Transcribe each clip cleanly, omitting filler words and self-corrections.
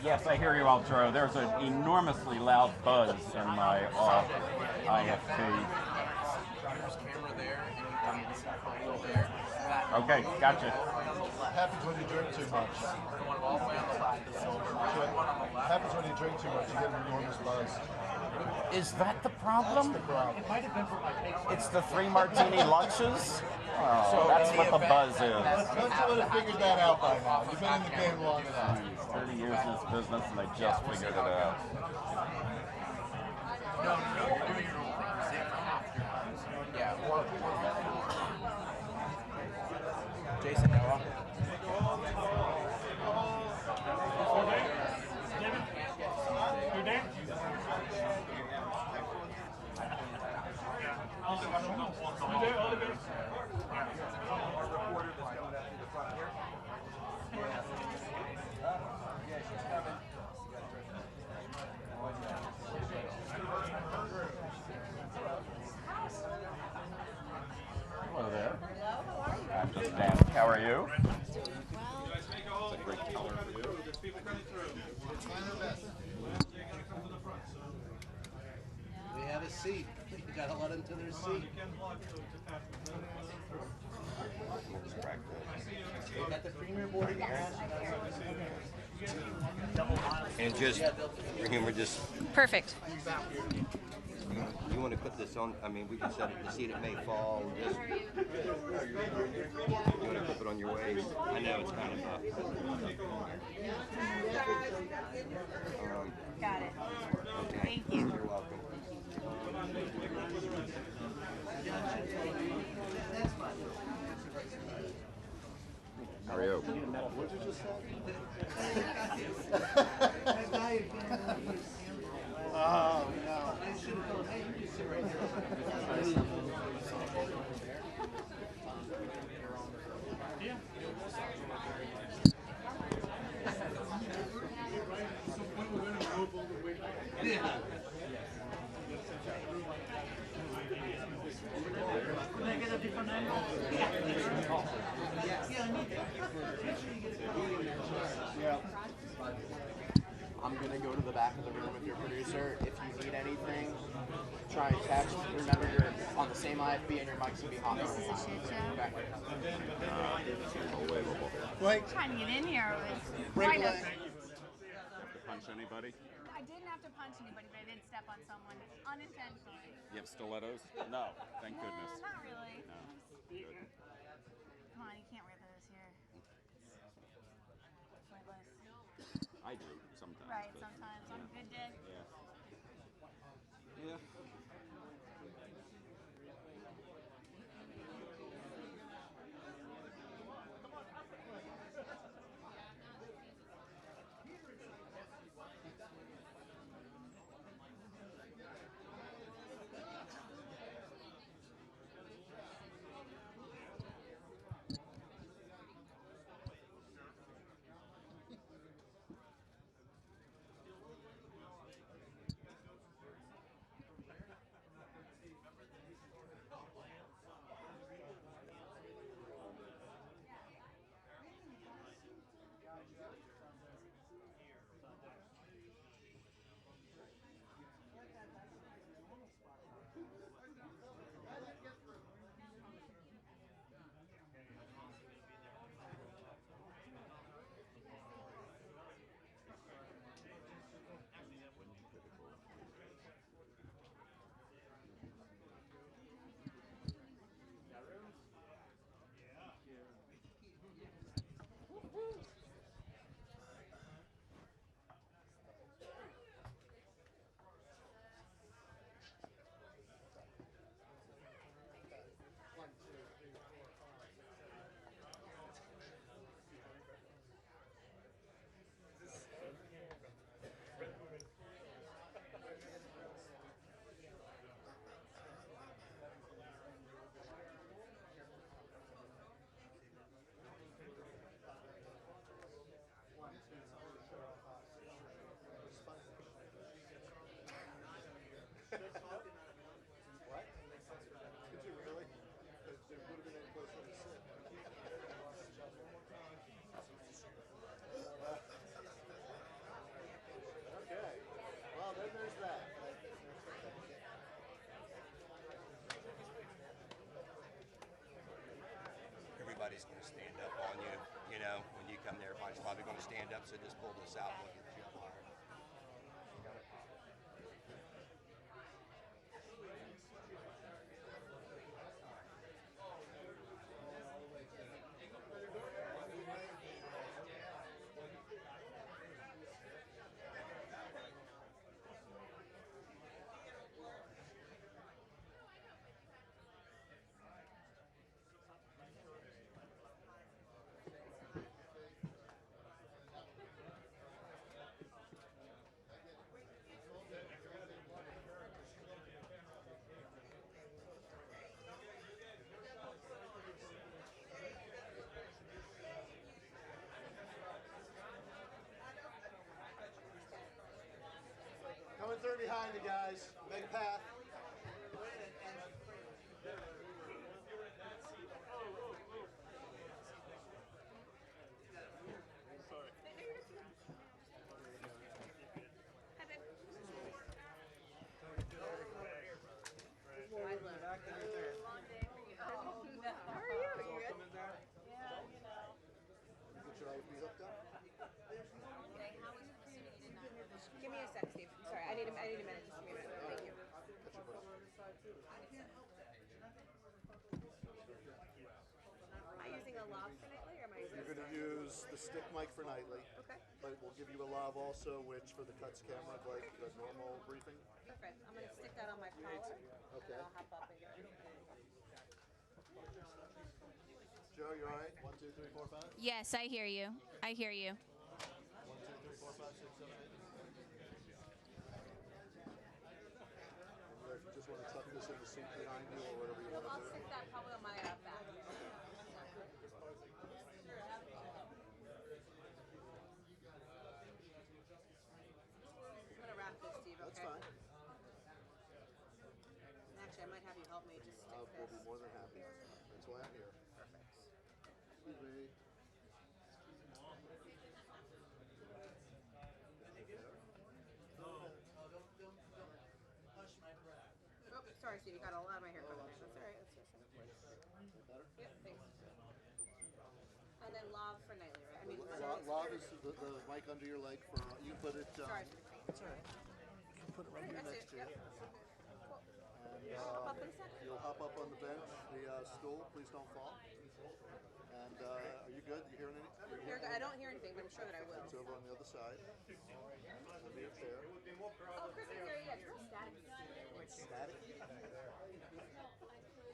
Yes, I hear you, Altro. There's an enormously loud buzz in my IFT. There's camera there, and you can there. Okay, gotcha. Happens when you drink too much. Happens when you drink too much. You get an enormous buzz. Is that the problem? That's the problem. It might have been for my taste. It's the 3 martini lunches? Oh, so that's what the buzz is. Don't you would have figured that out by now. You've been in the game long enough. 30 years in this business and I just figured it out. No, you're doing your own thing. Yeah, Jason, Noah. Your name? Hello there. I'm just Dan. How are you? It's a great color for you. We have a seat. You gotta let them to their seat. We got the premier boarding pass. And just, Raheem, we're just, Perfect. you want to put this on, I mean, we can set it, the seat it may fall, just, you want to clip it on your waist. I know it's kind of Got it. okay. Thank you. You're welcome. How are you? Oh, no. I'm gonna go to the back of the room with your producer. If you need anything, try and text. Remember, you're on the same IFB and your mic's gonna be hot. This is a shit show. Okay. Unbelievable. Trying to get in here was Break quite a... leg. Punch anybody? I didn't have to punch anybody, but I did step on someone unintentionally. You have stilettos? No, thank goodness. Not really. No. Good. Come on, you can't wear those here. It's pointless. I do sometimes. Right, but- sometimes. On a good day. Yeah. Yeah. wants to just pull this out and look at jump hard. Coming through behind you guys. Make a path. Hi, babe. Long day for you. Oh, no. How are you? Are you good? Yeah, you know. Get your IFB hooked up. Okay, how was the proceeding? You did not hear this. Give me a sec, Steve. Sorry, I need a minute. Just give me a minute. Thank you. Catch your breath. Am I using a lob for nightly, or am I using You're going to use the stick mic for nightly. Okay. But we'll give you a lav also, which for the cuts camera, like the normal briefing. Perfect. I'm going to stick that on my collar. Okay. I'll hop up and get it. Joe, you all right? 1, 2, 3, 4, 5. Yes, I hear you. I hear you. 1, 2, 3, 4, 5, 6, 7, 8. If you just want to tuck this in the seat behind you or whatever you want I'll to do. stick that probably on my back. I'm going to wrap this, Steve, okay? That's fine. And actually, I might have you help me just stick We'll this. be more than happy. That's why I'm here. Perfect. Excuse me. Oh, sorry, Steve. You got a lot of my hair coming in. That's all right. That's Better? Yep, thanks. And then lob for nightly, right? I mean, Lav is the mic under your leg for, you can put it, sorry. it's all right. You can put it right here That's next it. to you. Yep. Cool. And Hop up in a sec. you'll hop up on the bench, the stool, please don't fall. And are you good? You hearing anything? I don't hear anything, but I'm sure that I will. It's over on the other side. Under your chair. Oh, Chris, I'm here. Yeah, it's real static. Static.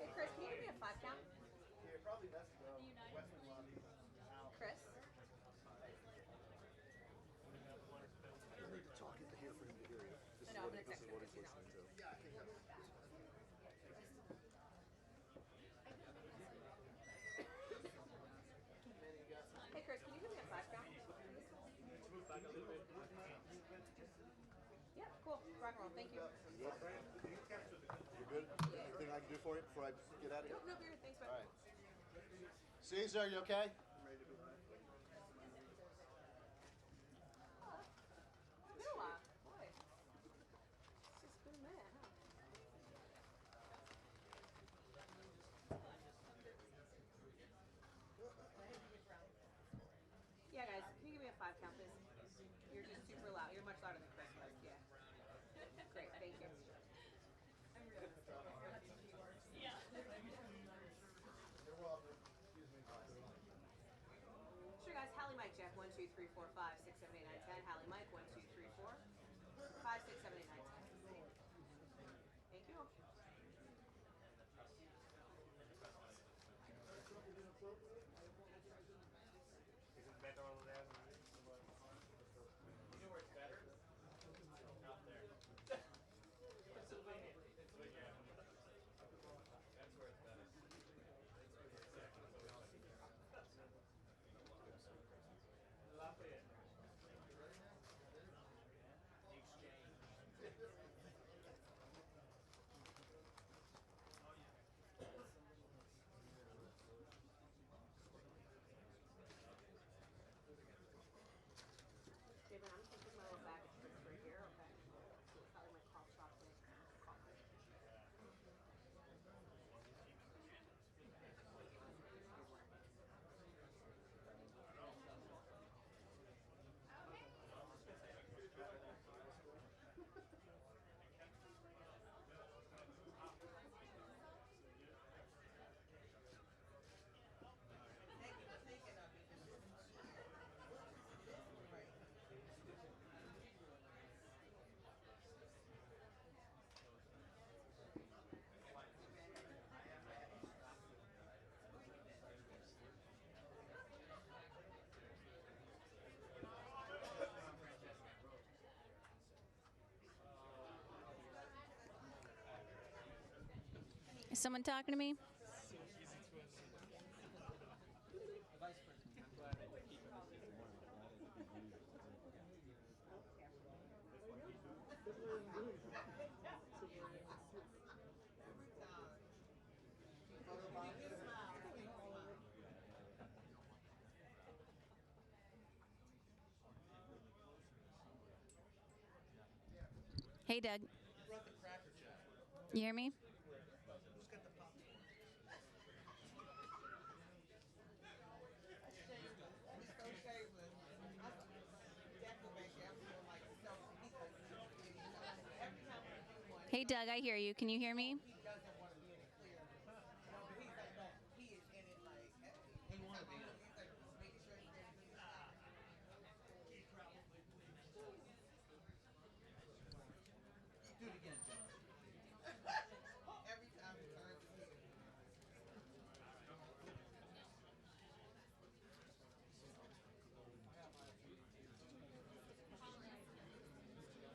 Hey, Chris, can you give me a 5 count? Chris? You need to talk into here for him to hear you. This I know, I'm gonna this text is him. what he's listening to. Hey, Chris, can you give me a 5 count? Yeah, cool. Rock and roll. Thank you. You good? Anything I can do for you before I get out of here? Nope, you're good. Thanks, bud. All right. Caesar, you okay? It's been a while. Boy. It's just been a minute, huh? Yeah, guys, can you give me a 5 count, please? You're just super loud. You're much louder than Chris was. Yeah. Great, thank you. Sure, guys. Hallie Mike Jack 1 2 3 4 5 6 7 8 9 10. Hallie Mike 1 2 3 4 5 6 7 8 9 10. Thank you. Is it better over there? You know where it's better? Out there. Pennsylvania. That's where it's better. Lafayette. Is someone talking to me? Hey, Doug. You hear me? Hey, Doug, I hear you. Can you hear me? Do it again, John.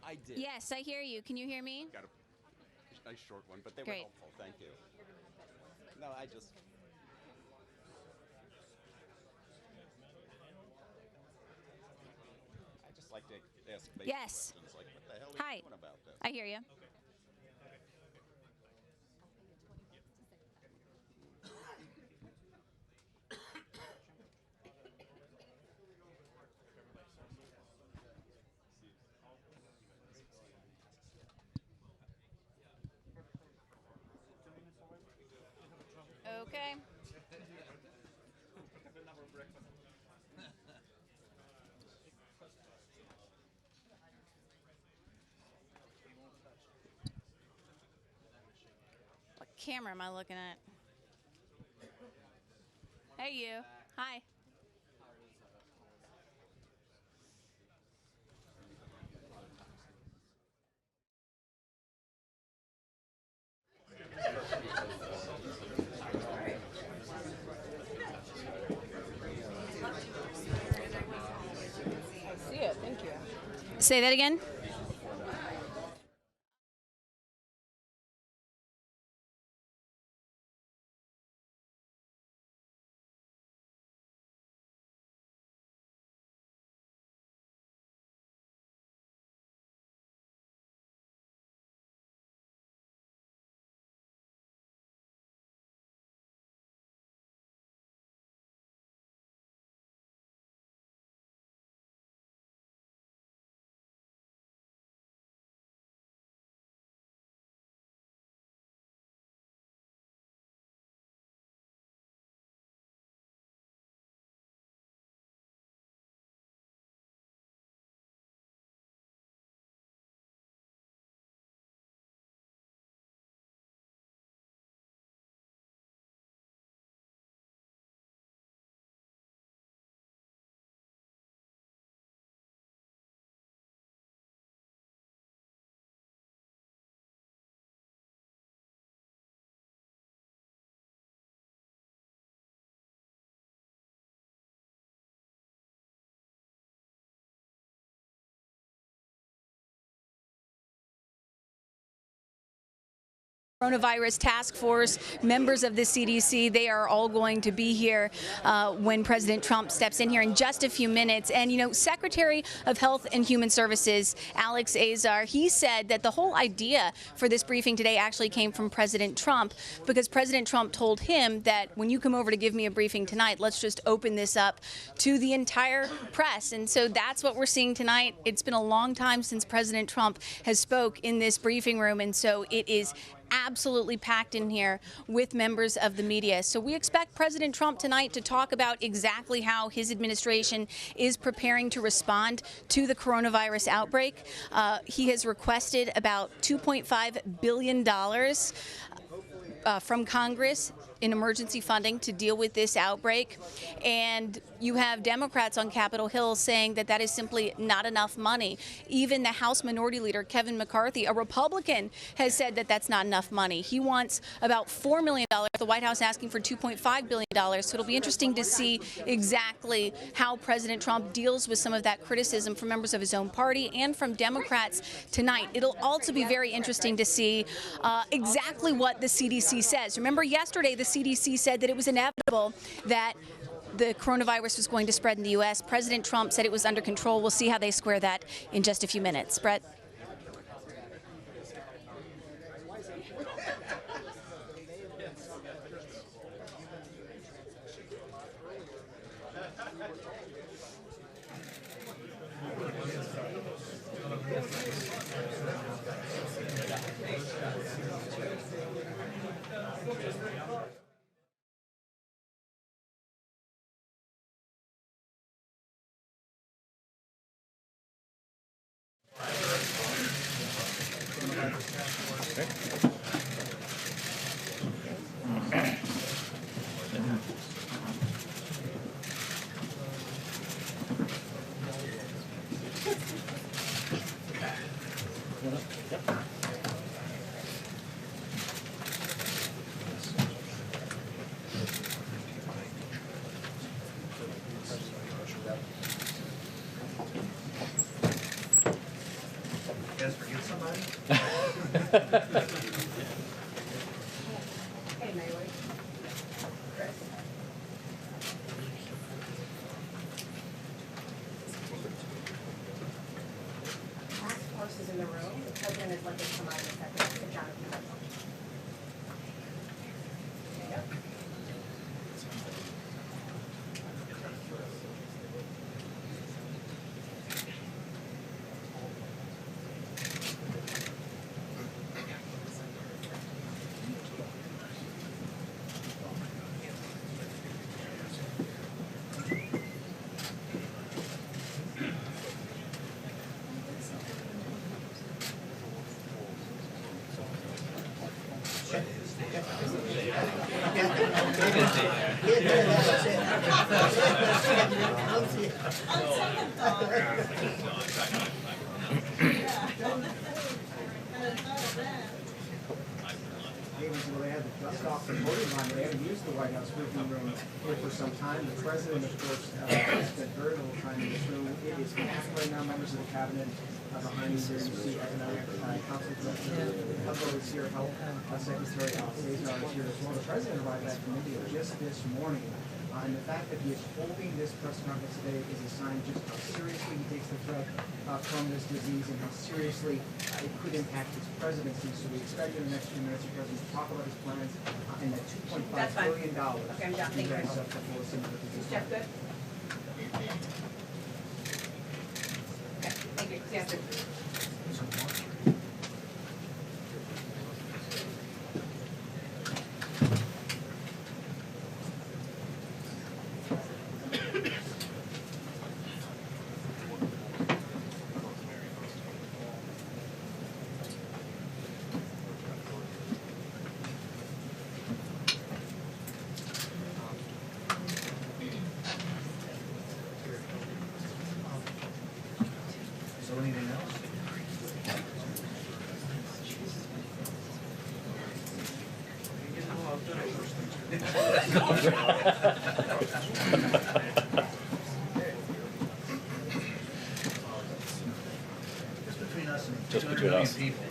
I did. Yes, I hear you. Can you hear me? Got a nice short one, but they were Great. helpful. Thank you. No, I just. I just like to ask basic Yes. questions like, what the hell are Hi. you doing about this? I hear you. Okay. What camera am I looking at? Hey, you. Hi. See it, thank you. Say that again. Coronavirus task force, members of the CDC, they are all going to be here when President Trump steps in here in just a few minutes. And, you know, Secretary of Health and Human Services, Alex Azar, he said that the whole idea for this briefing today actually came from President Trump, because President Trump told him that when you come over to give me a briefing tonight, let's just open this up to the entire press. And so that's what we're seeing tonight. It's been a long time since President Trump has spoke in this briefing room, and so it is absolutely packed in here with members of the media. So we expect President Trump tonight to talk about exactly how his administration is preparing to respond to the coronavirus outbreak. He has requested about $2.5 billion from Congress in emergency funding to deal with this outbreak. And you have Democrats on Capitol Hill saying that that is simply not enough money. Even the House Minority Leader, Kevin McCarthy, a Republican, has said that that's not enough money. He wants about $4 million. The White House asking for $2.5 billion. So it'll be interesting to see exactly how President Trump deals with some of that criticism from members of his own party and from Democrats tonight. It'll also be very interesting to see exactly what the CDC says. Remember, yesterday the CDC said that it was inevitable that the coronavirus was going to spread in the U.S. President Trump said it was under control. We'll see how they square that in just a few minutes. Brett? Is in the room. The president is like to come out in a second. Sit down if you want. There you go. They had the dust off the voting line. They haven't used the White House briefing room here for some time. The president, of course, spent very little time in this room. It is packed right now. Members of the cabinet behind me here. You see Economic Council Director Vallow is here. Health Secretary Cesar is here as well. The president arrived back from India just this morning. And the fact that he is holding this press conference today is a sign just how seriously he takes the threat from this disease and how seriously it could impact his presidency. So we expect in the next few minutes the president to talk about his plans and that $2.5 billion. Okay, I'm done. Thank you. Is Jeff good? Okay, thank you. Yes, sir. Anything else? Just between us and Just between us. people.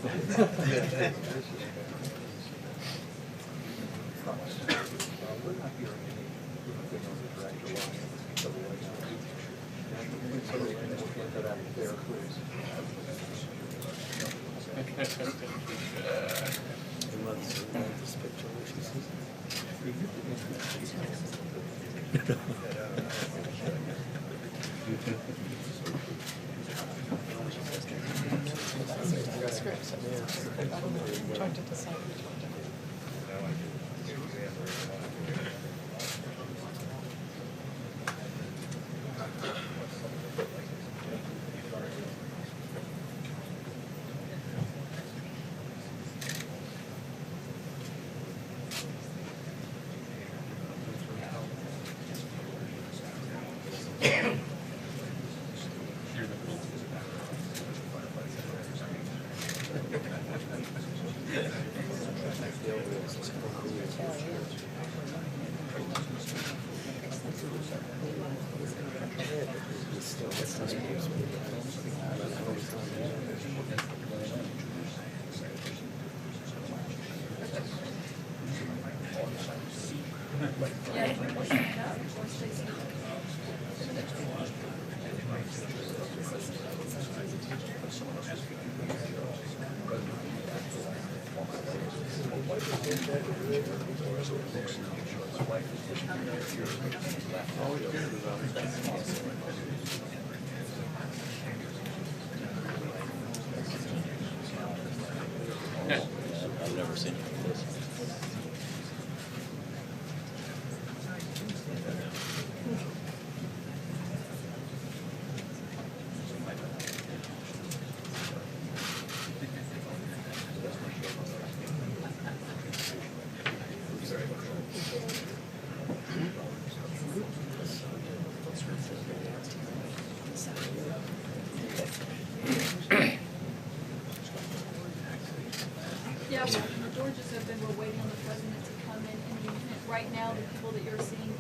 I've never seen it like this. Yeah, well, the door just opened. We're waiting on the president to come in. And right now, the people that you're seeing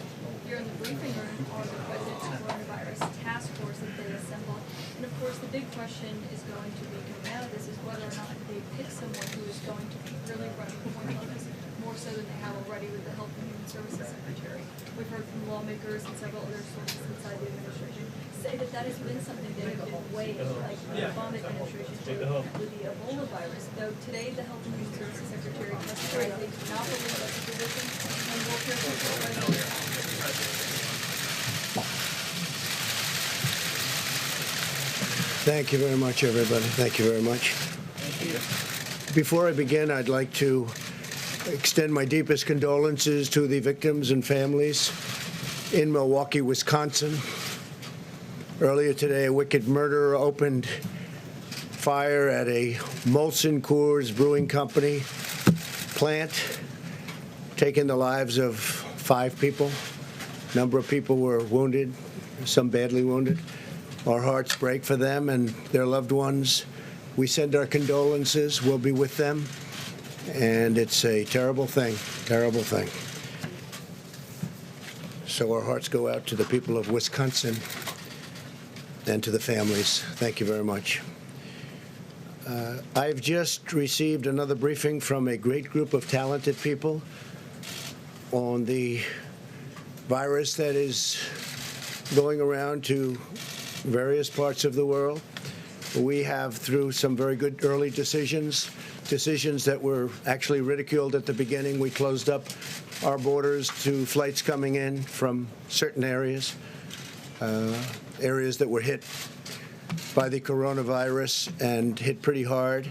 here in the briefing room are the president's coronavirus task force that they assembled. And of course, the big question is going to be coming out of this is whether or not they pick someone who is going to be really running point on this, more so than they have already with the Health and Human Services Secretary. We've heard from lawmakers and several other sources inside the administration say that that has been something that has been weighing, like the Obama administration did with the Ebola virus. Though today, the Health and Human Services Secretary testified they do not believe that's a position, and we'll hear from the president. Thank you very much, everybody. Thank you very much. Before I begin, I'd like to extend my deepest condolences to the victims and families in Milwaukee, Wisconsin. Earlier today, a wicked murderer opened fire at a Molson Coors Brewing Company plant, taking the lives of 5 people. A number of people were wounded, some badly wounded. Our hearts break for them and their loved ones. We send our condolences. We'll be with them. And it's a terrible thing, terrible thing. So our hearts go out to the people of Wisconsin and to the families. Thank you very much. I've just received another briefing from a great group of talented people on the virus that is going around to various parts of the world. We have, through some very good early decisions that were actually ridiculed at the beginning, we closed up our borders to flights coming in from certain areas, areas that were hit by the coronavirus and hit pretty hard.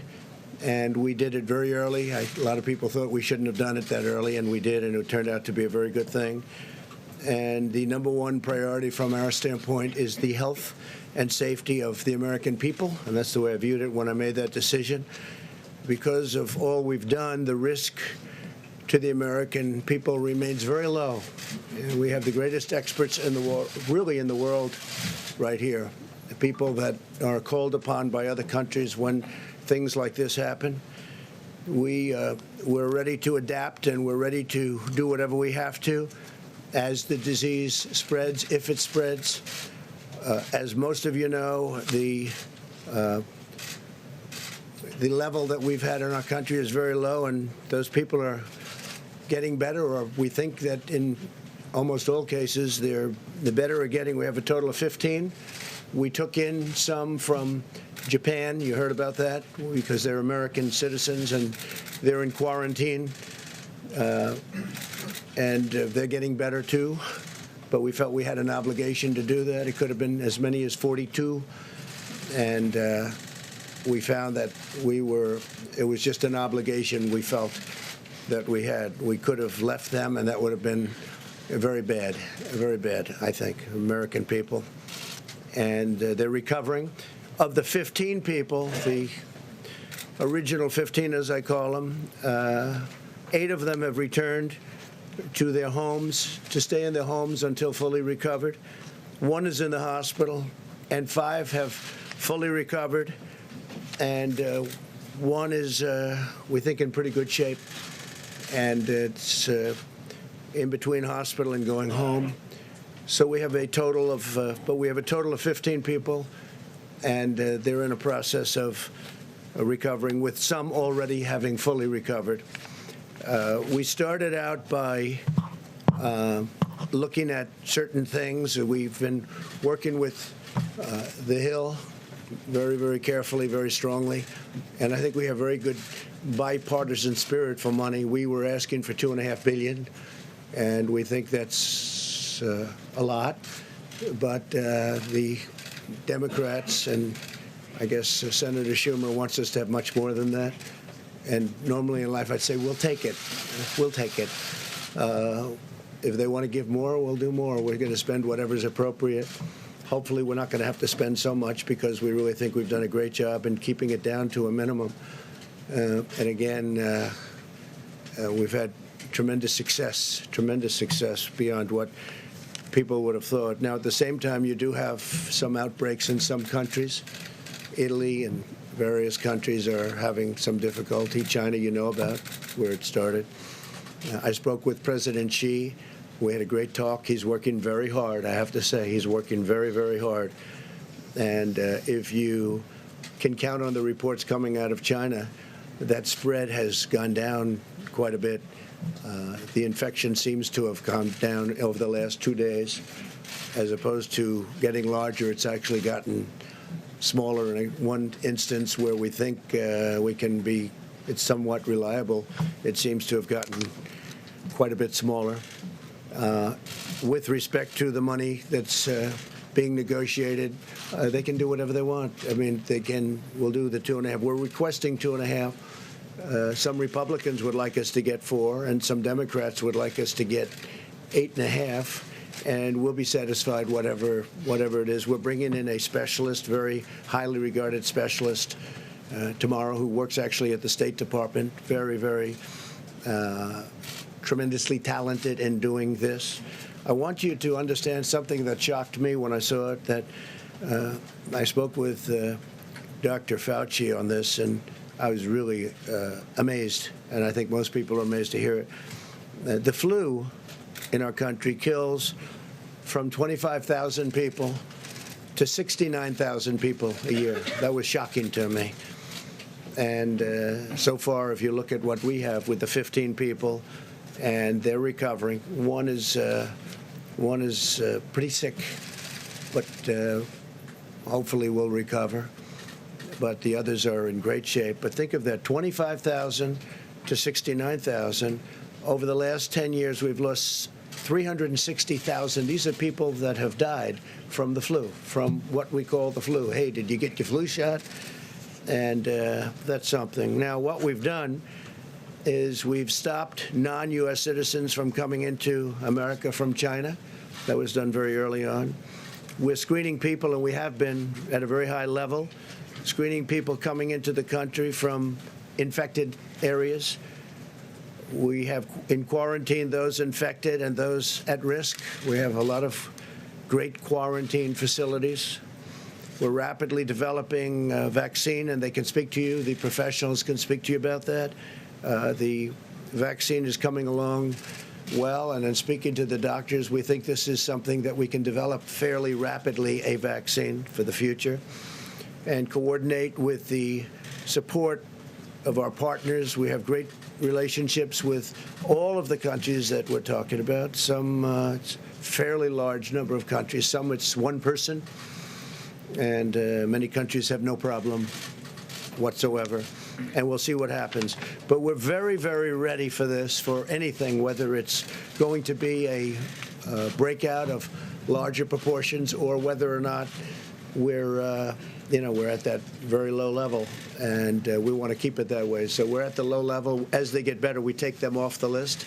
And we did it very early. A lot of people thought we shouldn't have done it that early, and we did, and it turned out to be a very good thing. And the number one priority from our standpoint is the health and safety of the American people, and that's the way I viewed it when I made that decision. Because of all we've done, the risk to the American people remains very low. And we have the greatest experts in the world, really in the world, right here. The people that are called upon by other countries when things like this happen. We're ready to adapt, and we're ready to do whatever we have to as the disease spreads, if it spreads. As most of you know, the level that we've had in our country is very low, and those people are getting better, or we think that in almost all cases, the better are getting. We have a total of 15. We took in some from Japan. You heard about that, because they're American citizens and they're in quarantine. And they're getting better too. But we felt we had an obligation to do that. It could have been as many as 42. And we found that it was just an obligation we felt that we had. We could have left them, and that would have been very bad, I think, American people. And they're recovering. Of the 15 people, the original 15, as I call them, 8 of them have returned to their homes, to stay in their homes until fully recovered. 1 is in the hospital, and 5 have fully recovered. And 1 is, we think, in pretty good shape. and it's in between hospital and going home. So we have a total of, 15 people, and they're in a process of recovering, with some already having fully recovered. We started out by looking at certain things. We've been working with the Hill very, very carefully, very strongly, and I think we have very good bipartisan spirit for money. We were asking for $2.5 billion, and we think that's a lot, but the Democrats and I guess Senator Schumer wants us to have much more than that. And normally in life I'd say, we'll take it. We'll take it. If they want to give more, we'll do more. We're going to spend whatever's appropriate. Hopefully we're not going to have to spend so much, because we really think we've done a great job in keeping it down to a minimum. And again, we've had tremendous success beyond what people would have thought. Now, at the same time, you do have some outbreaks in some countries. Italy and various countries are having some difficulty. China, you know about where it started. I spoke with President Xi. We had a great talk. He's working very hard, I have to say. He's working very, very hard. And if you can count on the reports coming out of China, that spread has gone down quite a bit. The infection seems to have gone down over the last 2 days. As opposed to getting larger, it's actually gotten smaller. In one instance where we think it's somewhat reliable, it seems to have gotten quite a bit smaller. With respect to the money that's being negotiated, they can do whatever they want. I mean, we'll do the 2.5. We're requesting 2.5. Some Republicans would like us to get 4, and some Democrats would like us to get 8.5. And we'll be satisfied whatever it is. We're bringing in a specialist, very highly regarded specialist, tomorrow, who works actually at the State Department. Very, very tremendously talented in doing this. I want you to understand something that shocked me when I saw it, that I spoke with Dr. Fauci on this, and I was really amazed, and I think most people are amazed to hear it. The flu in our country kills from 25,000 people to 69,000 people a year. That was shocking to me. And so far, if you look at what we have with the 15 people, and they're recovering, one is pretty sick, but hopefully will recover. But the others are in great shape. But think of that, 25,000 to 69,000. Over the last 10 years, we've lost 360,000. These are people that have died from the flu, from what we call the flu. Hey, did you get your flu shot? And that's something. Now, what we've done is we've stopped non-U.S. citizens from coming into America from China. That was done very early on. We're screening people, and we have been at a very high level, screening people coming into the country from infected areas. We have in quarantine those infected and those at risk. We have a lot of great quarantine facilities. We're rapidly developing a vaccine, and they can speak to you. The professionals can speak to you about that. The vaccine is coming along well, and in speaking to the doctors, we think this is something that we can develop fairly rapidly, a vaccine for the future, and coordinate with the support of our partners. We have great relationships with all of the countries that we're talking about. Some it's a fairly large number of countries. Some it's one person, and many countries have no problem whatsoever. And we'll see what happens. But we're very, very ready for this, for anything, whether it's going to be a breakout of larger proportions or whether or not we're at that very low level, and we want to keep it that way. So we're at the low level. As they get better, we take them off the list,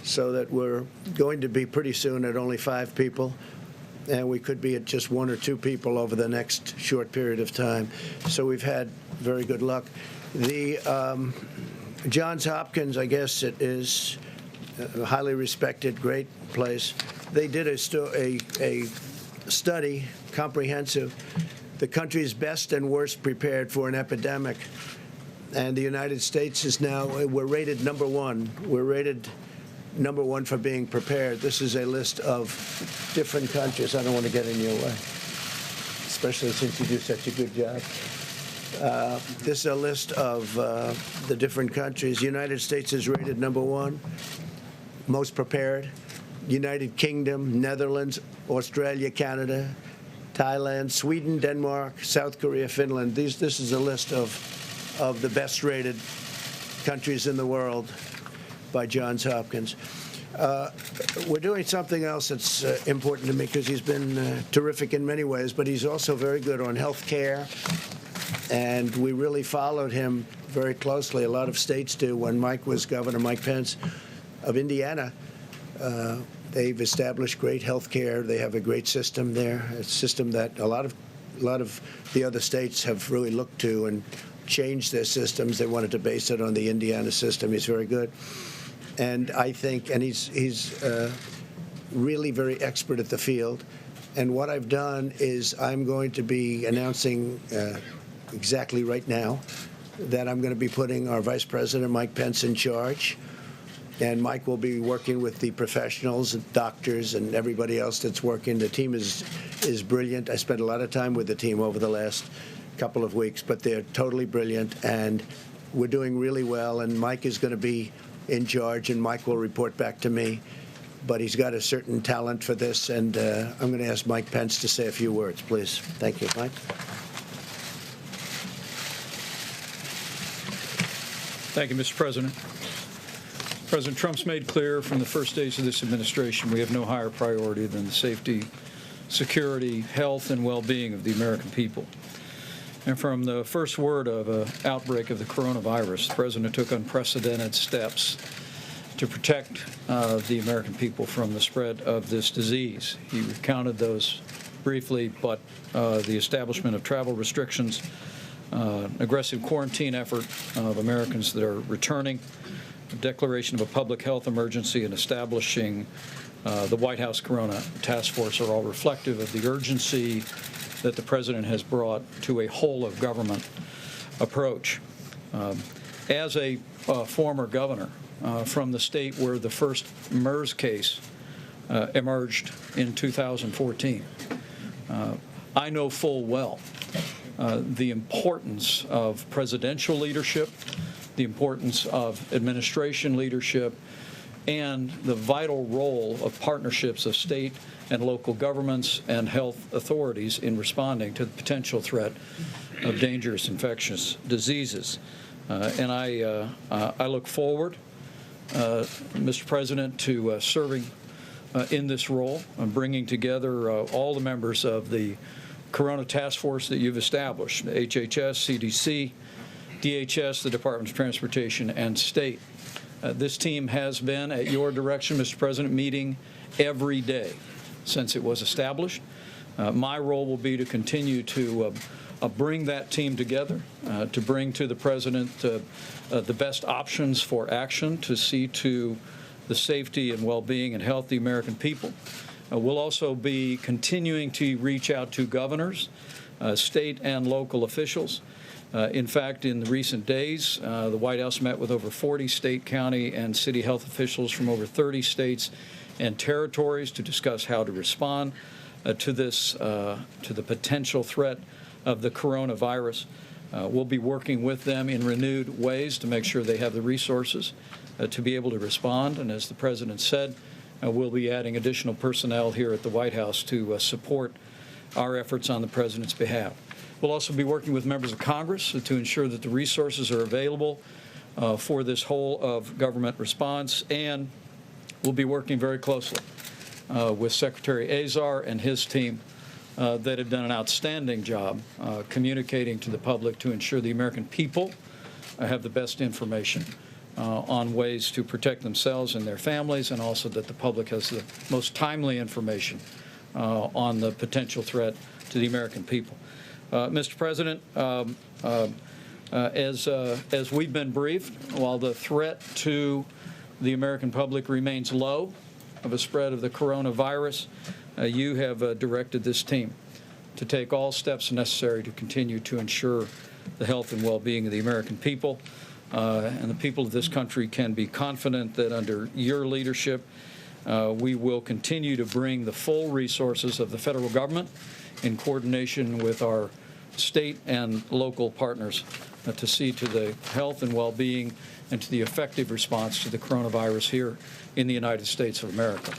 so that we're going to be pretty soon at only 5 people, and we could be at just 1 or 2 people over the next short period of time. So we've had very good luck. The Johns Hopkins, I guess it is a highly respected, great place. They did a study, comprehensive, the countries best and worst prepared for an epidemic. And the United States is now, we're rated #1. We're rated #1 for being prepared. This is a list of different countries. I don't want to get in your way, especially since you do such a good job. This is a list of the different countries. The United States is rated #1, most prepared. United Kingdom, Netherlands, Australia, Canada, Thailand, Sweden, Denmark, South Korea, Finland. This is a list of the best-rated countries in the world by Johns Hopkins. We're doing something else that's important to me because he's been terrific in many ways, but he's also very good on health care, and we really followed him very closely. A lot of states do. When Mike was governor, Mike Pence of Indiana, they've established great health care. They have a great system there, a system that a lot of the other states have really looked to and changed their systems. They wanted to base it on the Indiana system. He's very good. And I think, and he's really very expert at the field. And what I've done is I'm going to be announcing exactly right now that I'm going to be putting our Vice President, Mike Pence, in charge. And Mike will be working with the professionals, doctors, and everybody else that's working. The team is brilliant. I spent a lot of time with the team over the last couple of weeks, but they're totally brilliant, and we're doing really well. And Mike is going to be in charge, and Mike will report back to me. But he's got a certain talent for this, and I'm going to ask Mike Pence to say a few words, please. Thank you, Mike. Thank you, Mr. President. President Trump's made clear from the first days of this administration we have no higher priority than the safety, security, health, and well-being of the American people. And from the first word of an outbreak of the coronavirus, the President took unprecedented steps to protect the American people from the spread of this disease. He recounted those briefly, but the establishment of travel restrictions, aggressive quarantine effort of Americans that are returning, declaration of a public health emergency, and establishing the White House Corona Task Force are all reflective of the urgency that the President has brought to a whole-of-government approach. As a former governor from the state where the first MERS case emerged in 2014, I know full well the importance of presidential leadership, the importance of administration leadership, and the vital role of partnerships of state and local governments and health authorities in responding to the potential threat of dangerous infectious diseases. And I look forward, Mr. President, to serving in this role and bringing together all the members of the Corona Task Force that you've established, HHS, CDC, DHS, the Department of Transportation, and State. This team has been, at your direction, Mr. President, meeting every day since it was established. My role will be to continue to bring that team together, to bring to the President the best options for action to see to the safety and well-being and health of the American people. We'll also be continuing to reach out to governors, state and local officials. In fact, in the recent days, the White House met with over 40 state, county, and city health officials from over 30 states and territories to discuss how to respond to this, to the potential threat of the coronavirus. We'll be working with them in renewed ways to make sure they have the resources to be able to respond. And as the President said, we'll be adding additional personnel here at the White House to support our efforts on the President's behalf. We'll also be working with members of Congress to ensure that the resources are available for this whole of government response, and we'll be working very closely with Secretary Azar and his team that have done an outstanding job communicating to the public to ensure the American people have the best information on ways to protect themselves and their families, and also that the public has the most timely information on the potential threat to the American people. Mr. President, as we've been briefed, while the threat to the American public remains low of a spread of the coronavirus, you have directed this team to take all steps necessary to continue to ensure the health and well-being of the American people. And the people of this country can be confident that under your leadership, we will continue to bring the full resources of the federal government in coordination with our state and local partners to see to the health and well-being and to the effective response to the coronavirus here in the United States of America.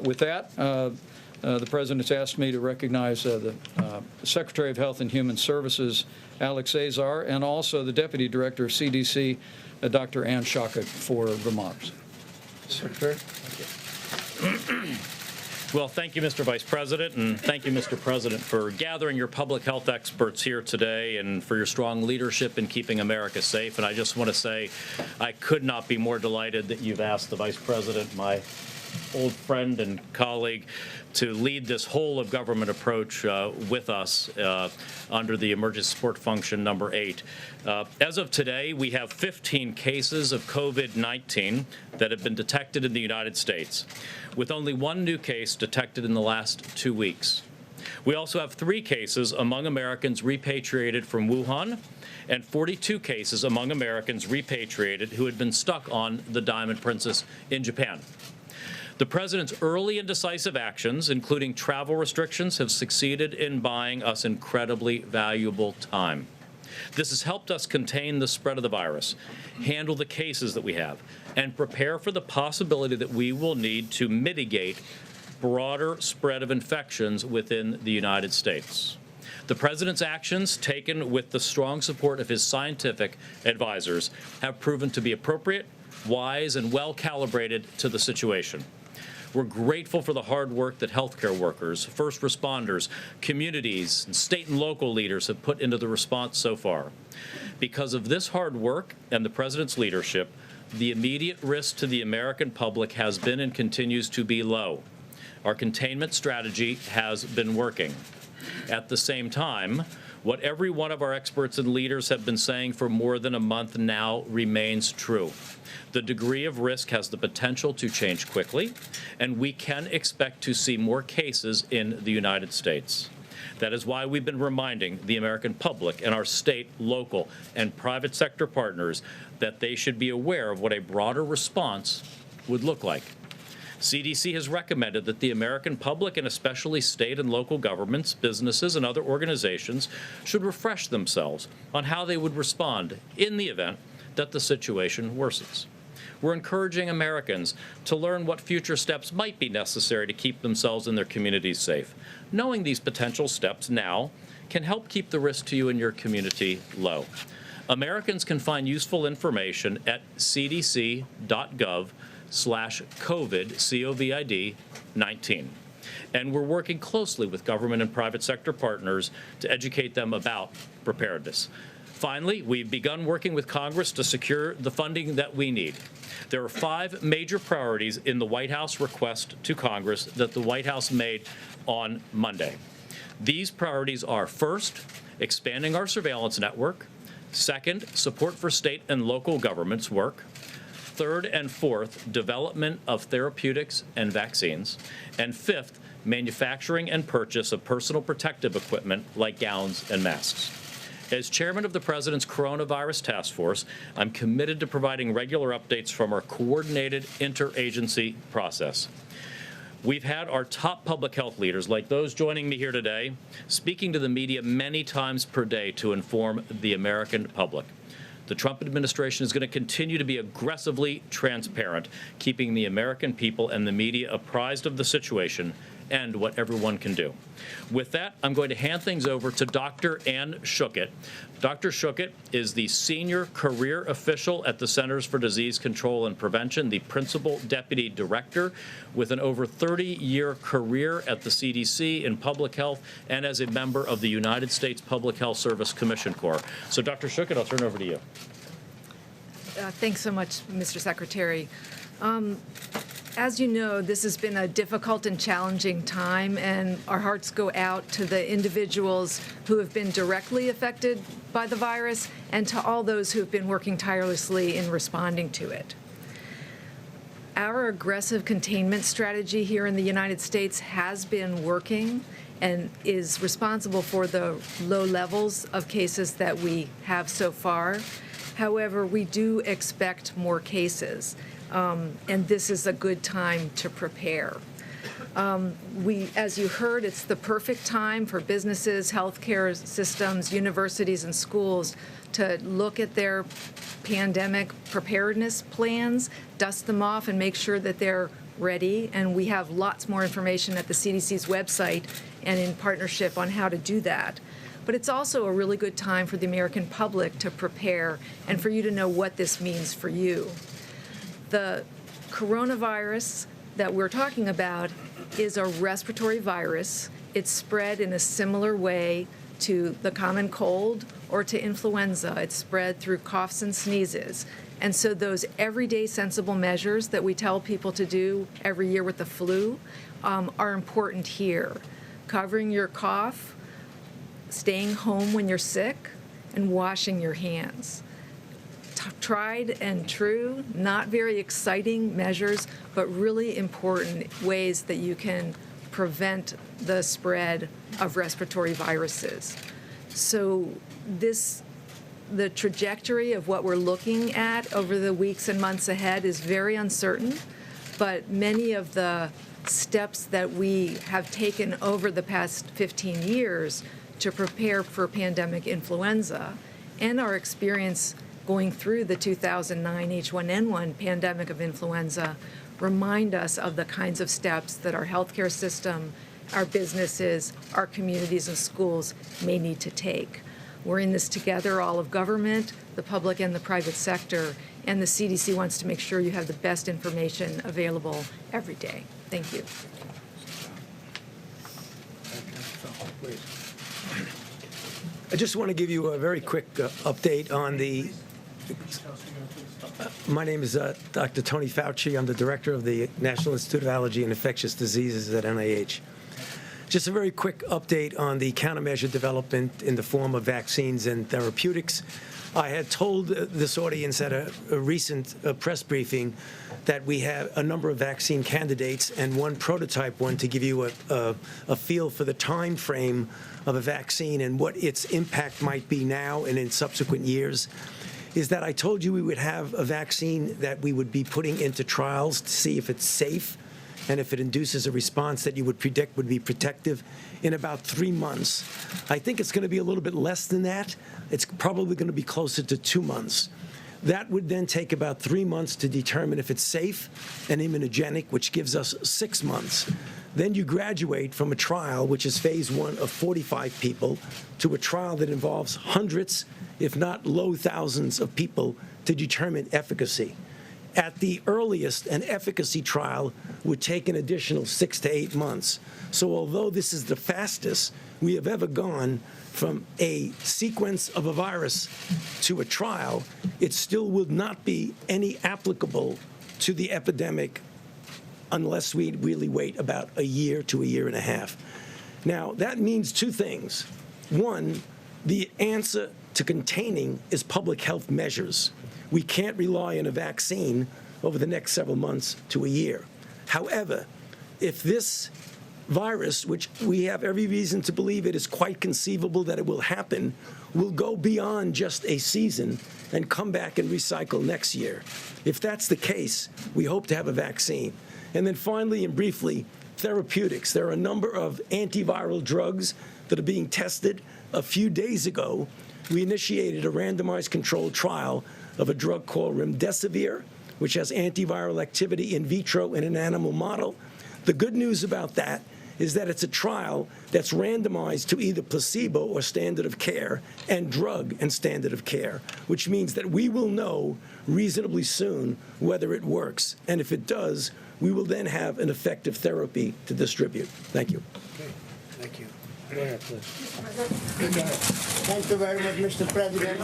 With that, the President's asked me to recognize the Secretary of Health and Human Services, Alex Azar, and also the Deputy Director of CDC, Dr. Ann Shochet, for remarks. Secretary. Well, thank you, Mr. Vice President, and thank you, Mr. President, for gathering your public health experts here today and for your strong leadership in keeping America safe. And I just want to say I could not be more delighted that you've asked the Vice President, my old friend and colleague, to lead this whole of government approach with us under the emergency support function number 8. As of today, we have 15 cases of COVID-19 that have been detected in the United States, with only 1 new case detected in the last 2 weeks. We also have 3 cases among Americans repatriated from Wuhan and 42 cases among Americans repatriated who had been stuck on the Diamond Princess in Japan. The President's early and decisive actions, including travel restrictions, have succeeded in buying us incredibly valuable time. This has helped us contain the spread of the virus, handle the cases that we have, and prepare for the possibility that we will need to mitigate broader spread of infections within the United States. The President's actions, taken with the strong support of his scientific advisors, have proven to be appropriate, wise, and well-calibrated to the situation. We're grateful for the hard work that healthcare workers, first responders, communities, and state and local leaders have put into the response so far. Because of this hard work and the President's leadership, the immediate risk to the American public has been and continues to be low. Our containment strategy has been working. At the same time, what every one of our experts and leaders have been saying for more than a month now remains true. The degree of risk has the potential to change quickly, and we can expect to see more cases in the United States. That is why we've been reminding the American public and our state, local, and private sector partners that they should be aware of what a broader response would look like. CDC has recommended that the American public, and especially state and local governments, businesses, and other organizations, should refresh themselves on how they would respond in the event that the situation worsens. We're encouraging Americans to learn what future steps might be necessary to keep themselves and their communities safe. Knowing these potential steps now can help keep the risk to you and your community low. Americans can find useful information at cdc.gov/COVID, COVID-19. And we're working closely with government and private sector partners to educate them about preparedness. Finally, we've begun working with Congress to secure the funding that we need. There are 5 major priorities in the White House request to Congress that the White House made on Monday. These priorities are: first, expanding our surveillance network; second, support for state and local governments work; third and fourth, development of therapeutics and vaccines; and fifth, manufacturing and purchase of personal protective equipment like gowns and masks. As chairman of the President's Coronavirus Task Force, I'm committed to providing regular updates from our coordinated interagency process. We've had our top public health leaders, like those joining me here today, speaking to the media many times per day to inform the American public. The Trump administration is going to continue to be aggressively transparent, keeping the American people and the media apprised of the situation and what everyone can do. With that, I'm going to hand things over to Dr. Ann Shochet. Dr. Shochet is the senior career official at the Centers for Disease Control and Prevention, the principal deputy director, with an over 30-year career at the CDC in public health and as a member of the United States Public Health Service Commission Corps. So, Dr. Shochet, I'll turn it over to you. Thanks so much, Mr. Secretary. As you know, this has been a difficult and challenging time, and our hearts go out to the individuals who have been directly affected by the virus and to all those who have been working tirelessly in responding to it. Our aggressive containment strategy here in the United States has been working, and is responsible for the low levels of cases that we have so far. However, we do expect more cases, and this is a good time to prepare. As you heard, it's the perfect time for businesses, healthcare systems, universities, and schools to look at their pandemic preparedness plans, dust them off, and make sure that they're ready. And we have lots more information at the CDC's website and in partnership on how to do that. But it's also a really good time for the American public to prepare and for you to know what this means for you. The coronavirus that we're talking about is a respiratory virus. It's spread in a similar way to the common cold or to influenza. It's spread through coughs and sneezes. And so those everyday sensible measures that we tell people to do every year with the flu are important here. Covering your cough, staying home when you're sick, and washing your hands. Tried and true, not very exciting measures, but really important ways that you can prevent the spread of respiratory viruses. So the trajectory of what we're looking at over the weeks and months ahead is very uncertain, but many of the steps that we have taken over the past 15 years to prepare for pandemic influenza and our experience going through the 2009 H1N1 pandemic of influenza remind us of the kinds of steps that our healthcare system, our businesses, our communities and schools may need to take. We're in this together, all of government, the public and the private sector, and the CDC wants to make sure you have the best information available every day. Thank you. I just want to give you a very quick update on the my name is Dr. Tony Fauci. I'm the director of the National Institute of Allergy and Infectious Diseases at NIH. Just a very quick update on the countermeasure development in the form of vaccines and therapeutics. I had told this audience at a recent press briefing that we have a number of vaccine candidates and one prototype one to give you a feel for the time frame of a vaccine and what its impact might be now and in subsequent years. Is that I told you we would have a vaccine that we would be putting into trials to see if it's safe and if it induces a response that you would predict would be protective in about 3 months. I think it's going to be a little bit less than that. It's probably going to be closer to 2 months. That would then take about 3 months to determine if it's safe and immunogenic, which gives us 6 months. Then you graduate from a trial, which is phase 1 of 45 people, to a trial that involves hundreds, if not low thousands of people to determine efficacy. At the earliest, an efficacy trial would take an additional 6 to 8 months. So although this is the fastest we have ever gone from a sequence of a virus to a trial, it still would not be any applicable to the epidemic unless we really wait about a year to a year and a half. Now, that means 2 things. One, the answer to containing is public health measures. We can't rely on a vaccine over the next several months to a year. However, if this virus, which we have every reason to believe it is quite conceivable that it will happen, will go beyond just a season and come back and recycle next year. If that's the case, we hope to have a vaccine. And then finally and briefly, therapeutics. There are a number of antiviral drugs that are being tested. A few days ago, we initiated a randomized controlled trial of a drug called remdesivir, which has antiviral activity in vitro in an animal model. The good news about that is that it's a trial that's randomized to either placebo or standard of care and drug and standard of care, which means that we will know reasonably soon whether it works. And if it does, we will then have an effective therapy to distribute. Thank you. Okay. Thank you. Go ahead, please. Thank you very much, Mr. President.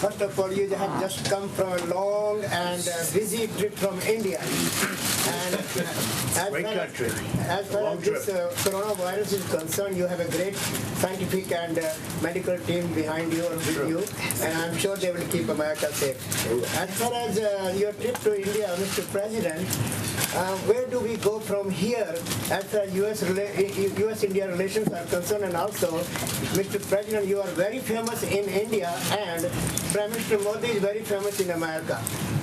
First of all, you have just come from a long and busy trip from India. And Great country. As far as this coronavirus is concerned, you have a great scientific and medical team behind you and with you, and I'm sure they will keep America safe. As far as your trip to India, Mr. President, where do we go from here as far as U.S.-India relations are concerned? And also, Mr. President, you are very famous in India, and Prime Minister Modi is very famous in America.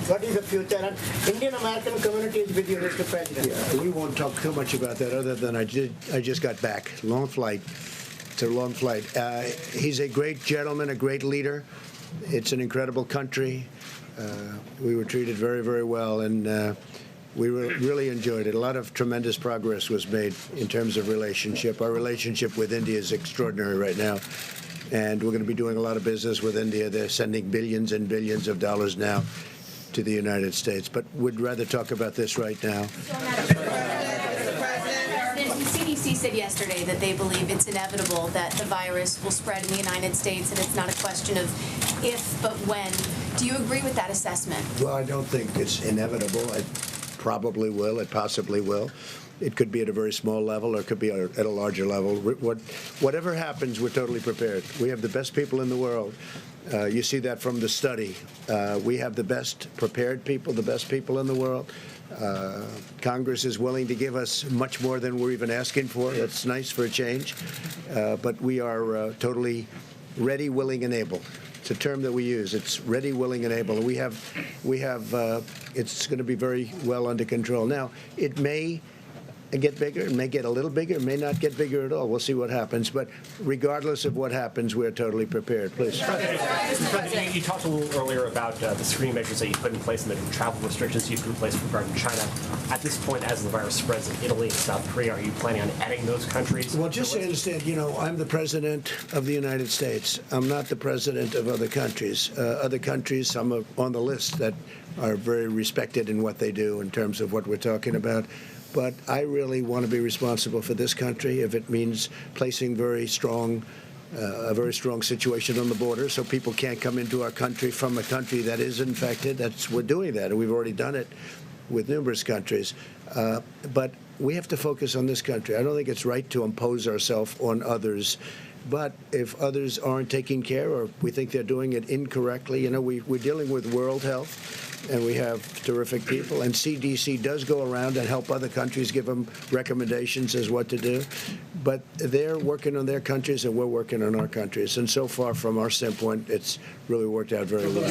What is the future? And Indian-American community is with you, Mr. President. Yeah, we won't talk too much about that other than I just got back. Long flight. It's a long flight. He's a great gentleman, a great leader. It's an incredible country. We were treated very, very well, and we really enjoyed it. A lot of tremendous progress was made in terms of relationship. Our relationship with India is extraordinary right now, and we're going to be doing a lot of business with India. They're sending billions and billions of dollars now to the United States, but we'd rather talk about this right now. The CDC said yesterday that they believe it's inevitable that the virus will spread in the United States, and it's not a question of if, but when. Do you agree with that assessment? Well, I don't think it's inevitable. It probably will. It possibly will. It could be at a very small level, or it could be at a larger level. Whatever happens, we're totally prepared. We have the best people in the world. You see that from the study. We have the best prepared people, the best people in the world. Congress is willing to give us much more than we're even asking for. That's nice for a change. But we are totally ready, willing, and able. It's a term that we use. It's ready, willing, and able. And we have. It's going to be very well under control. Now, it may get bigger. It may get a little bigger. It may not get bigger at all. We'll see what happens. But regardless of what happens, we're totally prepared. Please. Mr. President, you talked a little earlier about the screening measures that you put in place and the travel restrictions you put in place regarding China. At this point, as the virus spreads in Italy and South Korea, are you planning on adding those countries? Well, just so you understand, I'm the president of the United States. I'm not the president of other countries. Other countries, some are on the list that are very respected in what they do in terms of what we're talking about. But I really want to be responsible for this country if it means placing a very strong situation on the border so people can't come into our country from a country that is infected. We're doing that, and we've already done it with numerous countries. But we have to focus on this country. I don't think it's right to impose ourselves on others. But if others aren't taking care, or we think they're doing it incorrectly, we're dealing with World Health, and we have terrific people. And CDC does go around and help other countries, give them recommendations as what to do. But they're working on their countries, and we're working on our countries. And so far, from our standpoint, it's really worked out very well.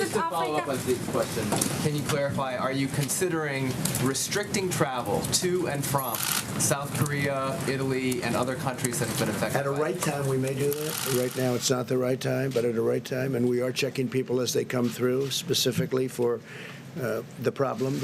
Just to follow up on this question, can you clarify, are you considering restricting travel to and from South Korea, Italy, and other countries that have been affected? At a right time, we may do that. Right now, it's not the right time, but at a right time. And we are checking people as they come through, specifically for the problem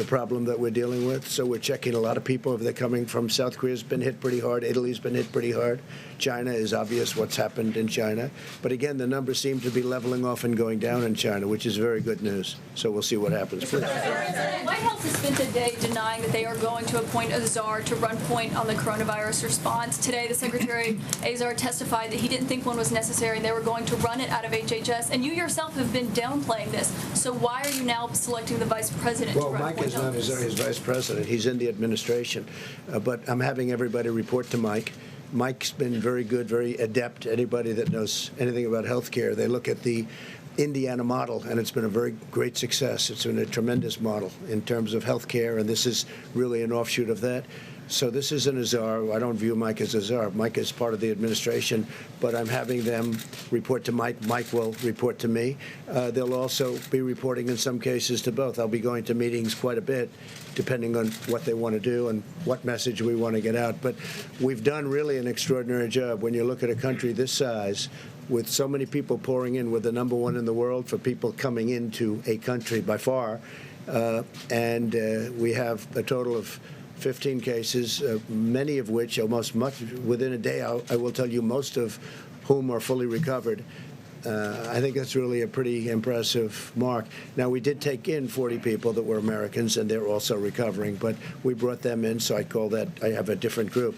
that we're dealing with. So we're checking a lot of people if they're coming from South Korea's been hit pretty hard. Italy's been hit pretty hard. China is obvious what's happened in China. But again, the numbers seem to be leveling off and going down in China, which is very good news. So we'll see what happens. Please. White House has spent a day denying that they are going to appoint a czar to run point on the coronavirus response. Today, the Secretary Azar testified that he didn't think one was necessary and they were going to run it out of HHS. And you yourself have been downplaying this. So why are you now selecting the vice president to run Mike point is on not this? his vice president. He's in the administration. But I'm having everybody report to Mike. Mike's been very good, very adept. Anybody that knows anything about health care, they look at the Indiana model, and it's been a very great success. It's been a tremendous model in terms of health care, and this is really an offshoot of that. So this isn't a czar. I don't view Mike as a czar. Mike is part of the administration, but I'm having them report to Mike. Mike will report to me. They'll also be reporting in some cases to both. I'll be going to meetings quite a bit, depending on what they want to do and what message we want to get out. But we've done really an extraordinary job. When you look at a country this size, with so many people pouring in, we're the number one in the world for people coming into a country by far, and we have a total of 15 cases, many of which, almost much within a day, I will tell you, most of whom are fully recovered. I think that's really a pretty impressive mark. Now, we did take in 40 people that were Americans, and they're also recovering, but we brought them in, so I have a different group.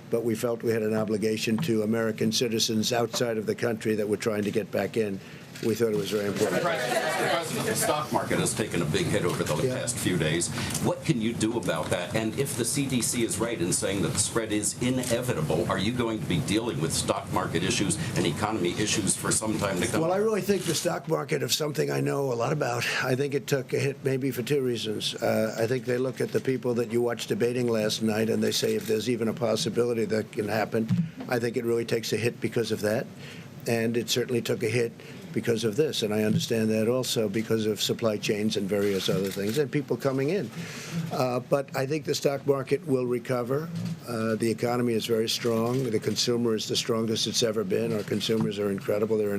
But we felt we had an obligation to American citizens outside of the country that we're trying to get back in. we thought it was very important. Mr. President, the stock market has taken a big hit over the past few days. What can you do about that? And if the CDC is right in saying that the spread is inevitable, are you going to be dealing with stock market issues and economy issues for some time to come? Well, I really think the stock market is something I know a lot about. I think it took a hit maybe for two reasons. I think they look at the people that you watched debating last night and they say if there's even a possibility that can happen. I think it really takes a hit because of that. And it certainly took a hit because of this, and I understand that also because of supply chains and various other things and people coming in. But I think the stock market will recover. The economy is very strong. The consumer is the strongest it's ever been. Our consumers are incredible. They're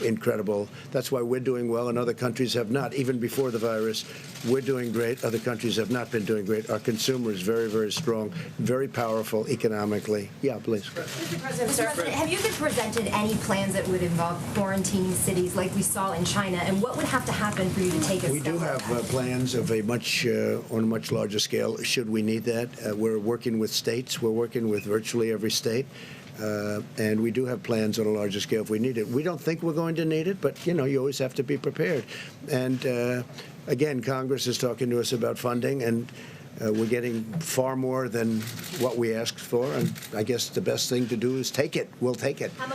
incredible. That's why we're doing well and other countries have not. Even before the virus, we're doing great. Other countries have not been doing great. Our consumer is very, very strong, very powerful economically. Yeah, please. Mr. President, have you been presented any plans that would involve quarantining cities like we saw in China, and what would have to happen for you to take a We do have plans of a much on a much larger scale, should we need that. We're working with states. We're working with virtually every state. And we do have plans on a larger scale if we need it. We don't think we're going to need it, but, you know, you always have to be prepared. And, again, Congress is talking to us about funding, and we're getting far more than what we asked for, and I guess the best thing to do is take it. We'll take it. How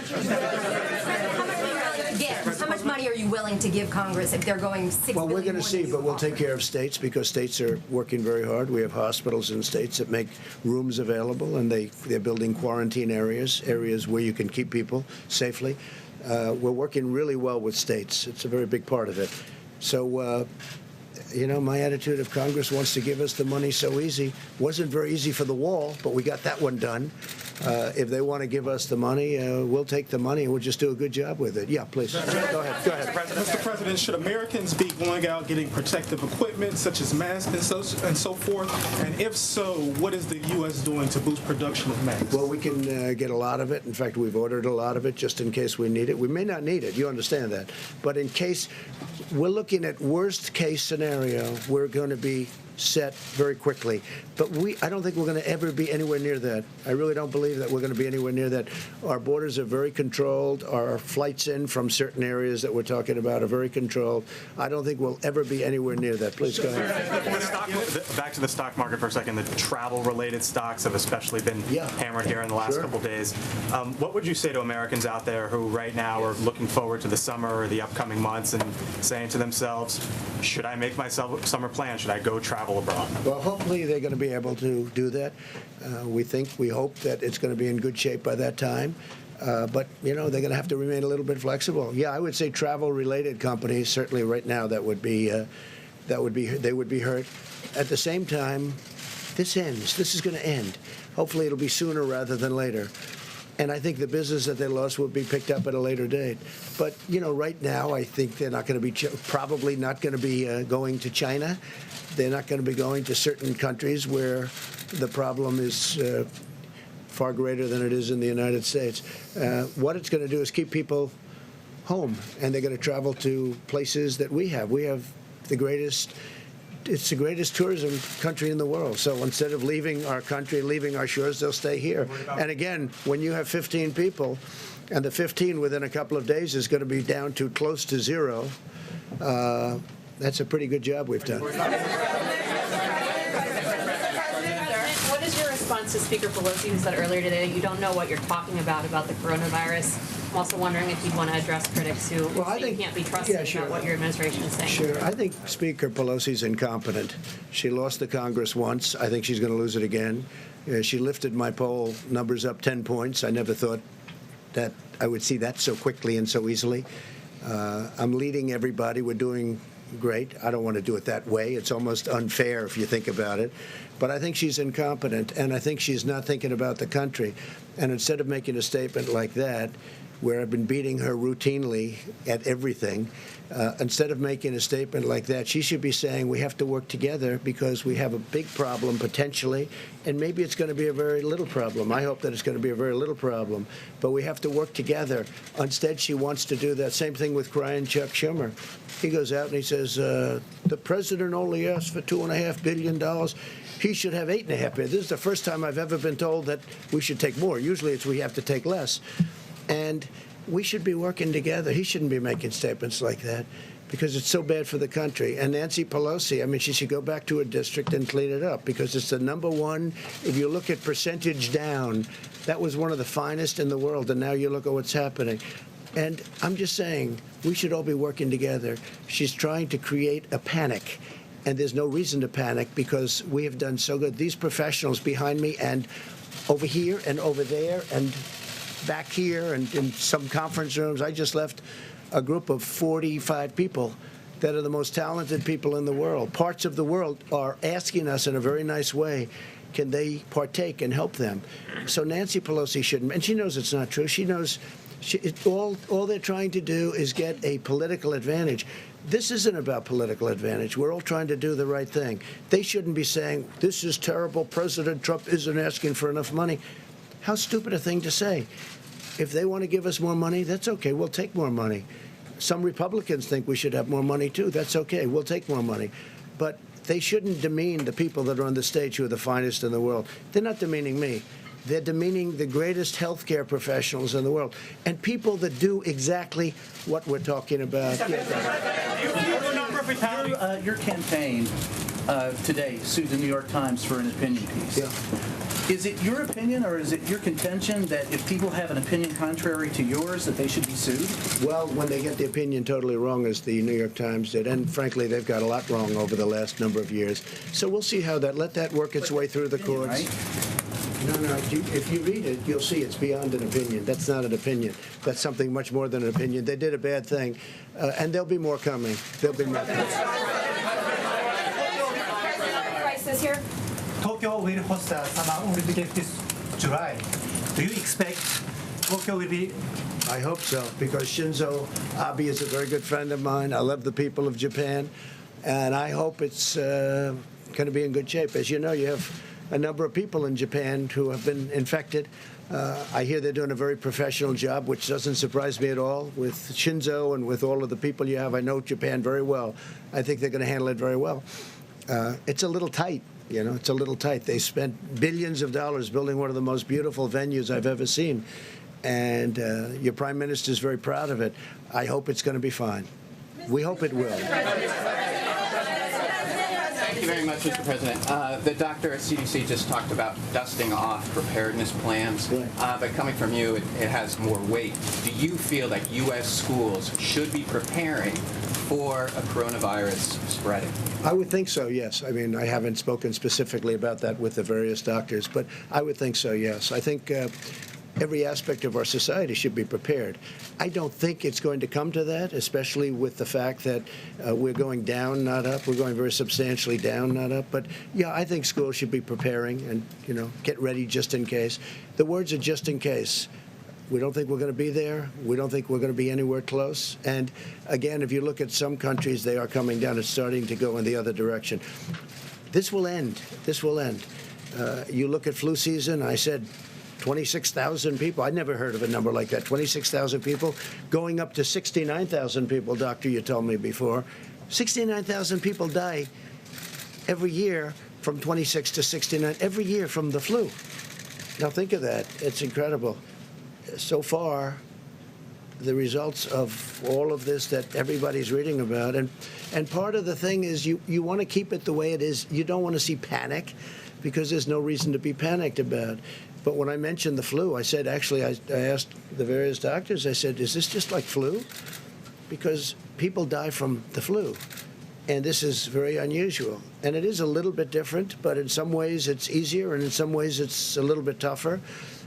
much money are you willing to give Congress if they're going $6 billion? Well, we're going to see, but we'll take care of states because states are working very hard. We have hospitals in states that make rooms available, and they're building quarantine areas where you can keep people safely. We're working really well with states. It's a very big part of it. So, you know, my attitude, if Congress wants to give us the money so easy, wasn't very easy for the wall, but we got that one done. If they want to give us the money, we'll take the money and we'll just do a good job with it. Yeah, please. Go ahead. Mr. President, should Americans be going out getting protective equipment such as masks and so forth? And if so, what is the U.S. doing to boost production of masks? Well, we can get a lot of it. In fact, we've ordered a lot of it just in case we need it. We may not need it. You understand that. But in case, we're looking at worst case scenario, we're going to be set very quickly. But I don't think we're going to ever be anywhere near that. I really don't believe that we're going to be anywhere near that. Our borders are very controlled. Our flights in from certain areas that we're talking about are very controlled. I don't think we'll ever be anywhere near that. Please go ahead. Back to the stock market for a second. The travel-related stocks have especially been hammered here in the last couple days. What would you say to Americans out there who right now are looking forward to the summer or the upcoming months and saying to themselves, should I make myself summer plans? Should I go travel abroad? Well, hopefully they're going to be able to do that. We hope that it's going to be in good shape by that time. But, you know, they're going to have to remain a little bit flexible. Yeah, I would say travel-related companies, certainly right now, they would be hurt. At the same time, this ends. This is going to end. Hopefully it'll be sooner rather than later. And I think the business that they lost will be picked up at a later date. But, you know, right now, I think they're not going to be, probably not going to be going to China. They're not going to be going to certain countries where the problem is far greater than it is in the United States. What it's going to do is keep people home, and they're going to travel to places that we have. We have the greatest. It's the greatest tourism country in the world. So instead of leaving our country, leaving our shores, they'll stay here. And again, when you have 15 people, and the 15 within a couple of days is going to be down to close to zero, that's a pretty good job we've done. What is your response to Speaker Pelosi, who said earlier today that you don't know what you're talking about the coronavirus? I'm also wondering if you'd want to address critics who say you can't be trusted about what your administration is saying. Sure. I think Speaker Pelosi's incompetent. She lost the Congress once. I think she's going to lose it again. She lifted my poll numbers up 10 points. I never thought that I would see that so quickly and so easily. I'm leading everybody. We're doing great. I don't want to do it that way. It's almost unfair if you think about it. But I think she's incompetent, and I think she's not thinking about the country. And instead of making a statement like that, where I've been beating her routinely at everything, instead of making a statement like that, she should be saying we have to work together because we have a big problem potentially, and maybe it's going to be a very little problem. I hope that it's going to be a very little problem, but we have to work together. Instead, she wants to do that same thing with crying Chuck Schumer. He goes out and he says, the president only asked for $2.5 billion. He should have $8.5 billion. This is the first time I've ever been told that we should take more. Usually it's we have to take less. And we should be working together. He shouldn't be making statements like that because it's so bad for the country. And Nancy Pelosi, I mean, she should go back to her district and clean it up because it's the #1. If you look at percentage down, that was one of the finest in the world, and now you look at what's happening. And I'm just saying, we should all be working together. She's trying to create a panic, and there's no reason to panic because we have done so good. These professionals behind me and over here and over there and back here and in some conference rooms, I just left a group of 45 people that are the most talented people in the world. Parts of the world are asking us in a very nice way, can they partake and help them? So Nancy Pelosi shouldn't, and she knows it's not true. She knows all they're trying to do is get a political advantage. This isn't about political advantage. We're all trying to do the right thing. They shouldn't be saying, this is terrible, President Trump isn't asking for enough money. How stupid a thing to say. If they want to give us more money, that's okay. We'll take more money. Some Republicans think we should have more money, too. That's okay. We'll take more money. But they shouldn't demean the people that are on the stage who are the finest in the world. They're not demeaning me. They're demeaning the greatest healthcare professionals in the world and people that do exactly what we're talking about. Your campaign today sued the New York Times for an opinion piece. Yeah. Is it your opinion or is it your contention that if people have an opinion contrary to yours that they should be sued? Well, when they get the opinion totally wrong, as the New York Times did, and frankly, they've got a lot wrong over the last number of years. So we'll see how let that work its way through the courts. Right? No. If you read it, you'll see it's beyond an opinion. That's not an opinion. That's something much more than an opinion. They did a bad thing, and there'll be more coming. There'll be more coming. Crisis here. Tokyo will host the Summer Olympics this July. Do you expect Tokyo will be? I hope so, because Shinzo Abe is a very good friend of mine. I love the people of Japan, and I hope it's going to be in good shape. As you know, you have a number of people in Japan who have been infected. I hear they're doing a very professional job, which doesn't surprise me at all. With Shinzo and with all of the people you have, I know Japan very well. I think they're going to handle it very well. It's a little tight. You know, it's a little tight. They spent billions of dollars building one of the most beautiful venues I've ever seen. And your prime minister is very proud of it. I hope it's going to be fine. We hope it will. Thank you very much, Mr. President. The doctor at CDC just talked about dusting off preparedness plans, but coming from you, it has more weight. Do you feel that U.S. schools should be preparing for a coronavirus spreading? I would think so, yes. I mean, I haven't spoken specifically about that with the various doctors, but I would think so, yes. I think every aspect of our society should be prepared. I don't think it's going to come to that, especially with the fact that we're going down, not up. We're going very substantially down, not up. But, yeah, I think schools should be preparing and, you know, get ready just in case. The words are just in case. We don't think we're going to be there. We don't think we're going to be anywhere close. And, again, if you look at some countries, they are coming down. It's starting to go in the other direction. This will end. This will end. You look at flu season, I said 26,000 people. I never heard of a number like that. 26,000 people going up to 69,000 people, doctor, you told me before. 69,000 people die every year from 26 to 69, every year from the flu. Now think of that. It's incredible. So far, the results of all of this that everybody's reading about, and part of the thing is you want to keep it the way it is. You don't want to see panic because there's no reason to be panicked about. But when I mentioned the flu, I said, actually, I asked the various doctors, I said, is this just like flu? Because people die from the flu. And this is very unusual. And it is a little bit different, but in some ways it's easier, and in some ways it's a little bit tougher.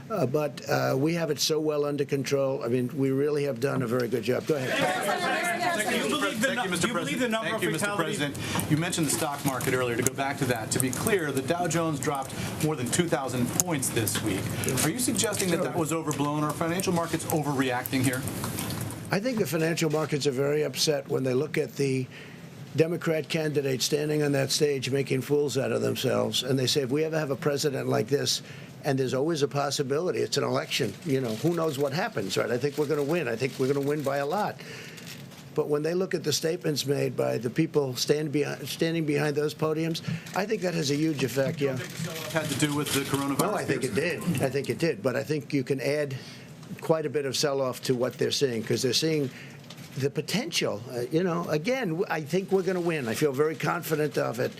But we have it so well under control. I mean, we really have done a very good job. Go ahead. Do you believe the number of fatalities? Mr. President. You mentioned the stock market earlier. To go back to that, to be clear, the Dow Jones dropped more than 2,000 points this week. Are you suggesting that that was overblown? Are financial markets overreacting here? I think the financial markets are very upset when they look at the Democrat candidate standing on that stage making fools out of themselves. And they say, if we ever have a president like this, and there's always a possibility, it's an election, you know, who knows what happens, right? I think we're going to win. I think we're going to win by a lot. But when they look at the statements made by the people standing behind those podiums, I think that has a huge effect, yeah. Had to do with the coronavirus? No, I think it did. I think it did. But I think you can add quite a bit of sell-off to what they're seeing, because they're seeing the potential. Again, I think we're going to win. I feel very confident of it.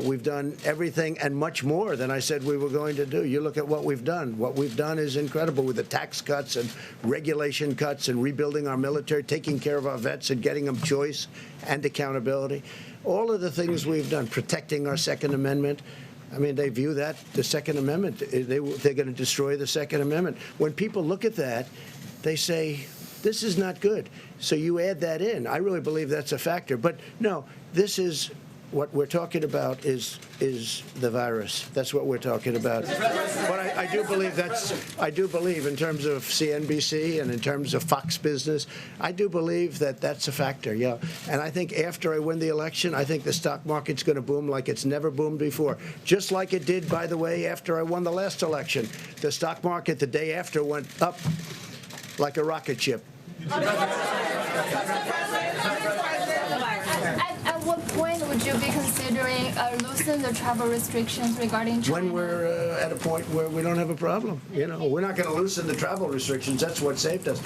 We've done everything and much more than I said we were going to do. You look at what we've done. What we've done is incredible, with the tax cuts and regulation cuts and rebuilding our military, taking care of our vets and getting them choice and accountability. All of the things we've done, protecting our Second Amendment. I mean, they view that, the Second Amendment, they're going to destroy the Second Amendment. When people look at that, they say, this is not good. So you add that in. I really believe that's a factor. But no, this is what we're talking about is the virus. That's what we're talking about. But I do believe in terms of CNBC and in terms of Fox Business, I do believe that that's a factor, yeah. And I think after I win the election, I think the stock market's going to boom like it's never boomed before. Just like it did, by the way, after I won the last election. The stock market the day after went up like a rocket ship. At what point would you be considering loosening the travel restrictions regarding China? When we're at a point where we don't have a problem. We're not going to loosen the travel restrictions. That's what saved us.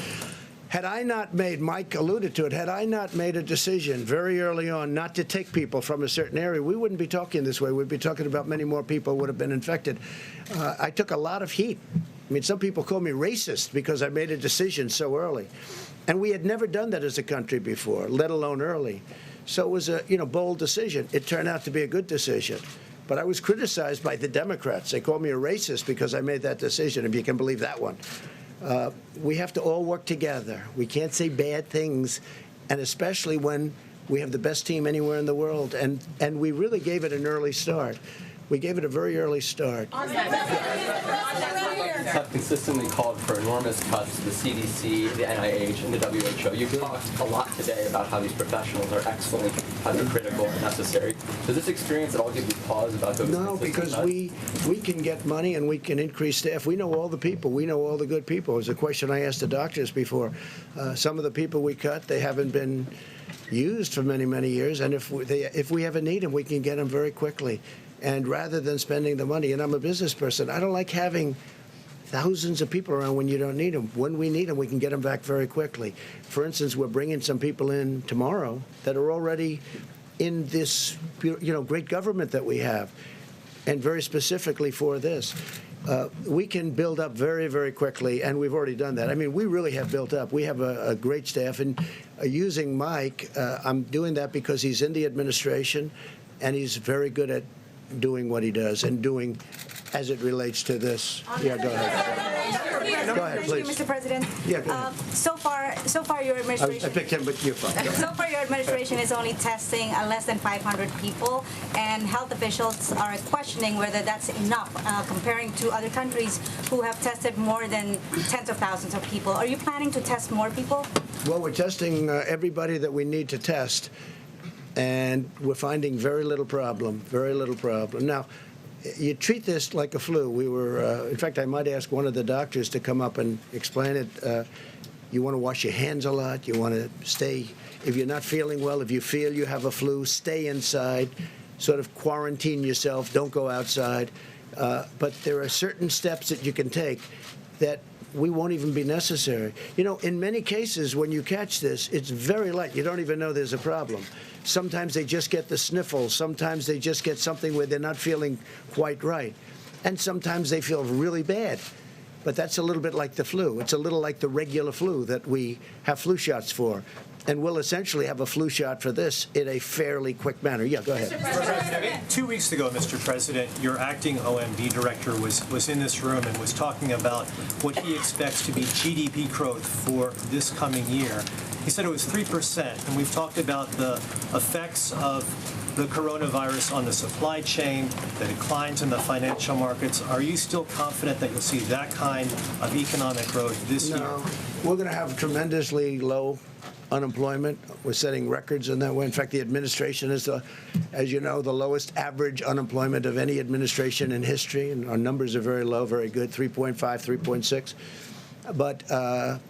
Had I not made, Mike alluded to it, had I not made a decision very early on not to take people from a certain area, we wouldn't be talking this way. We'd be talking about many more people would have been infected. I took a lot of heat. I mean, some people call me racist because I made a decision so early. And we had never done that as a country before, let alone early. So it was a bold decision. It turned out to be a good decision. But I was criticized by the Democrats. They called me a racist because I made that decision, if you can believe that one. We have to all work together. We can't say bad things, and especially when we have the best team anywhere in the world. And we really gave it an early start. We gave it a very early start. Have consistently called for enormous cuts to the CDC, the NIH, and the WHO. You've talked a lot today about how these professionals are excellent, critical, and necessary. Does this experience at all give you pause about those? No, because cuts? we can get money and we can increase staff. We know all the people. We know all the good people. It was a question I asked the doctors before. Some of the people we cut, they haven't been used for many, many years, and if we ever need them, we can get them very quickly. And rather than spending the money, and I'm a business person, I don't like having thousands of people around when you don't need them. When we need them, we can get them back very quickly. For instance, we're bringing some people in tomorrow that are already in this, great government that we have, and very specifically for this. We can build up very, very quickly, and we've already done that. I mean, we really have built up. We have a great staff, and using Mike, I'm doing that because he's in the administration, and he's very good at doing what he does and doing as it relates to this. Yeah, go ahead. Go ahead, please. Mr. President. Yeah, go ahead. So far your administration. I picked him, but you're fine. So far your administration is only testing less than 500 people, and health officials are questioning whether that's enough, comparing to other countries who have tested more than tens of thousands of people. Are you planning to test more people? Well, we're testing everybody that we need to test, and we're finding very little problem. Now, you treat this like a flu. We were, in fact, I might ask one of the doctors to come up and explain it. You want to wash your hands a lot. You want to stay, if you're not feeling well, if you feel you have a flu, stay inside, sort of quarantine yourself, don't go outside. But there are certain steps that you can take that we won't even be necessary. In many cases, when you catch this, it's very light. You don't even know there's a problem. Sometimes they just get the sniffles. Sometimes they just get something where they're not feeling quite right. And sometimes they feel really bad. But that's a little bit like the flu. It's a little like the regular flu that we have flu shots for. And we'll essentially have a flu shot for this in a fairly quick manner. Yeah, go ahead. Mr. President, 2 weeks ago, Mr. President, your acting OMB director was in this room and was talking about what he expects to be GDP growth for this coming year. He said it was 3%, and we've talked about the effects of the coronavirus on the supply chain, the declines in the financial markets. Are you still confident that you'll see that kind of economic growth this year? No, we're going to have tremendously low unemployment. We're setting records in that way. In fact, the administration is, as you know, the lowest average unemployment of any administration in history, and our numbers are very low, very good, 3.5, 3.6. But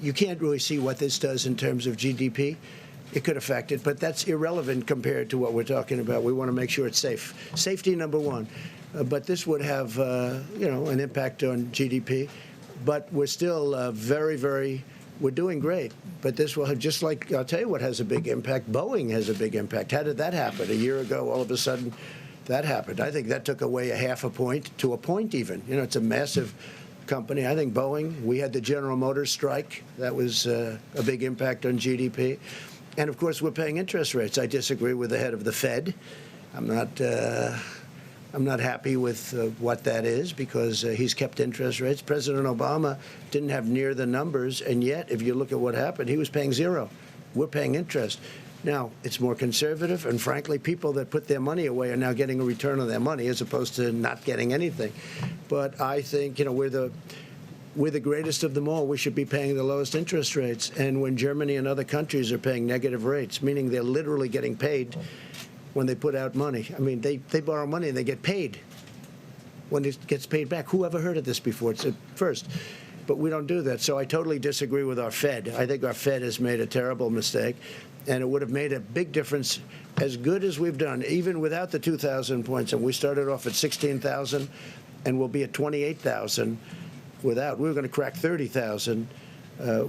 you can't really see what this does in terms of GDP. It could affect it, but that's irrelevant compared to what we're talking about. We want to make sure it's safe. Safety, number one. But this would have, an impact on GDP. but we're still we're doing great. But this will have, just like, I'll tell you what has a big impact. Boeing has a big impact. How did that happen? A year ago, all of a sudden, that happened. I think that took away a half a point to a point even. You know, it's a massive company. I think Boeing, we had the General Motors strike. That was a big impact on GDP. And, of course, we're paying interest rates. I disagree with the head of the Fed. I'm not happy with what that is because he's kept interest rates. President Obama didn't have near the numbers, and yet, if you look at what happened, he was paying zero. We're paying interest. Now, it's more conservative, and frankly, people that put their money away are now getting a return on their money as opposed to not getting anything. But I think, you know, we're the greatest of them all. We should be paying the lowest interest rates. And when Germany and other countries are paying negative rates, meaning they're literally getting paid when they put out money. I mean, they borrow money and they get paid when it gets paid back. Who ever heard of this before? It's a first. But we don't do that. So I totally disagree with our Fed. I think our Fed has made a terrible mistake, and it would have made a big difference as good as we've done, even without the 2,000 points. And we started off at 16,000, and we'll be at 28,000 without. We were going to crack 30,000.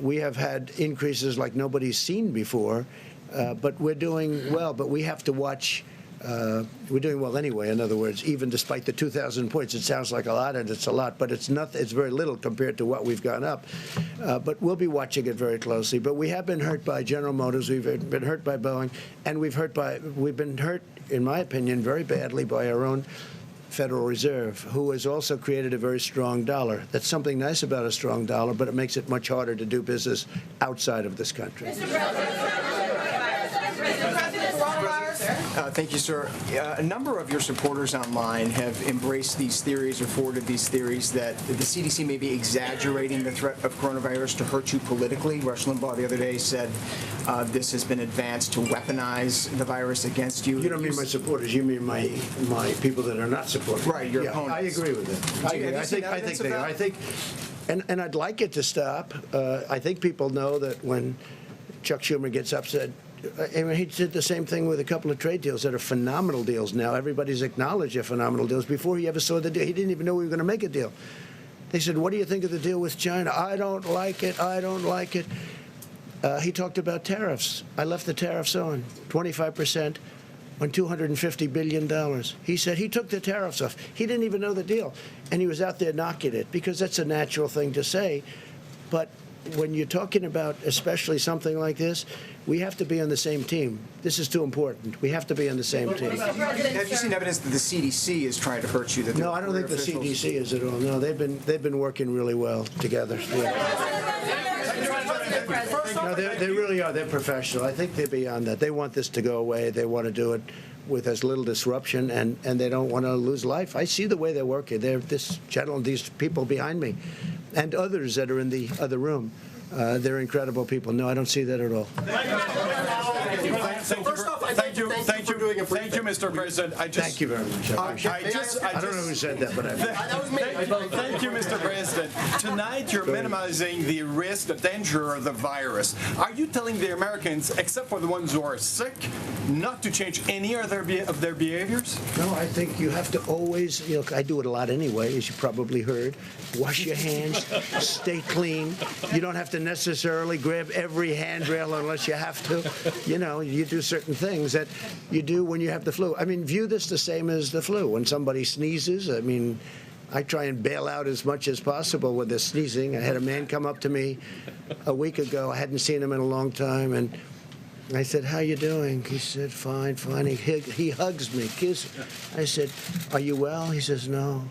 We have had increases like nobody's seen before. But we're doing well, but we have to watch. We're doing well anyway, in other words, even despite the 2,000 points. It sounds like a lot, and it's a lot, but it's not. It's very little compared to what we've gone up. But we'll be watching it very closely. But we have been hurt by General Motors. We've been hurt by Boeing, and we've been hurt, in my opinion, very badly by our own Federal Reserve, who has also created a very strong dollar. That's something nice about a strong dollar, but it makes it much harder to do business outside of this country. Thank you, sir. A number of your supporters online have embraced these theories or forwarded these theories that the CDC may be exaggerating the threat of coronavirus to hurt you politically. Rush Limbaugh the other day said this has been advanced to weaponize the virus against you. You don't mean my supporters. You mean my people that are not supporters. Right, your opponents. I agree with that. I agree. I think they are. I think, and I'd like it to stop. I think people know that when Chuck Schumer gets upset, I mean, he did the same thing with a couple of trade deals that are phenomenal deals now. Everybody's acknowledged they're phenomenal deals. Before he ever saw the deal, he didn't even know we were going to make a deal. They said, what do you think of the deal with China? I don't like it. I don't like it. He talked about tariffs. I left the tariffs on, 25% on $250 billion. He said he took the tariffs off. He didn't even know the deal. And he was out there knocking it because that's a natural thing to say. But when you're talking about especially something like this, we have to be on the same team. This is too important. We have to be on the same team. Have you seen evidence that the CDC is trying to hurt you? No, I don't think the CDC is at all. No, they've been working really well together. No, they really are. They're professional. I think they're beyond that. They want this to go away. They want to do it with as little disruption, and they don't want to lose life. I see the way they're working. This gentleman, these people behind me, and others that are in the other room. They're incredible people. No, I don't see that at all. Thank you, Mr. President. Thank you very much. I don't know who said that, but Thank you, Mr. President. Tonight, you're minimizing the risk, the danger of the virus. Are you telling the Americans, except for the ones who are sick, not to change any of their behaviors? No, I think you have to always, I do it a lot anyway, as you probably heard. Wash your hands, stay clean. You don't have to necessarily grab every handrail unless you have to. You do certain things that you do when you have the flu. I mean, view this the same as the flu. When somebody sneezes, I mean, I try and bail out as much as possible with the sneezing. I had a man come up to me a week ago. I hadn't seen him in a long time, and I said, how you doing? He said, fine, fine. He hugs me, kisses. I said, are you well? He says, no.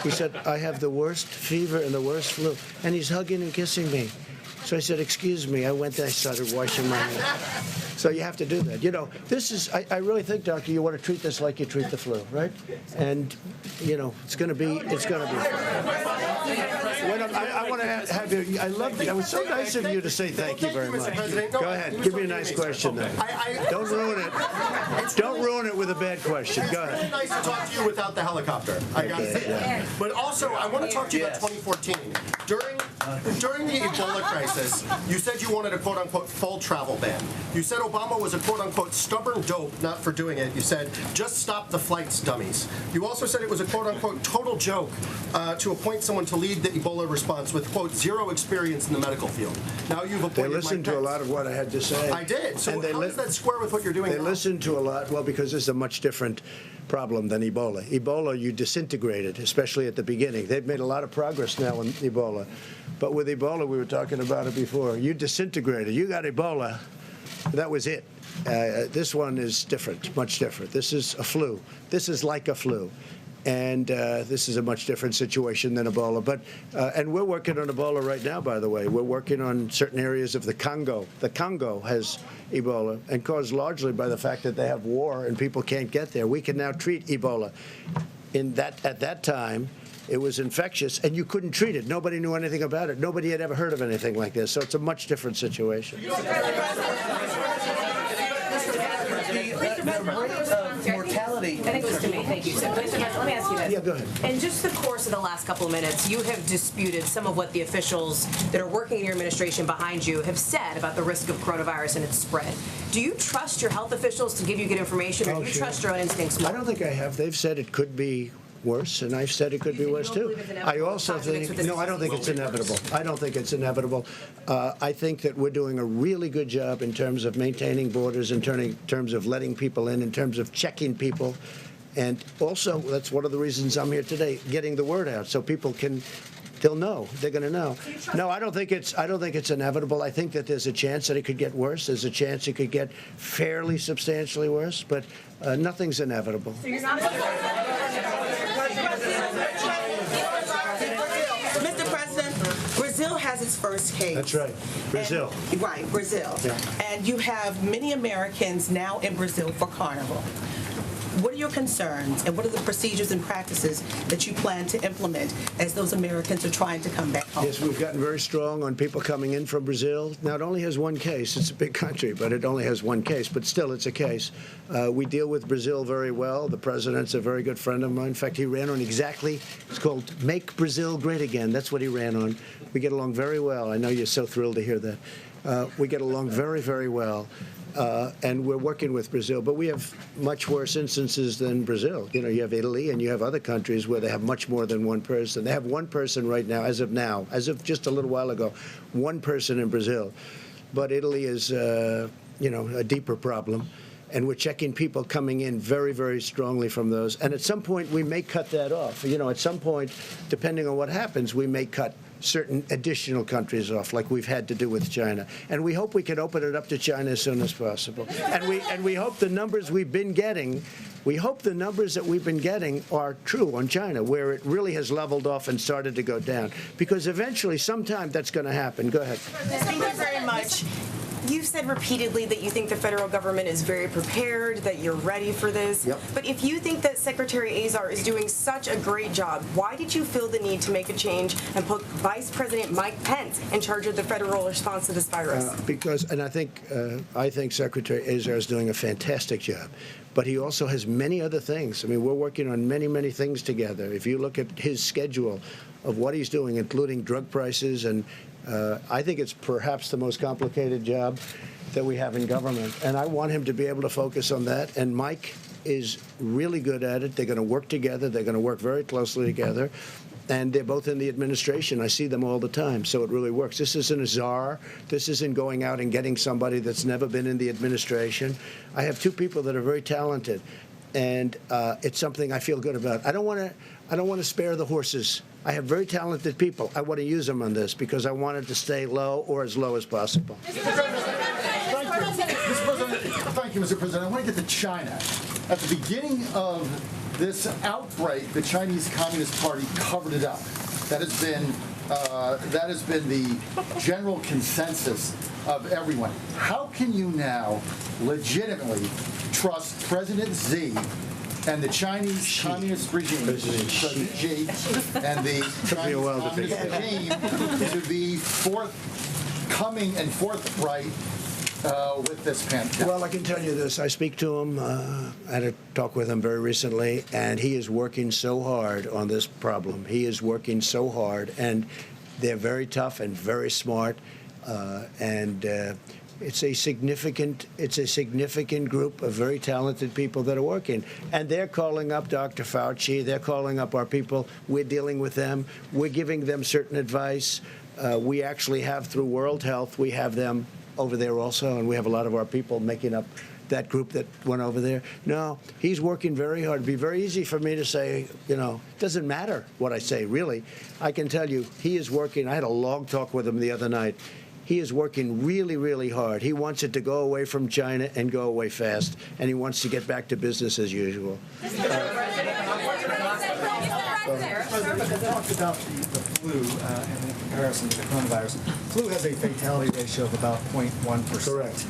He said, I have the worst fever and the worst flu. And he's hugging and kissing me. So I said, excuse me. I went there, I started washing my hands. So you have to do that. This is, I really think, Doctor, you want to treat this like you treat the flu, right? And, it's going to be I want to have you, I love you. It was so nice of you to say thank you very much. Go ahead. Give me a nice question then. Don't ruin it. Don't ruin it with a bad question. Go ahead. It's really nice to talk to you without the helicopter. I got to say that. But also, I want to talk to you about 2014. During During the Ebola crisis, you said you wanted a quote-unquote full travel ban. You said Obama was a quote-unquote stubborn dope not for doing it. You said, just stop the flights, dummies. You also said it was a quote-unquote total joke to appoint someone to lead the Ebola response with, quote, zero experience in the medical field. Now you've appointed They listened to a lot of what I had to say. I did. So how does that square with what you're doing They now? listened to a lot, well, because this is a much different problem than Ebola. Ebola, you disintegrated, especially at the beginning. They've made a lot of progress now in Ebola. But with Ebola, we were talking about it before, you disintegrated. You got Ebola. That was it. This one is different, much different. This is a flu. This is like a flu. And this is a much different situation than Ebola. But and we're working on Ebola right now, by the way. We're working on certain areas of the Congo. The Congo has Ebola, and caused largely by the fact that they have war and people can't get there. We can now treat Ebola. At that time, it was infectious, and you couldn't treat it. Nobody knew anything about it. Nobody had ever heard of anything like this. So it's a much different situation. Mortality. I think it was to me. Thank you. So, Mr. President, let me ask you this. Yeah, go ahead. In just the course of the last couple of minutes, you have disputed some of what the officials that are working in your administration behind you have said about the risk of coronavirus and its spread. Do you trust your health officials to give you good information, or do you trust your own instincts more? I don't think I have. They've said it could be worse, and I've said it could be worse too. I also think, no, I don't think it's inevitable. I don't think it's inevitable. I think that we're doing a really good job in terms of maintaining borders, in terms of letting people in terms of checking people. And also, that's one of the reasons I'm here today, getting the word out so people can, they'll know. They're going to know. No, I don't think it's inevitable. I think that there's a chance that it could get worse. There's a chance it could get fairly substantially worse, but nothing's inevitable. So you're not Mr. President, Brazil has its first case. That's right. Brazil. Right, Brazil. Yeah. And you have many Americans now in Brazil for Carnival. What are your concerns, and what are the procedures and practices that you plan to implement as those Americans are trying to come back home? Yes, we've gotten very strong on people coming in from Brazil. Now, it only has one case. It's a big country, but it only has one case. But still, it's a case. We deal with Brazil very well. The president's a very good friend of mine. In fact, he ran on exactly, it's called Make Brazil Great Again. That's what he ran on. We get along very well. I know you're so thrilled to hear that. We get along very, very well. And we're working with Brazil, but we have much worse instances than Brazil. You know, you have Italy and you have other countries where they have much more than one person. They have one person right now, as of just a little while ago, one person in Brazil. But Italy is, you know, a deeper problem. And we're checking people coming in very, very strongly from those. And at some point, we may cut that off. You know, at some point, depending on what happens, we may cut certain additional countries off, like we've had to do with China. And we hope we can open it up to China as soon as possible. And we hope the numbers we've been getting, are true on China, where it really has leveled off and started to go down. Because eventually, sometime, that's going to happen. Go ahead. Thank you very much. You've said repeatedly that you think the federal government is very prepared, that you're ready for this. Yep. But if you think that Secretary Azar is doing such a great job, why did you feel the need to make a change and put Vice President Mike Pence in charge of the federal response to this virus? I think Secretary Azar is doing a fantastic job. But he also has many other things. I mean, we're working on many, many things together. If you look at his schedule of what he's doing, including drug prices, and I think it's perhaps the most complicated job that we have in government. And I want him to be able to focus on that. And Mike is really good at it. They're going to work together. They're going to work very closely together. And they're both in the administration. I see them all the time, so it really works. This isn't a czar. This isn't going out and getting somebody that's never been in the administration. I have two people that are very talented, and it's something I feel good about. I don't want to spare the horses. I have very talented people. I want to use them on this because I want it to stay low or as low as possible. Thank you, Mr. President. I want to get to China. At the beginning of this outbreak, the Chinese Communist Party covered it up. That has been the general consensus of everyone. How can you now legitimately trust President Xi and the Chinese Communist regime, President Xi, and the Chinese Communist regime to be forthcoming and forthright with this pandemic? Well, I can tell you this. I speak to him. I had a talk with him very recently, and he is working so hard on this problem. He is working so hard, and They're very tough and very smart, and it's a significant group of very talented people that are working. And they're calling up Dr. Fauci. They're calling up our people. We're dealing with them. We're giving them certain advice. We actually have, through World Health, we have them over there also, and we have a lot of our people making up that group that went over there. No, he's working very hard. It'd be very easy for me to say, it doesn't matter what I say, really. I can tell you, he is working. I had a long talk with him the other night. He is working really, really hard. He wants it to go away from China and go away fast, and he wants to get back to business as usual. Because I talked about the flu and in comparison to the coronavirus. Flu has a fatality ratio of about 0.1%. Correct.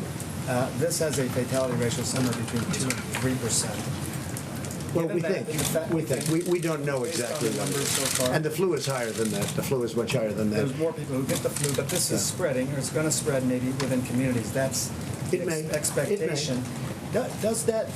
This has a fatality ratio somewhere between 2 and 3%. Well, we don't know exactly what it is. So far. And the flu is higher than that. The flu is much higher than that. There's more people who get the flu, but this is spreading, or it's going to spread maybe within communities. That's expectation. Does that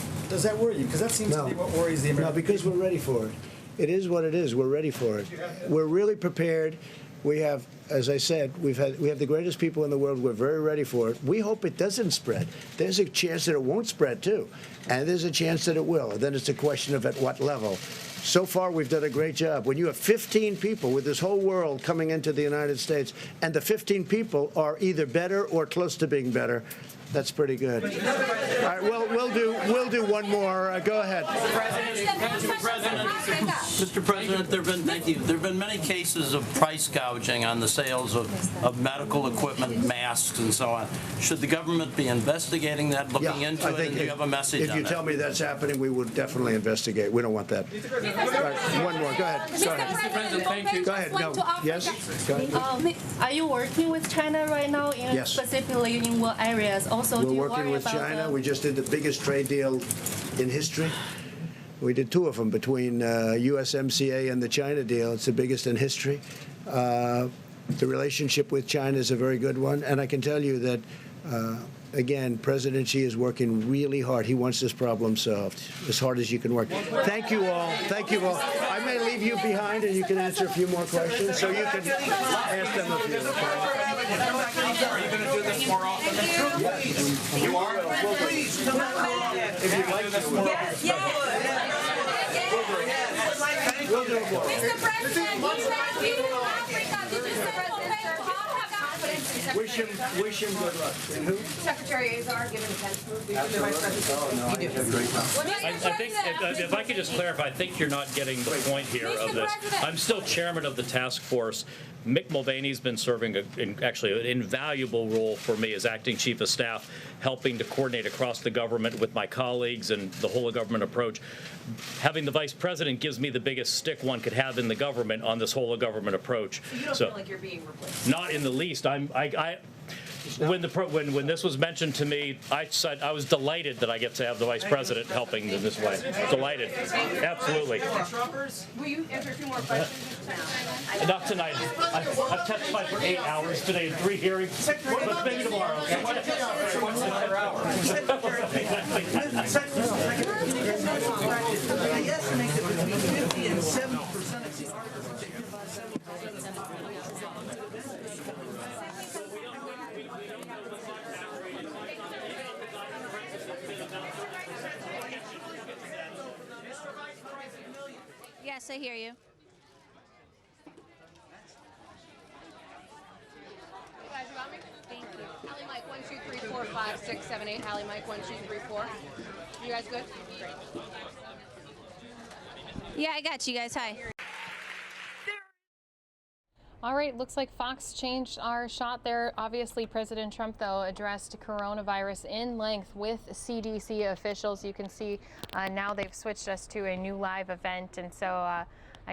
worry you? Because that seems to be what worries the American No, because we're ready for it. It is what it is. We're ready for it. We're really prepared. We have, as I said, we have the greatest people in the world. We're very ready for it. We hope it doesn't spread. There's a chance that it won't spread, too. And there's a chance that it will. And then it's a question of at what level. So far, we've done a great job. When you have 15 people with this whole world coming into the United States, and the 15 people are either better or close to being better, that's pretty good. All right, we'll do one more. Go ahead. Mr. President, there have been many cases of price gouging on the sales of medical equipment, masks, and so on. Should the government be investigating that, looking into it, and do you have a message on that? If you tell me that's happening, we will definitely investigate. We don't want that. All right, one more. Go ahead. Mr. President, thank you. Go ahead. No. Yes? Go ahead. Are you working with China right now, specifically in what areas? Also, we're working with China. We just did the biggest trade deal in history. We did 2 of them between USMCA and the China deal. It's the biggest in history. The relationship with China is a very good one. And I can tell you that, again, President Xi is working really hard. He wants this problem solved as hard as you can work. Thank you all. Thank you all. I may leave you behind and you can answer a few more questions. So you can ask them a few. Are you going to do this more often? You are? Please, if you'd like to. Yes. We'll do it more. Mr. President, Wish him good luck. And who? Secretary Azar, given the Pence move, I think, if I could just clarify, I think you're not getting the point here of this. I'm still chairman of the task force. Mick Mulvaney's been serving actually an invaluable role for me as acting chief of staff, helping to coordinate across the government with my colleagues and the whole of government approach. Having the vice president gives me the biggest stick one could have in the government on this whole of government approach. So you don't feel like you're being replaced? Not in the least. When this was mentioned to me, I said I was delighted that I get to have the vice president helping in this way. Delighted, absolutely. Will you answer 2 more questions? Not tonight. I've testified for 8 hours today in 3 hearings. But maybe tomorrow. Okay? I estimate that between 50 and 70% of these Yes, I hear you. Thank you. Hallie Mike, 1, 2, 3, 4, 5, 6, 7, 8. Hallie Mike, 1, 2, 3, 4. You guys good? Great. Yeah, I got you guys. Hi. All right, looks like Fox changed our shot there. Obviously, President Trump, though, addressed coronavirus in length with CDC officials. You can see now they've switched us to a new live event, and so I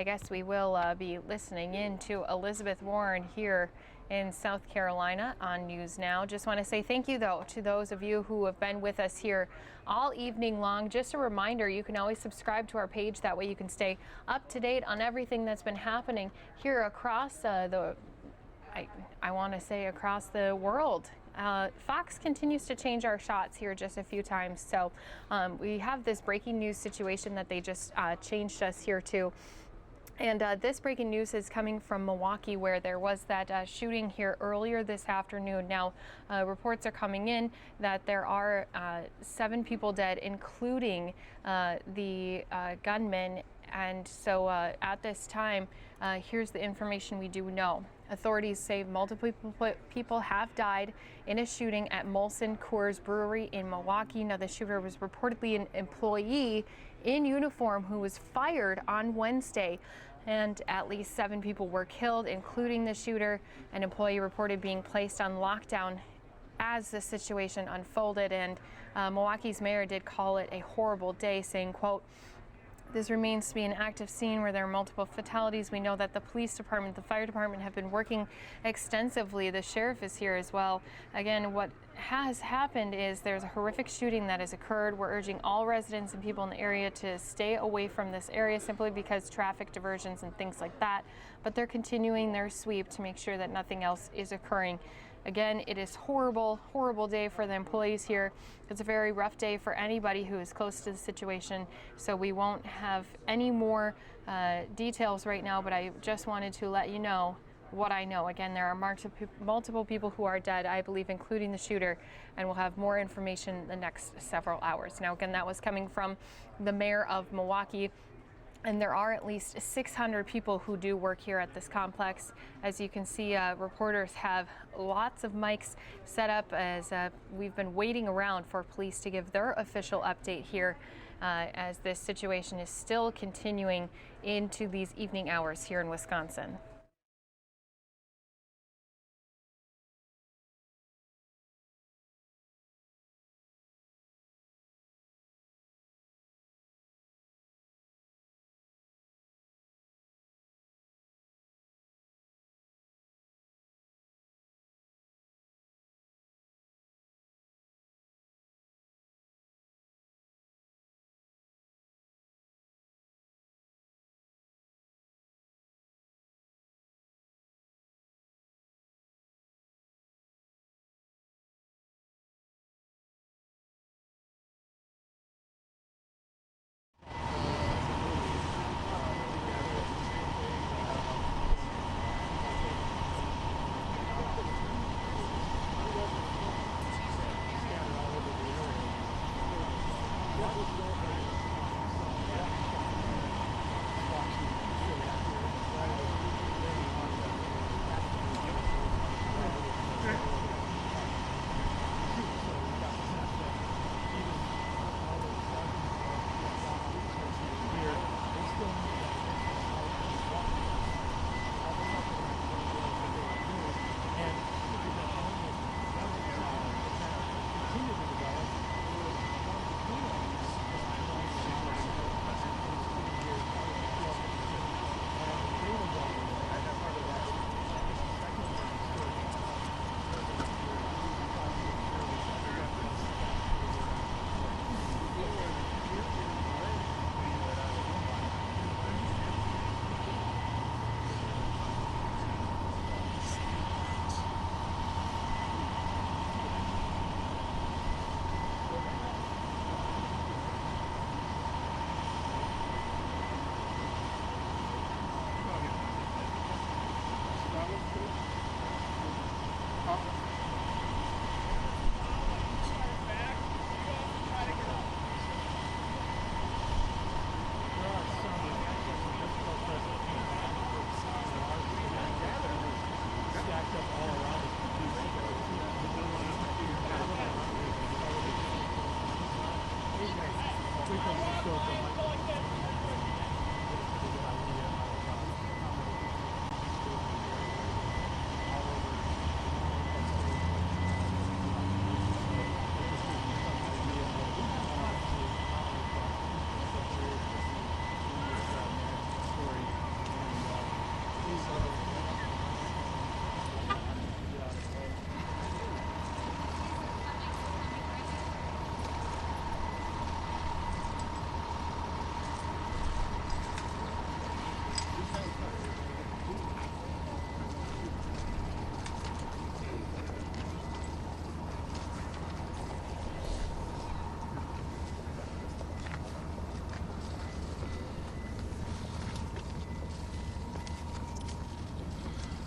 guess we will be listening in to Elizabeth Warren here in South Carolina on News Now. Just want to say thank you, though, to those of you who have been with us here all evening long. Just a reminder, you can always subscribe to our page. That way you can stay up to date on everything that's been happening here across I want to say across the world. Fox continues to change our shots here just a few times. So we have this breaking news situation that they just changed us here to. And this breaking news is coming from Milwaukee, where there was that shooting here earlier this afternoon. Now, reports are coming in that there are 7 people dead, including the gunman. And so at this time, here's the information we do know. Authorities say multiple people have died in a shooting at Molson Coors Brewery in Milwaukee. Now, the shooter was reportedly an employee in uniform who was fired on Wednesday. And at least 7 people were killed, including the shooter. An employee reported being placed on lockdown as the situation unfolded. And Milwaukee's mayor did call it a horrible day, saying, quote, "This remains to be an active scene where there are multiple fatalities. We know that the police department, the fire department have been working extensively. The sheriff is here as well." Again, what has happened is there's a horrific shooting that has occurred. We're urging all residents and people in the area to stay away from this area simply because traffic diversions and things like that. But they're continuing their sweep to make sure that nothing else is occurring. Again, it is horrible, horrible day for the employees here. It's a very rough day for anybody who is close to the situation. So we won't have any more details right now, but I just wanted to let you know what I know. Again, there are multiple people who are dead, I believe, including the shooter, and we'll have more information in the next several hours. Now, again, that was coming from the mayor of Milwaukee. And there are at least 600 people who do work here at this complex. As you can see, reporters have lots of mics set up as we've been waiting around for police to give their official update here as this situation is still continuing into these evening hours here in Wisconsin.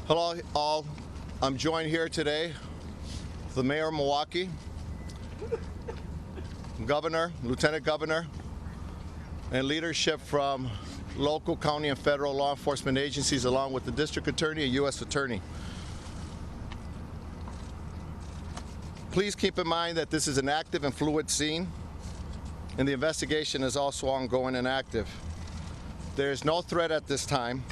Hello, all. I'm joined here today with the Mayor of Milwaukee, Governor, Lieutenant Governor, and leadership from local, county, and federal law enforcement agencies, along with the District Attorney and U.S. Attorney. Please keep in mind that this is an active and fluid scene, and the investigation is also ongoing and active. There is no threat at this time,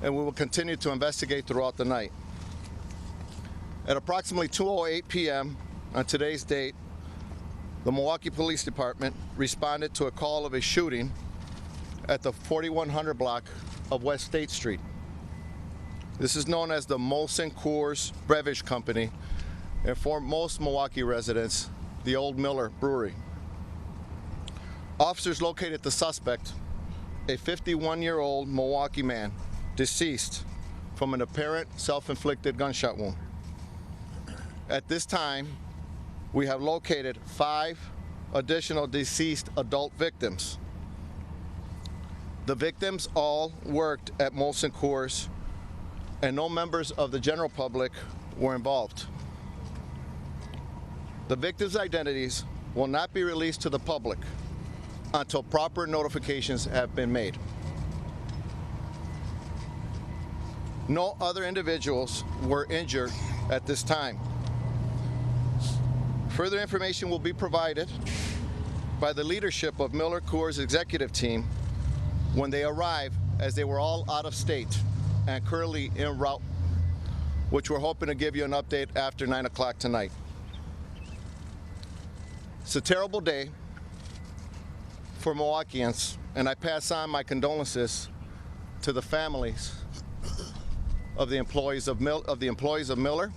and we will continue to investigate throughout the night. At approximately 2:08 p.m. on today's date, the Milwaukee Police Department responded to a call of a shooting at the 4100 block of West State Street. This is known as the Molson Coors Beverage Company, and for most Milwaukee residents, the Old Miller Brewery. Officers located the suspect, a 51-year-old Milwaukee man, deceased from an apparent self-inflicted gunshot wound. At this time, we have located 5 additional deceased adult victims. The victims all worked at Molson Coors, and no members of the general public were involved. The victims' identities will not be released to the public until proper notifications have been made. No other individuals were injured at this time. Further information will be provided by the leadership of Miller Coors' executive team when they arrive, as they were all out of state and currently en route, which we're hoping to give you an update after 9 o'clock tonight. It's a terrible day for Milwaukeeans, and I pass on my condolences to the families of the employees of Miller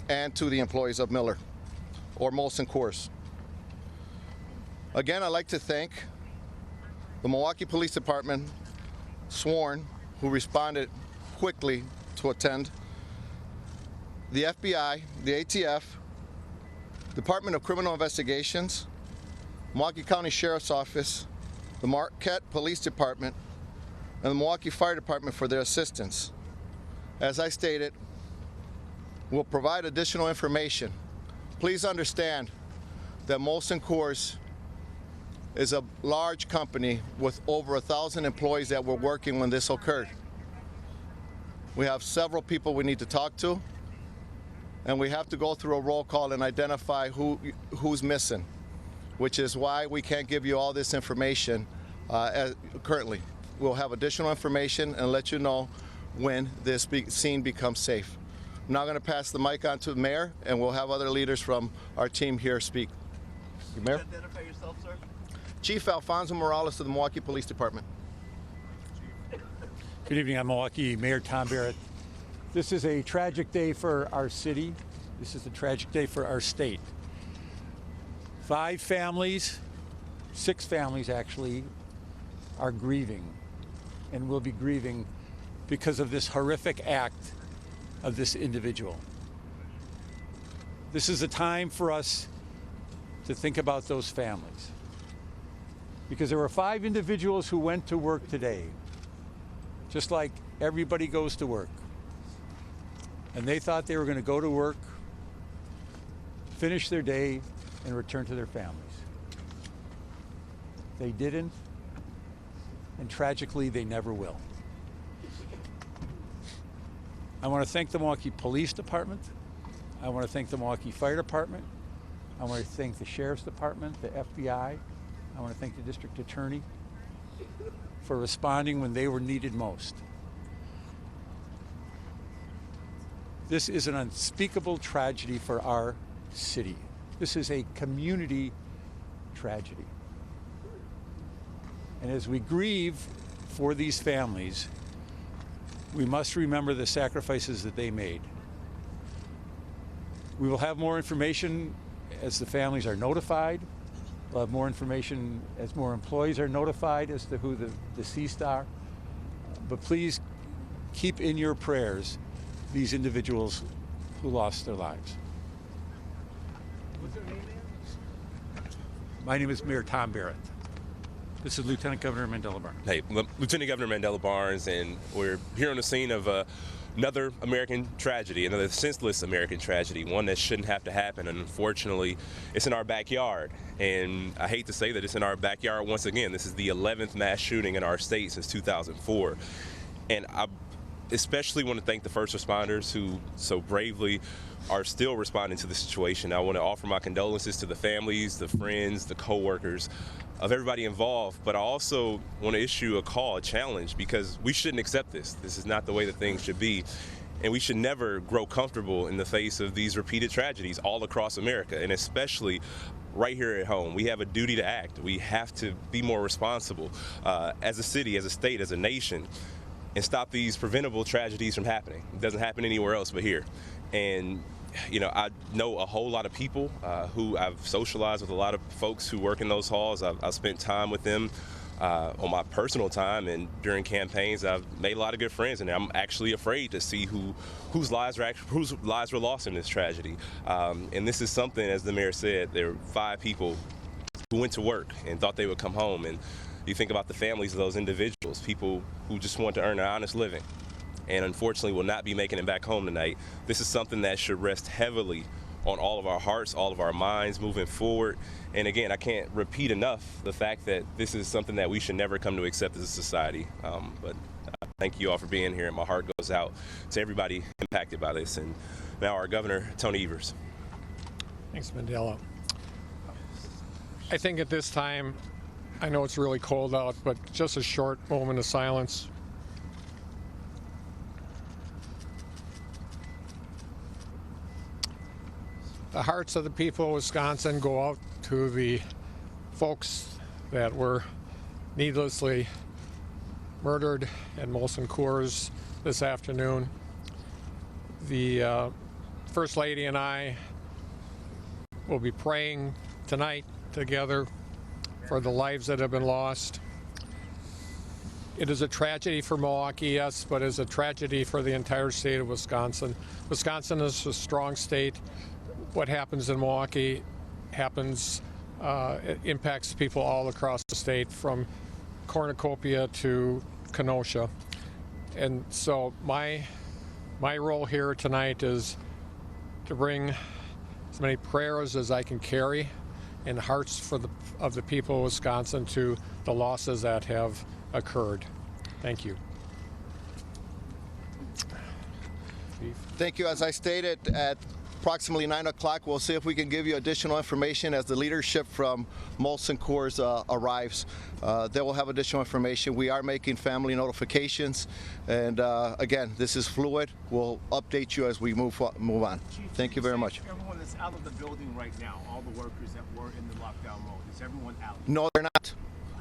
and to the employees of Miller or Molson Coors. Again, I'd like to thank the Milwaukee Police Department, sworn, who responded quickly to attend, the FBI, the ATF, Department of Criminal Investigations, Milwaukee County Sheriff's Office, the Marquette Police Department, and the Milwaukee Fire Department for their assistance. As I stated, we'll provide additional information. Please understand that Molson Coors is a large company with over 1,000 employees that were working when this occurred. We have several people we need to talk to, and we have to go through a roll call and identify who's missing, which is why we can't give you all this information currently. We'll have additional information and let you know when this scene becomes safe. I'm now going to pass the mic on to the mayor, and we'll have other leaders from our team here speak. Mayor? Identify yourself, sir. Chief Alfonso Morales of the Milwaukee Police Department. Good evening, I'm Milwaukee Mayor Tom Barrett. This is a tragic day for our city. This is a tragic day for our state. 5 families, 6 families actually, are grieving and will be grieving because of this horrific act of this individual. This is a time for us to think about those families, because there were 5 individuals who went to work today, just like everybody goes to work. And they thought they were going to go to work, finish their day, and return to their families. They didn't, and tragically, they never will. I want to thank the Milwaukee Police Department. I want to thank the Milwaukee Fire Department. I want to thank the Sheriff's Department, the FBI. I want to thank the District Attorney for responding when they were needed most. This is an unspeakable tragedy for our city. This is a community tragedy. And as we grieve for these families, we must remember the sacrifices that they made. We will have more information as the families are notified. We'll have more information as more employees are notified as to who the deceased are. But please keep in your prayers these individuals who lost their lives. What's your name, man? My name is Mayor Tom Barrett. This is Lieutenant Governor Mandela Barnes. Hey, Lieutenant Governor Mandela Barnes, and we're here on the scene of another American tragedy, another senseless American tragedy, one that shouldn't have to happen, and unfortunately, it's in our backyard. And I hate to say that it's in our backyard once again. This is the 11th mass shooting in our state since 2004. And I especially want to thank the first responders who so bravely are still responding to the situation. I want to offer my condolences to the families, the friends, the co-workers of everybody involved, but I also want to issue a call, a challenge, because we shouldn't accept this. This is not the way that things should be, and we should never grow comfortable in the face of these repeated tragedies all across America, and especially right here at home. We have a duty to act. We have to be more responsible as a city, as a state, as a nation, and stop these preventable tragedies from happening. It doesn't happen anywhere else but here. And you know, I know a whole lot of people who I've socialized with, a lot of folks who work in those halls. I've spent time with them on my personal time, and during campaigns I've made a lot of good friends, and I'm actually afraid to see whose lives were lost in this tragedy. And this is something, as the mayor said, there were 5 people who went to work and thought they would come home, and you think about the families of those individuals, people who just want to earn an honest living, and unfortunately will not be making it back home tonight. This is something that should rest heavily on all of our hearts, all of our minds moving forward. And again, I can't repeat enough the fact that this is something that we should never come to accept as a society. But thank you all for being here, and my heart goes out to everybody impacted by this. And now our Governor, Tony Evers. Thanks, Mandela. I think at this time, I know it's really cold out, but just a short moment of silence. The hearts of the people of Wisconsin go out to the folks that were needlessly murdered at Molson Coors this afternoon. The First Lady and I will be praying tonight together for the lives that have been lost. It is a tragedy for Milwaukee, yes, but it's a tragedy for the entire state of Wisconsin. Wisconsin is a strong state. What happens in Milwaukee happens, it impacts people all across the state, from Cornucopia to Kenosha. And so my role here tonight is to bring as many prayers as I can carry and hearts of the people of Wisconsin to the losses that have occurred. Thank you. Chief. Thank you. As I stated, at approximately 9 o'clock, we'll see if we can give you additional information as the leadership from Molson Coors arrives. They will have additional information. We are making family notifications, and again, this is fluid. We'll update you as we move on. Chief, thank you very much. Everyone is out of the building right now, all the workers that were in the lockdown mode. Is everyone out? No, they're not.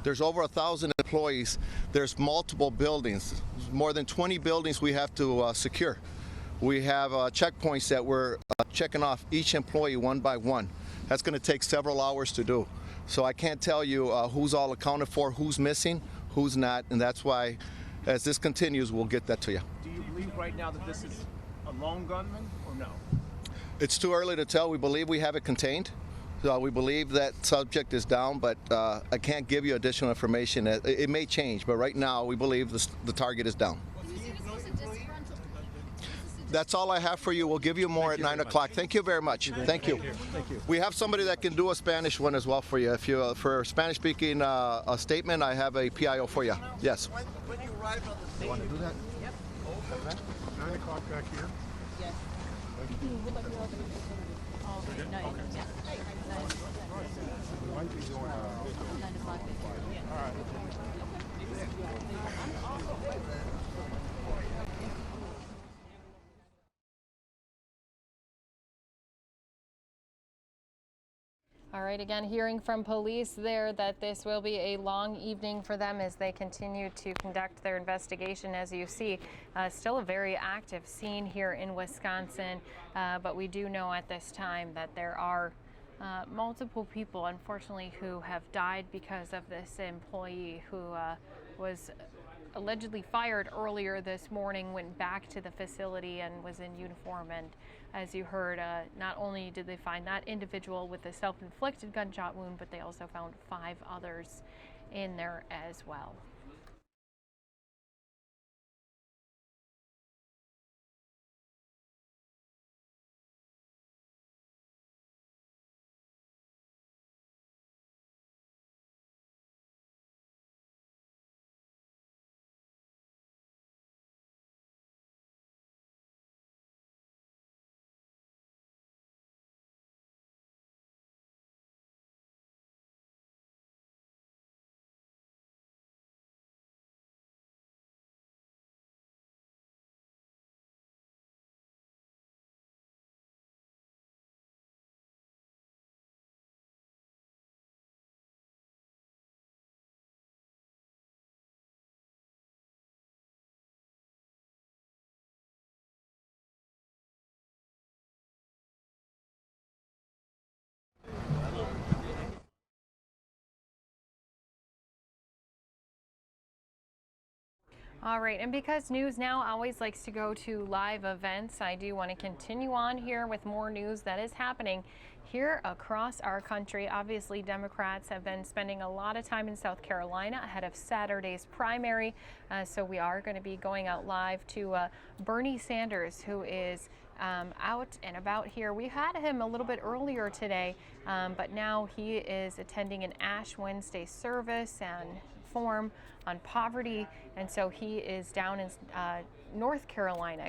There's over 1,000 employees. There's multiple buildings. There's more than 20 buildings we have to secure. We have checkpoints that we're checking off each employee one by one. That's going to take several hours to do. So I can't tell you who's all accounted for, who's missing, who's not, and that's why, as this continues, we'll get that to you. Do you believe right now that this is a lone gunman or no? It's too early to tell. We believe we have it contained. We believe that subject is down, but I can't give you additional information. It may change, but right now we believe the target is down. That's all I have for you. We'll give you more at 9 o'clock. Thank you very much. Thank you. Thank you. We have somebody that can do a Spanish one as well for you. If you for Spanish speaking a statement, I have a PIO for you. Yes. When you arrive on the scene, you want to do that? Yep. Okay. 9 o'clock back here. Yes. All right. All right, again, hearing from police there that this will be a long evening for them as they continue to conduct their investigation. As you see, still a very active scene here in Wisconsin, but we do know at this time that there are multiple people, unfortunately, who have died because of this employee who was allegedly fired earlier this morning, went back to the facility and was in uniform. And as you heard, not only did they find that individual with a self-inflicted gunshot wound, but they also found 5 others. in there as well. All right, and because News Now always likes to go to live events, I do want to continue on here with more news that is happening here across our country. Obviously, Democrats have been spending a lot of time in South Carolina ahead of Saturday's primary, so we are going to be going out live to Bernie Sanders, who is out and about here. We had him a little bit earlier today, but now he is attending an Ash Wednesday service and forum on poverty, and so he is down in North Carolina,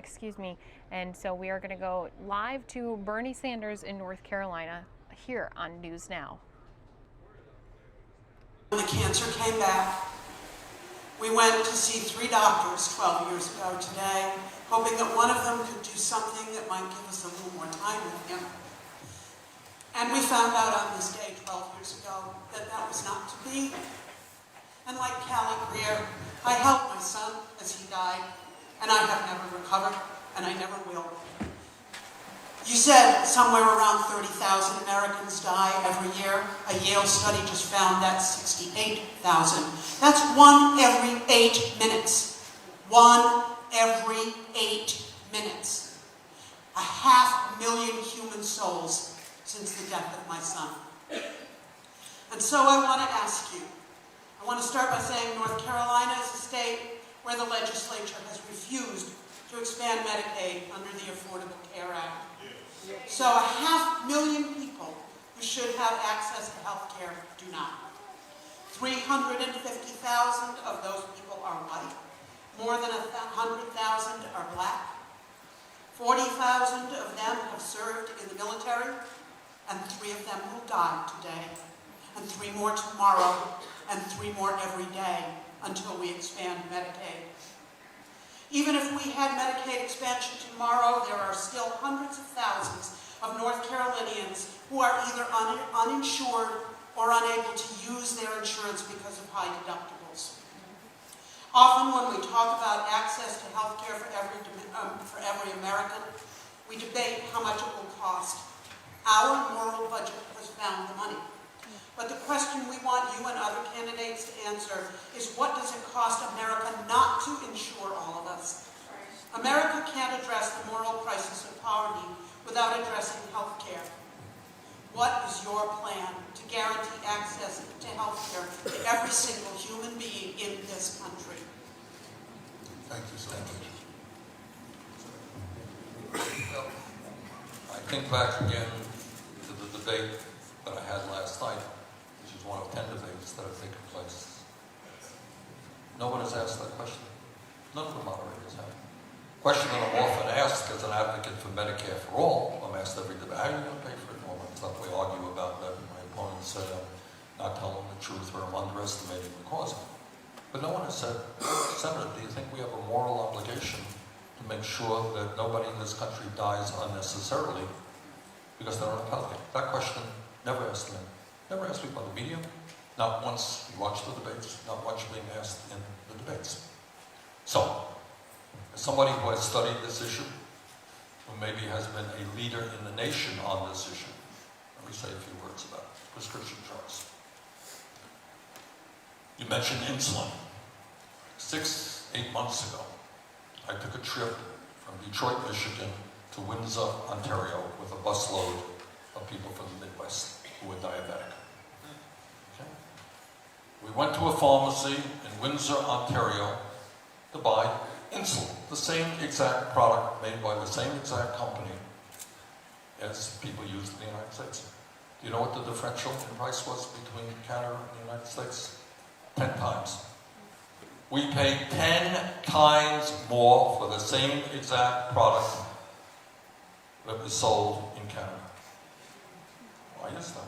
and so we are going to go live to Bernie Sanders in North Carolina here on News Now. When the cancer came back, we went to see 3 doctors 12 years ago today, hoping that one of them could do something that might give us a little more time with him. And we found out on this day 12 years ago that that was not to be. And like Callie Greer, I helped my son as he died, and I have never recovered, and I never will. You said somewhere around 30,000 Americans die every year. A Yale study just found that's 68,000. That's 1 every 8 minutes. 1 every 8 minutes. 500,000 human souls since the death of my son. And so I want to ask you, I want to start by saying North Carolina is a state where the legislature has refused to expand Medicaid under the Affordable Care Act. So 500,000 people who should have access to health care do not. 350,000 of those people are white. More than 100,000 are black. 40,000 of them have served in the military, and 3 of them will die today, and 3 more tomorrow, and 3 more every day until we expand Medicaid. Even if we had Medicaid expansion tomorrow, there are still hundreds of thousands of North Carolinians who are either uninsured or unable to use their insurance because of high deductibles. Often when we talk about access to health care for every American, we debate how much it will cost. Our moral budget has found the money. But the question we want you and other candidates to answer is, what does it cost America not to insure all of us? America can't address the moral crisis of poverty without addressing health care. What is your plan to guarantee access to health care to every single human being in this country? Thank you so much. Well, I think back again to the debate that I had last night, which is one of 10 debates that have taken place. No one has asked that question. None of the moderators have. Question that I'm often asked as an advocate for Medicare for all, I'm asked every debate, how are you going to pay for it? No one stuff. We argue about that, and my opponent said I'm not telling the truth or I'm underestimating the cost. But no one has said, Senator, do you think we have a moral obligation to make sure that nobody in this country dies unnecessarily because they don't have health care? That question never asked me. Never asked me by the media. Not once you watched the debates, not once being asked in the debates. So, as somebody who has studied this issue, who maybe has been a leader in the nation on this issue, let me say a few words about prescription drugs. You mentioned insulin. 6-8 months ago, I took a trip from Detroit, Michigan to Windsor, Ontario with a busload of people from the Midwest who were diabetic. Okay? We went to a pharmacy in Windsor, Ontario to buy insulin, the same exact product made by the same exact company as people use in the United States. Do you know what the differential in price was between Canada and the United States? 10 times. We pay 10 times more for the same exact product that is sold in Canada. Why is that?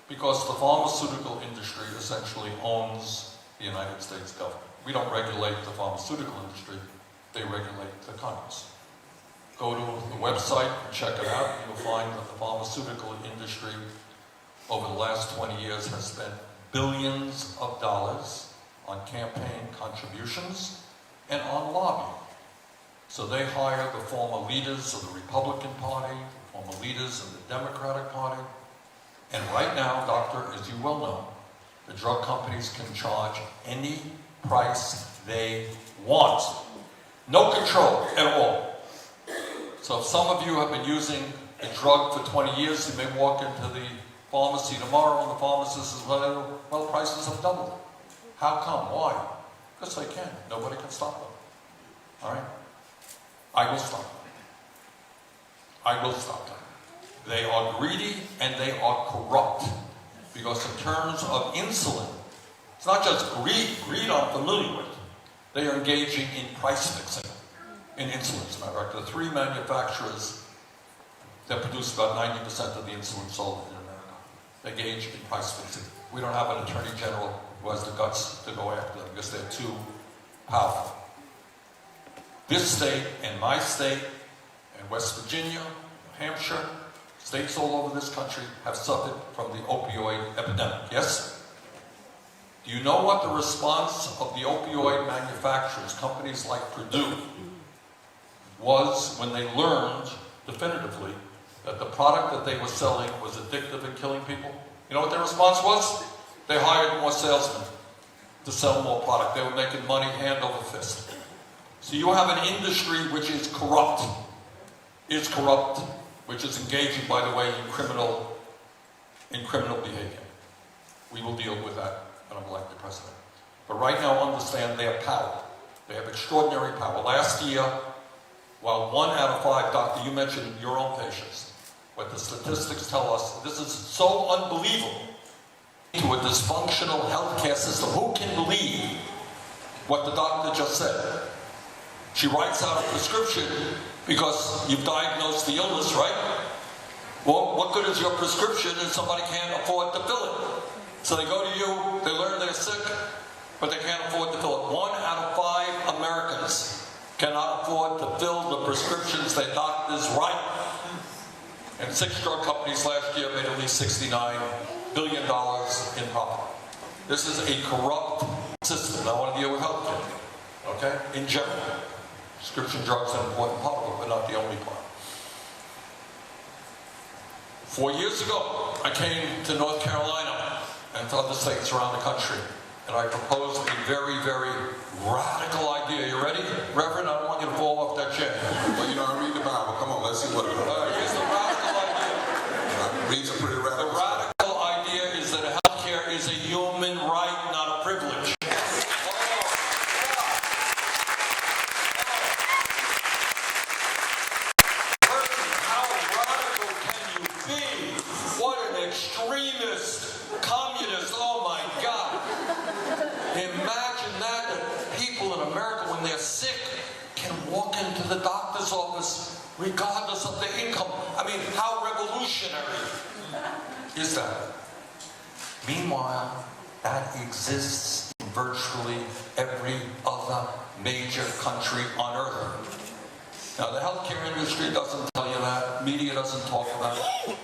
Because the pharmaceutical industry essentially owns the United States government. We don't regulate the pharmaceutical industry, they regulate the Congress. Go to the website and check it out, and you'll find that the pharmaceutical industry over the last 20 years has spent billions of dollars on campaign contributions and on lobbying. So they hire the former leaders of the Republican Party, the former leaders of the Democratic Party, and right now, Doctor, as you well know, the drug companies can charge any price they want. No control at all. So if some of you have been using a drug for 20 years, you may walk into the pharmacy tomorrow and the pharmacist says, well, prices have doubled. How come? Why? Because they can. Nobody can stop them. All right? I will stop them. I will stop them. They are greedy and they are corrupt. Because in terms of insulin, it's not just greed. Greed I'm familiar with. They are engaging in price fixing in insulin. As a matter of fact, the 3 manufacturers that produce about 90% of the insulin sold in America, they engage in price fixing. We don't have an attorney general who has the guts to go after them because they're too powerful. This state and my state and West Virginia, New Hampshire, states all over this country have suffered from the opioid epidemic, yes? Do you know what the response of the opioid manufacturers, companies like Purdue, was when they learned definitively that the product that they were selling was addictive and killing people? You know what their response was? They hired more salesmen to sell more product. They were making money hand over fist. So you have an industry which is corrupt, which is engaging, by the way, in criminal behavior. We will deal with that when I'm elected president. But right now, understand their power. They have extraordinary power. Last year, while 1 out of 5, Doctor, you mentioned your own patients, what the statistics tell us, this is so unbelievable. To a dysfunctional healthcare system, who can believe what the doctor just said? She writes out a prescription because you've diagnosed the illness, right? Well, what good is your prescription if somebody can't afford to fill it? So they go to you, they learn they're sick, but they can't afford to fill it. 1 out of 5 Americans cannot afford to fill the prescriptions their doctors write. And 6 drug companies last year made at least $69 billion in profit. This is a corrupt system. I want to deal with healthcare, okay? In general. Prescription drugs are an important part of it, but not the only part. 4 years ago, I came to North Carolina and to other states around the country, and I proposed a very, very radical idea. You ready? Reverend, I don't want you to fall off that chair. Well, you know, I read the Bible. Come on, let's see what it is. Here's the radical idea. Read some pretty radical. The radical idea is that healthcare is a human right, not a privilege. Extremist, communist, oh my God. Imagine that people in America, when they're sick, can walk into the doctor's office regardless of their income. I mean, how revolutionary is that? Meanwhile, that exists in virtually every other major country on earth. Now, the healthcare industry doesn't tell you that. Media doesn't talk about it.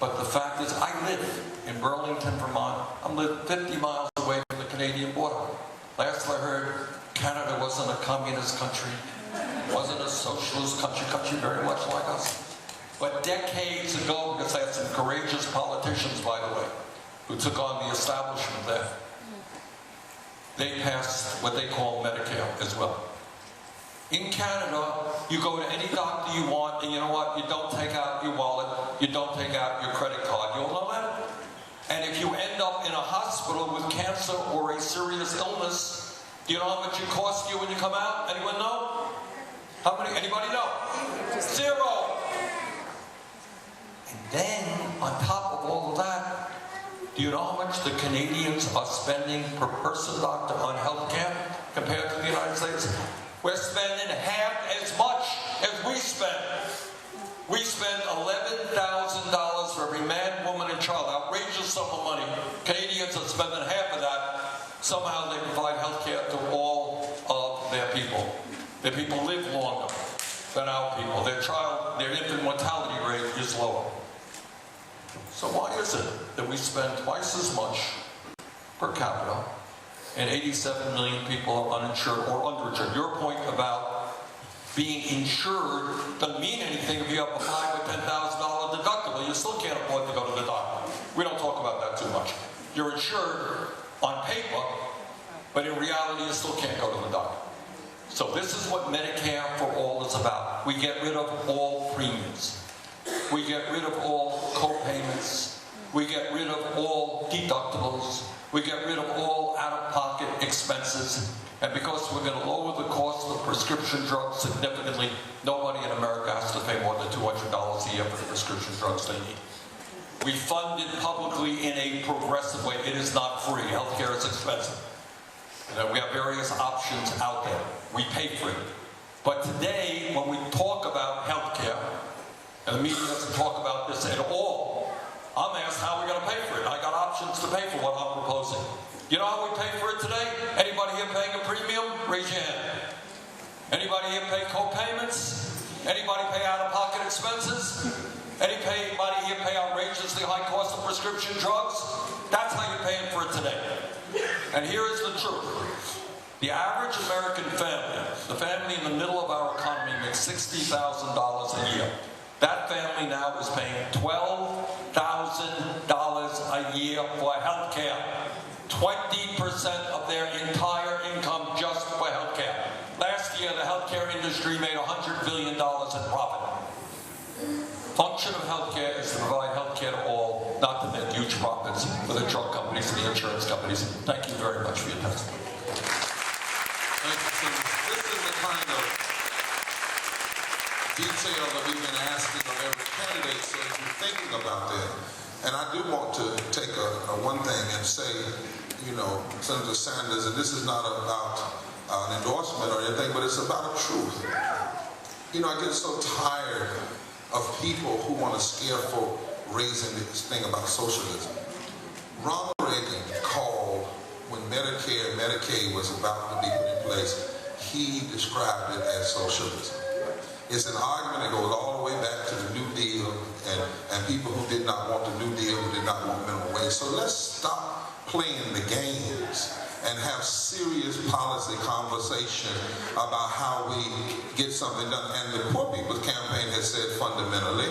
But the fact is, I live in Burlington, Vermont. I live 50 miles away from the Canadian border. Last I heard, Canada wasn't a communist country, wasn't a socialist country very much like us. But decades ago, because I had some courageous politicians, by the way, who took on the establishment there, they passed what they call Medicare as well. In Canada, you go to any doctor you want, and you know what? You don't take out your wallet, you don't take out your credit card. You all know that? And if you end up in a hospital, with cancer or a serious illness, do you know how much it costs you when you come out? Anyone know? How many? Anybody know? 0. And then, on top of all of that, do you know how much the Canadians are spending per person, doctor, on health care compared to the United States? We're spending half as much as we spend. We spend $11,000 for every man, woman, and child. Outrageous sum of money. Canadians are spending half of that. Somehow they provide health care to all of their people. Their people live longer than our people. Their infant mortality rate is lower. So why is it that we spend twice as much per capita and 87 million people are uninsured or underinsured? Your point about being insured doesn't mean anything if you have a $5,000 or $10,000 deductible. You still can't afford to go to the doctor. We don't talk about that too much. You're insured on paper, but in reality you still can't go to the doctor. So this is what Medicare for All is about. We get rid of all premiums. We get rid of all co-payments. We get rid of all deductibles. We get rid of all out-of-pocket expenses. And because we're going to lower the cost of prescription drugs significantly, nobody in America has to pay more than $200 a year for the prescription drugs they need. We fund it publicly in a progressive way. It is not free. Healthcare is expensive. We have various options out there. We pay for it. But today, when we talk about healthcare, and the media doesn't talk about this at all, I'm asked how we're going to pay for it. I got options to pay for what I'm proposing. You know how we pay for it today? Anybody here paying a premium? Raise your hand. Anybody here pay co-payments? Anybody pay out-of-pocket expenses? Anybody here pay outrageously high cost of prescription drugs? That's how you're paying for it today. And here is the truth. The average American family, the family in the middle of our economy, makes $60,000 a year. That family now is paying $12,000 a year for health care. 20% of their entire income just for health care. Last year, the healthcare industry made $100 billion in profit. Function of healthcare is to provide healthcare to all, not to make huge profits for the drug companies and the insurance companies. Thank you very much for your testimony. Thank you so much. This is the kind of detail that we've been asking of every candidate, so if you're thinking about that, and I do want to take one thing and say, you know, Senator Sanders, and this is not about an endorsement or anything, but it's about a truth. You know, I get so tired of people who want to scare folk raising this thing about socialism. Ronald Reagan called, when Medicare and Medicaid was about to be put in place, he described it as socialism. It's an argument that goes all the way back to the New Deal and people who did not want the New Deal, who did not want minimum wage. So let's stop playing the games and have serious policy conversation about how we get something done. And the Poor People's Campaign has said fundamentally,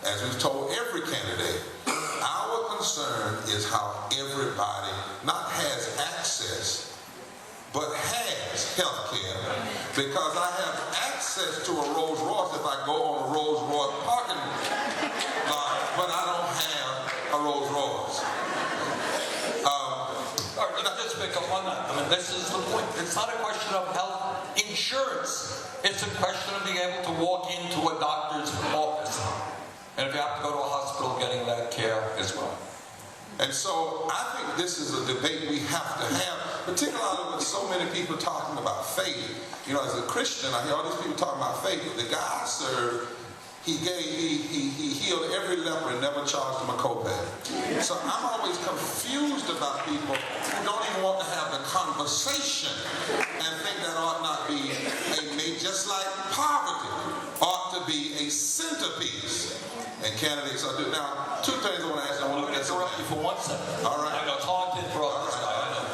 as we've told every candidate, our concern is how everybody not has access, but has health care, because I have access to a Rolls Royce if I go on a Rolls Royce parking lot, but I don't have a Rolls Royce. Just pick up on that. I mean, this is the point. It's not a question of health insurance. It's a question of being able to walk into a doctor's office. And if you have to go to a hospital, getting that care as well. And so I think this is a debate we have to have, particularly with so many people talking about faith. You know, as a Christian, I hear all these people talking about faith, but the guy I serve, he healed every leper and never charged him a copay. So I'm always confused about people who don't even want to have the conversation and think that ought not be just like poverty ought to be a centerpiece. And candidates are doing. Now, two things I want to ask you. I want to interrupt you for 1 second. All right. I know it's hard to interrupt this guy. I know.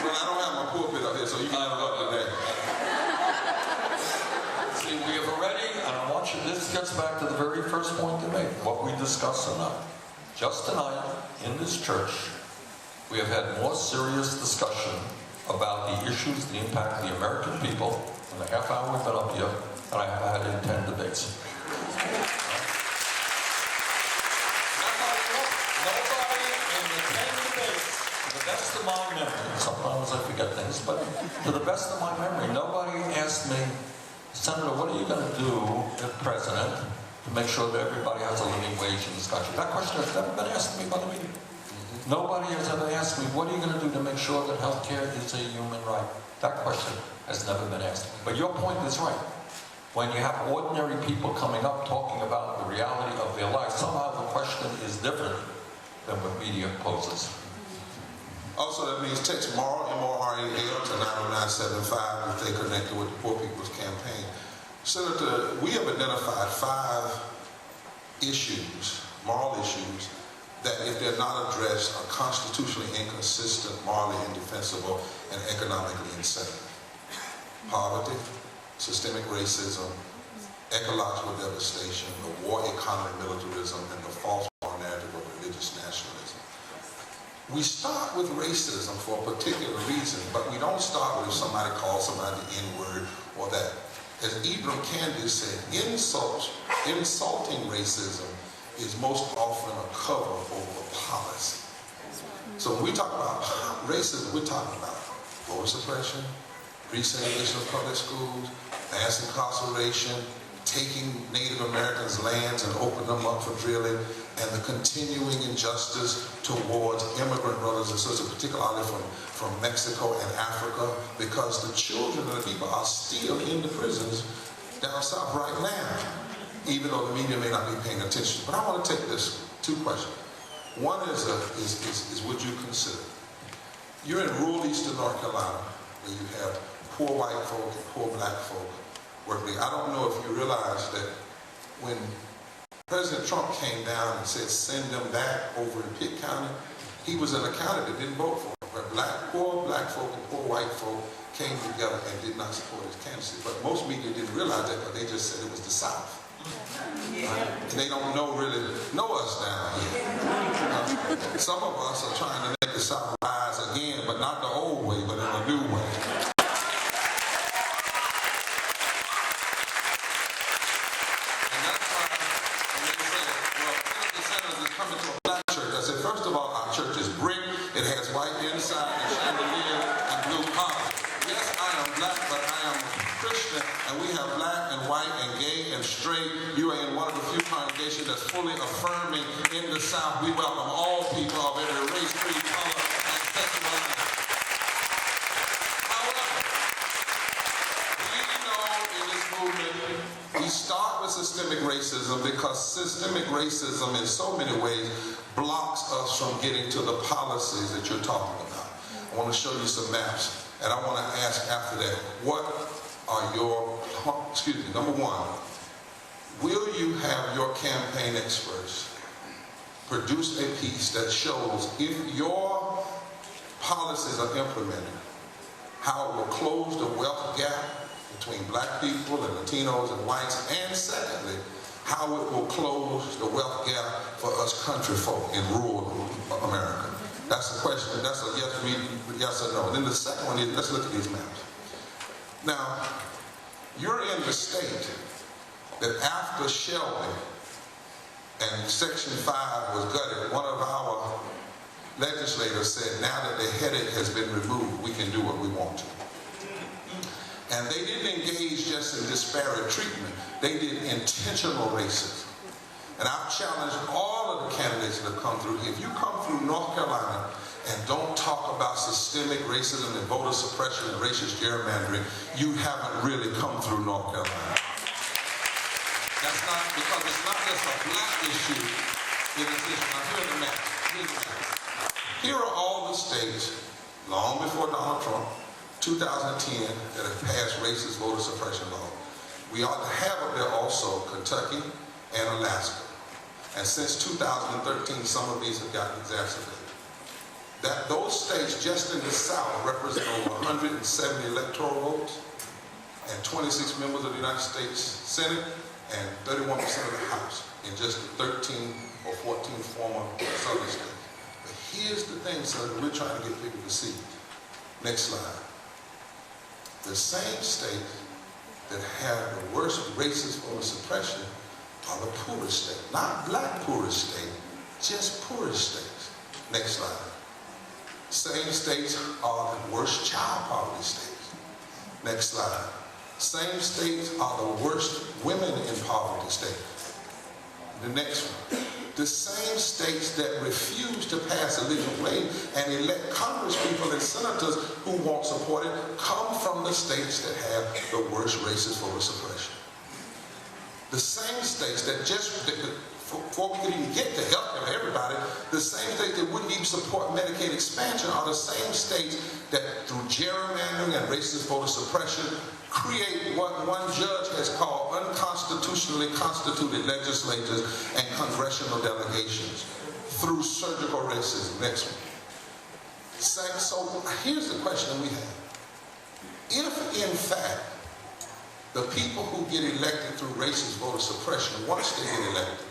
Well, I don't have my pulpit up here, so you can interrupt today. See, we have already, and I want you, this gets back to the very first point to make, what we discussed tonight. Just tonight, in this church, we have had more serious discussion about the issues, the impact of the American people, in the half hour we've been up here, than I have had in 10 debates. Nobody in the 10 debates, the best of my To the best of my memory, nobody asked me, Senator, what are you going to do as president to make sure that everybody has a living wage in this country? That question has never been asked me by the media. Nobody has ever asked me, what are you going to do to make sure that health care is a human right? That question has never been asked. But your point is right. When you have ordinary people coming up talking about the reality of their life, somehow the question is different than what media poses. Also, that means text MORAL, M-O-R-A-L, to 90975 if they connected with the Poor People's Campaign. Senator, we have identified 5 issues, moral issues, that if they're not addressed are constitutionally inconsistent, morally indefensible, and economically insane. Poverty, systemic racism, ecological devastation, the war economy, militarism, and the false moral narrative of religious nationalism. We start with racism for a particular reason, but we don't start with if somebody calls somebody the N-word or that. As Ibram Kendi said, insulting racism is most often a cover over policy. So when we talk about racism, we're talking about voter suppression, resegregation of public schools, mass incarceration, taking Native Americans' lands and open them up for drilling, and the continuing injustice towards immigrant brothers and sisters, particularly from Mexico and Africa, because the children of the people are still in the prisons down south right now, even though the media may not be paying attention. But I want to take this 2 questions. One is would you consider, you're in rural eastern North Carolina, where you have poor white folk and poor black folk working. I don't know if you realize that when President Trump came down and said send them back over in Pitt County, he was in a county that didn't vote for him, where poor black folk and poor white folk came together and did not support his candidacy. But most media didn't realize that, but they just said it was the South. And they don't really know us down here. Some of us are trying to make the South rise again, but not the old way, but in a new way. And that's why when they say, well, the senators is coming to a black church, I said, first of all, our church is brick, it has white inside and chandelier and blue collar. Yes, I am black, but I am Christian, and we have black and white and gay and straight. You are in one of the few congregations that's fully affirming in the South. We welcome all people of every race, creed, color, and sexuality. However, we know in this movement, we start with systemic racism because systemic racism in so many ways blocks us from getting to the policies that you're talking about. I want to show you some maps, and I want to ask after that, what are your, number 1, will you have your campaign experts produce a piece that shows if your policies are implemented, how it will close the wealth gap between black people and Latinos and whites, and secondly, how it will close the wealth gap for us country folk in rural America? That's the question. That's a yes or no. And then the second one is, let's look at these maps. Now, you're in the state that after Shelby and Section 5 was gutted, one of our legislators said, now that the headache has been removed, we can do what we want to. And they didn't engage just in disparate treatment. They did intentional racism. And I've challenged all of the candidates that have come through here. If you come through North Carolina and don't talk about systemic racism and voter suppression and racist gerrymandering, you haven't really come through North Carolina. That's not, because it's not just a black issue, it is issue. Now here are the maps. Here are all the states, long before Donald Trump, 2010, that have passed racist voter suppression law. We ought to have up there also Kentucky and Alaska. And since 2013, some of these have gotten exacerbated. Those states just in the South represent over 170 electoral votes and 26 members of the United States Senate and 31% of the House in just the 13 or 14 former Southern states. But here's the thing, sir, that we're trying to get people to see. Next slide. The same states that have the worst racist voter suppression are the poorest states. Not black poorest states, just poorest states. Next slide. Same states are the worst child poverty states. Next slide. Same states are the worst women in poverty states. The next one. The same states that refuse to pass a living wage and elect congresspeople and senators who won't support it come from the states that have the worst racist voter suppression. The same states that before we could even get to health care for everybody, the same states that wouldn't even support Medicaid expansion are the same states that through gerrymandering and racist voter suppression create what one judge has called unconstitutionally constituted legislatures and congressional delegations through surgical racism. Next one. So here's the question we have. If, in fact, the people who get elected through racist voter suppression, once they get elected,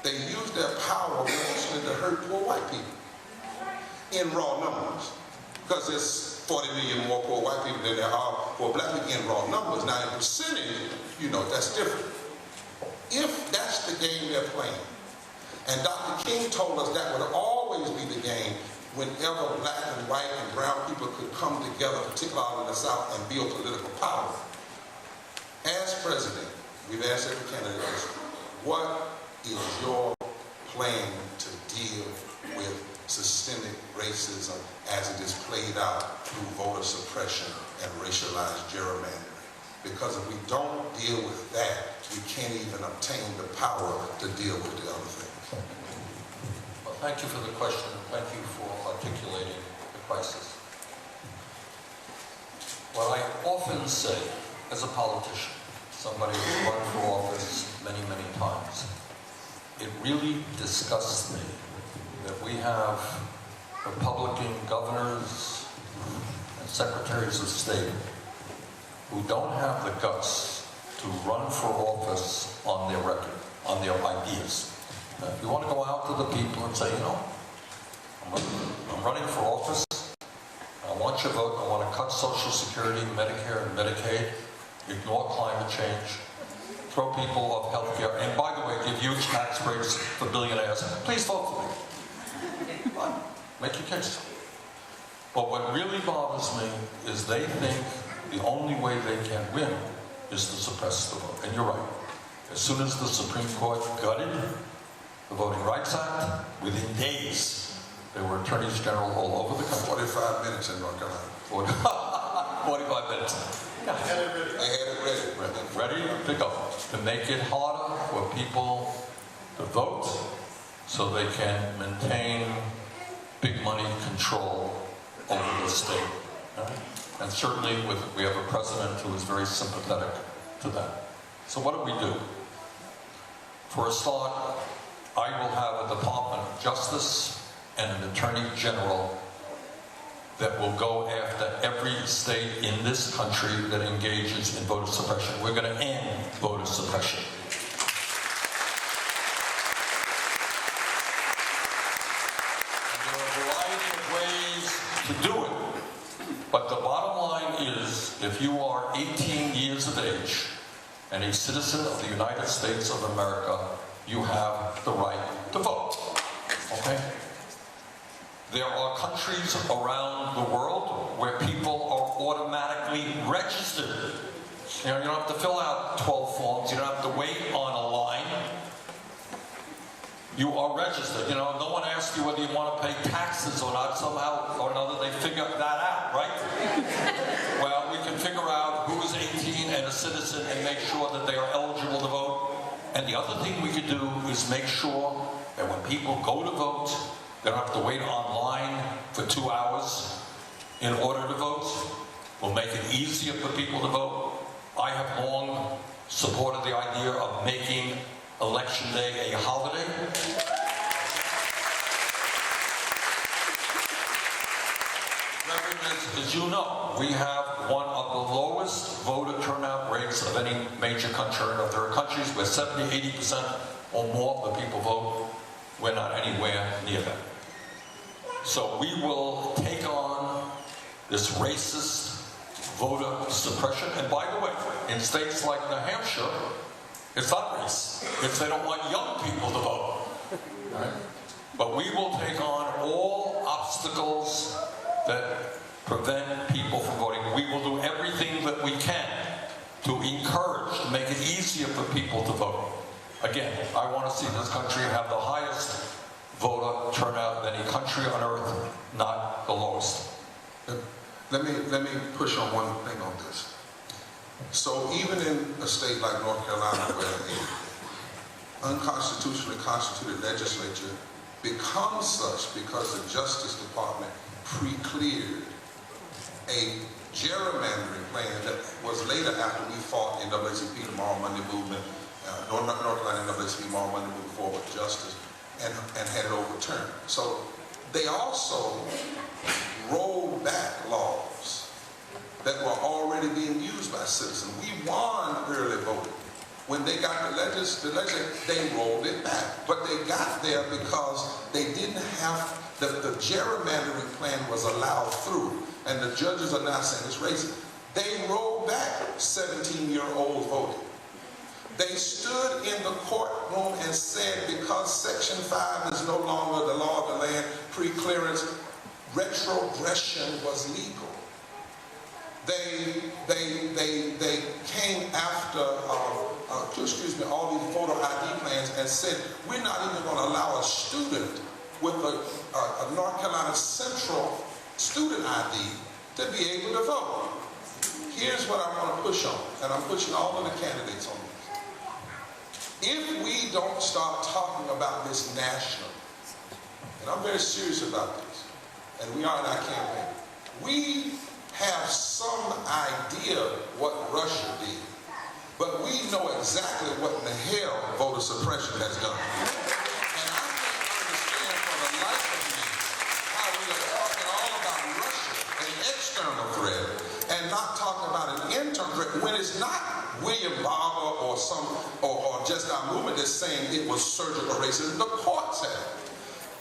they use their power mostly to hurt poor white people in raw numbers, because there's 40 million more poor white people than there are poor black people in raw numbers. Now, in percentage, that's different. If that's the game they're playing, and Dr. King told us that would always be the game whenever black and white and brown people could come together, particularly in the South, and build political power. As president, we've asked every candidate, what is your plan to deal with systemic racism as it is played out through voter suppression and racialized gerrymandering? Because if we don't deal with that, we can't even obtain the power to deal with the other things. Well, thank you for the question. Thank you for articulating the crisis. What I often say as a politician, somebody who's run for office many, many times, it really disgusts me that we have Republican governors and secretaries of state who don't have the guts to run for office on their record, on their ideas. Now, if you want to go out to the people and say, I'm running for office, I want your vote, I want to cut Social Security, Medicare, and Medicaid, ignore climate change, throw people off health care, and by the way, give huge tax breaks for billionaires, please vote for me. Fine. Make your case. But what really bothers me is they think the only way they can win is to suppress the vote. And you're right. As soon as the Supreme Court gutted the Voting Rights Act, within days, there were attorneys general all over the country. 45 minutes in North Carolina. 45 minutes. They had it ready. Ready to go. To make it harder for people to vote so they can maintain big money control over the state. And certainly we have a president who is very sympathetic to that. So what do we do? For a start, I will have a Department of Justice and an Attorney General that will go after every state in this country that engages in voter suppression. We're going to end voter suppression. And there are a variety of ways to do it. But the bottom line is, if you are 18 years of age and a citizen of the United States of America, you have the right to vote. Okay? There are countries around the world where people are automatically registered. You don't have to fill out 12 forms. You don't have to wait on a line. You are registered. No one asks you whether you want to pay taxes or not. Somehow or another, they figure that out, right? Well, we can figure out who is 18 and a citizen and make sure that they are eligible to vote. And the other thing we could do is make sure that when people go to vote, they don't have to wait online for 2 hours in order to vote. We'll make it easier for people to vote. I have long supported the idea of making Election Day a holiday. As you know, we have one of the lowest voter turnout rates of any major country. There are countries where 70, 80% or more of the people vote. We're not anywhere near that. So we will take on this racist voter suppression. And by the way, in states like New Hampshire, it's not race. It's they don't want young people to vote. Right? But we will take on all obstacles that prevent people from voting. We will do everything everything that we can to encourage, to make it easier for people to vote. Again, I want to see this country have the highest voter turnout of any country on earth, not the lowest. Let me push on one thing on this. So even in a state like North Carolina, where an unconstitutionally constituted legislature becomes such because the Justice Department pre-cleared a gerrymandering plan that was later, after we fought in NAACP, the Tomorrow Monday movement, North Carolina NAACP Tomorrow Monday movement forward justice, and had it overturned. So they also rolled back laws that were already being used by citizens. We won early voting. When they got the legislature, they rolled it back. But they got there because they didn't have, the gerrymandering plan was allowed through. And the judges are now saying it's racist. They rolled back 17-year-old voting. They stood in the courtroom and said because Section 5 is no longer the law of the land, pre-clearance, retrogression was legal. They came after, all these photo ID plans and said, we're not even going to allow a student with a North Carolina Central student ID to be able to vote. Here's what I want to push on, and I'm pushing all of the candidates on this. If we don't start talking about this nationally, and I'm very serious about this, and we are in our campaign, we have some idea what Russia did, but we know exactly what in the hell voter suppression has done. And I can't understand for the life of me how we are talking all about Russia, an external threat, and not talking about an internal threat when it's not William Barber or just our movement that's saying it was surgical racism. The courts have.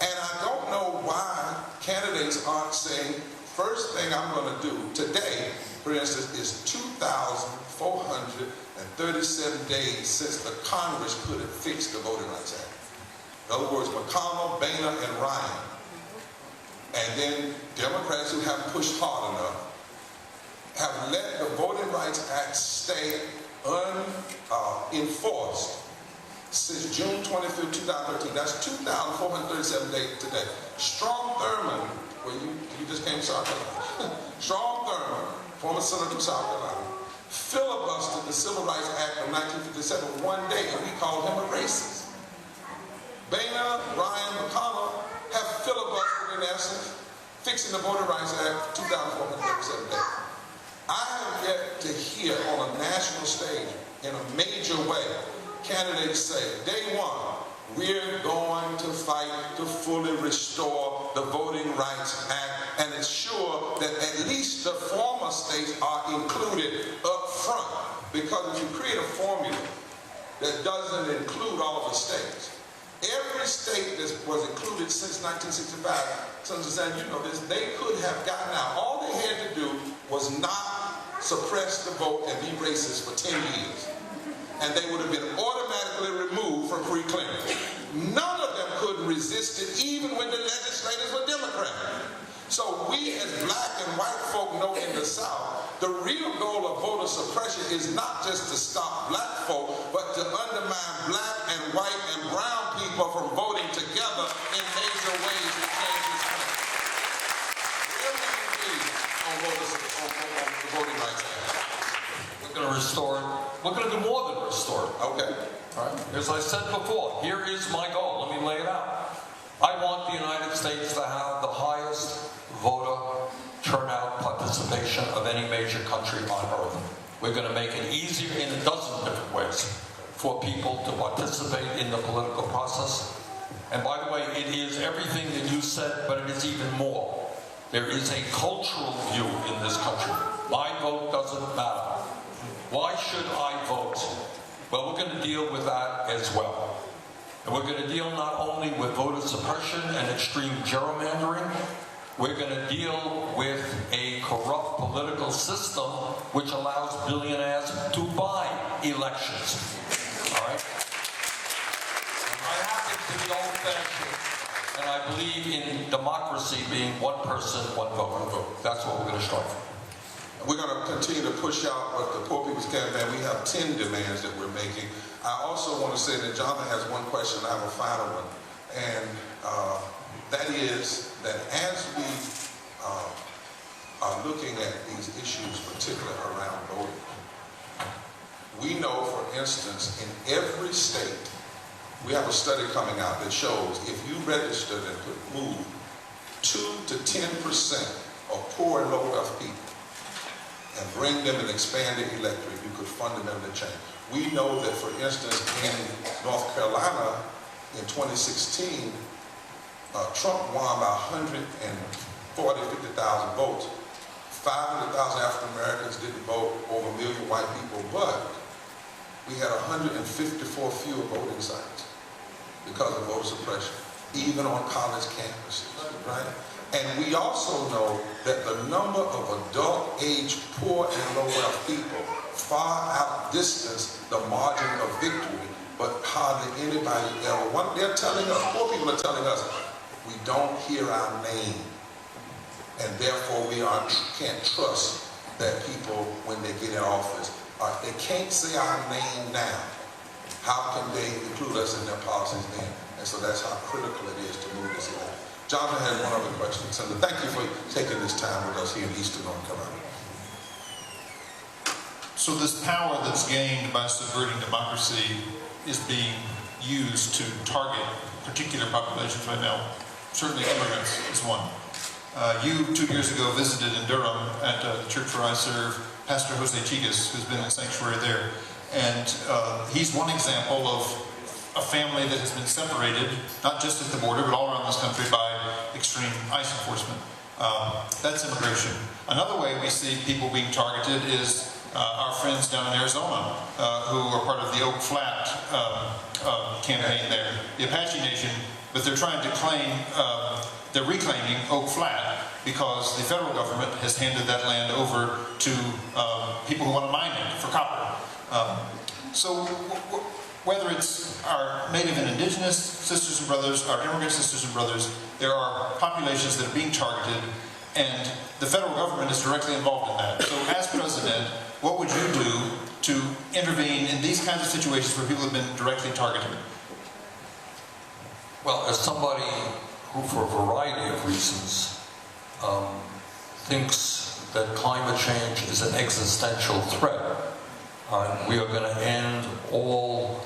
And I don't know why candidates aren't saying, first thing I'm going to do today, for instance, is 2,437 days since the Congress could have fixed the Voting Rights Act. In other words, McConnell, Boehner, and Ryan. And then Democrats who haven't pushed hard enough have let the Voting Rights Act stay unenforced since June 25, 2013. That's 2,437 days today. Strom Thurmond, well, you just came to South Carolina. Strom Thurmond, former senator from South Carolina, filibustered the Civil Rights Act of 1957 one day, and we called him a racist. Boehner, Ryan, McConnell have filibustered, in essence, fixing the Voting Rights Act for 2,437 days. I have yet to hear on a national stage, in a major way, candidates say, day one, we're going to fight to fully restore the Voting Rights Act and ensure that at least the former states are included up front. Because if you create a formula that doesn't include all of the states, every state that was included since 1965, Senator Sanders, you know this, they could have gotten out. All they had to do was not suppress the vote and be racist for 10 years. And they would have been automatically removed from pre-clearance. None of them could resist it, even when the legislators were Democrats. So we as black and white folk know in the South, the real goal of voter suppression is not just to stop black folk, but to undermine black and white and brown people from voting together in major ways to change this country. Where will we be on the Voting Rights Act? We're going to restore it. We're going to do more than restore it. Okay. All right. As I said before, here is my goal. Let me lay it out. I want the United States to have the highest voter turnout participation of any major country on earth. We're going to make it easier in a dozen different ways for people to participate in the political process. And by the way, it is everything that you said, but it is even more. There is a cultural view in this country. My vote doesn't matter. Why should I vote? Well, we're going to deal with that as well. And we're going to deal not only with voter suppression and extreme gerrymandering, we're going to deal with a corrupt political system which allows billionaires to buy elections. All right? I happen to be old-fashioned, and I believe in democracy being one person, one vote. That's what we're going to start from. We're going to continue to push out what the Poor People's Campaign, we have 10 demands that we're making. I also want to say that Jonathan has one question, I have a final one. And that is that as we are looking at these issues, particularly around voting, we know, for instance, in every state, we have a study coming out that shows if you registered and could move 2 to 10% of poor and low wealth people and bring them an expanded electorate, you could fundamentally change. We know that, for instance, in North Carolina in 2016, Trump won by 150,000 votes. 500,000 African Americans didn't vote, over a million white people, but we had 154 fewer voting sites because of voter suppression, even on college campuses, right? And we also know that the number of adult-age poor and low-wealth people far outdistance the margin of victory, but hardly anybody else. They're telling us, poor people are telling us, we don't hear our name, and therefore we can't trust that people, when they get in office, they can't say our name now. How can they include us in their policies then? And so that's how critical it is to move this along. Jonathan had one other question. Senator, thank you for taking this time with us here in Eastern North Carolina. So this power that's gained by subverting democracy is being used to target particular populations right now. Certainly immigrants is one. You, 2 years ago, visited in Durham at the church where I serve, Pastor Jose Chigas, who's been in sanctuary there. And he's one example of a family that has been separated, not just at the border, but all around this country by extreme ICE enforcement. That's immigration. Another way we see people being targeted is our friends down in Arizona, who are part of the Oak Flat campaign there, the Apache Nation, but they're trying to claim, they're reclaiming Oak Flat because the federal government has handed that land over to people who want to mine it for copper. So whether it's our native and indigenous sisters and brothers, our immigrant sisters and brothers, there are populations that are being targeted, and the federal government is directly involved in that. So as president, what would you do to intervene in these kinds of situations where people have been directly targeted? Well, as somebody who, for a variety of reasons, thinks that climate change is an existential threat, we are going to end all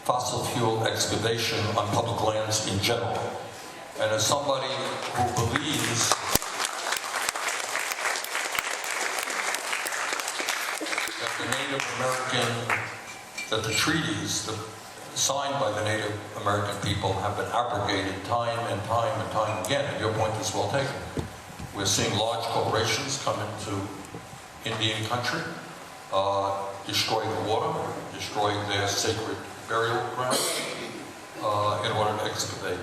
fossil fuel excavation on public lands in general. And as somebody who believes that the Native American, that the treaties signed by the Native American people have been abrogated time and time and time again, and your point is well taken. We're seeing large corporations come into Indian country, destroying the water, destroying their sacred burial ground in order to excavate.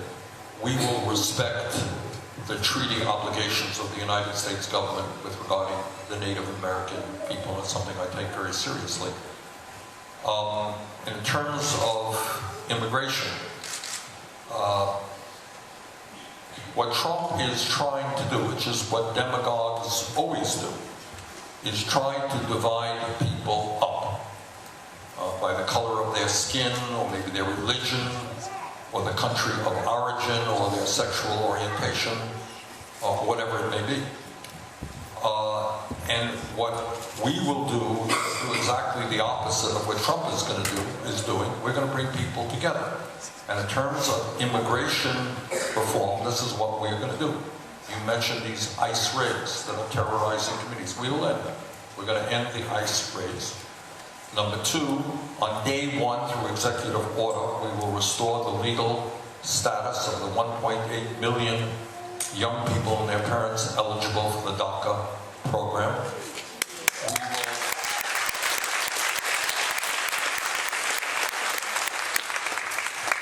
We will respect the treaty obligations of the United States government with regarding the Native American people. It's something I take very seriously. In terms of immigration, what Trump is trying to do, which is what demagogues always do, is trying to divide people up by the color of their skin, or maybe their religion, or the country of origin, or their sexual orientation, or whatever it may be. And what we will do is do exactly the opposite of what Trump is doing. We're going to bring people together. And in terms of immigration reform, this is what we're going to do. You mentioned these ICE raids that are terrorizing communities. We will end them. We're going to end the ICE raids. Number two, on day one, through executive order, we will restore the legal status of the 1.8 million young people and their parents eligible for the DACA program.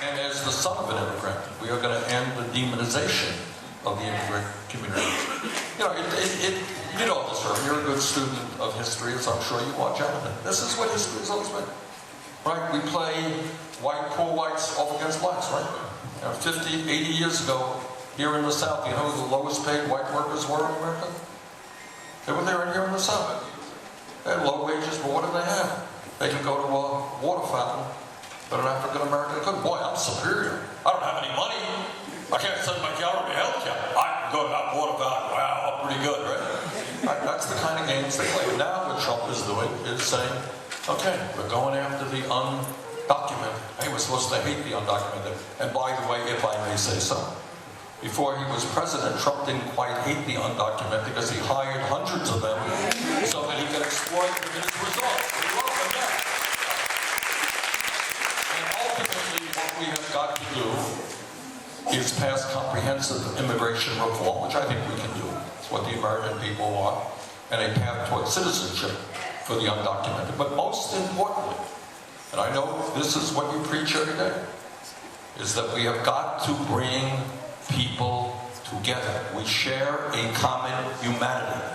And as the son of an immigrant, we are going to end the demonization of the immigrant community. You know, you know this, sir. You're a good student of history, as I'm sure you are, gentlemen. This is what history has always been. Right? We play poor whites off against blacks, right? You know, 50, 80 years ago, here in the South, you know who the lowest paid white workers were in America? They were there here in the South. They have low wages, but what do they have? They can go to a water fountain, but an African-American couldn't. Boy, I'm superior. I don't have any money. I can't send my child to health care. I can go to that water fountain. Wow, I'm pretty good, right? That's the kind of games they play. Now what Trump is doing is saying, okay, we're going after the undocumented. Hey, we're supposed to hate the undocumented. And by the way, if I may say so, before he was president, Trump didn't quite hate the undocumented because he hired hundreds of them so that he could exploit them in his results. He wrote them down. And ultimately, what we have got to do is pass comprehensive immigration reform, which I think we can do. It's what the American people want, and a path toward citizenship for the undocumented. But most importantly, and I know this is what you preach here today, is that we have got to bring people together. We share a common humanity.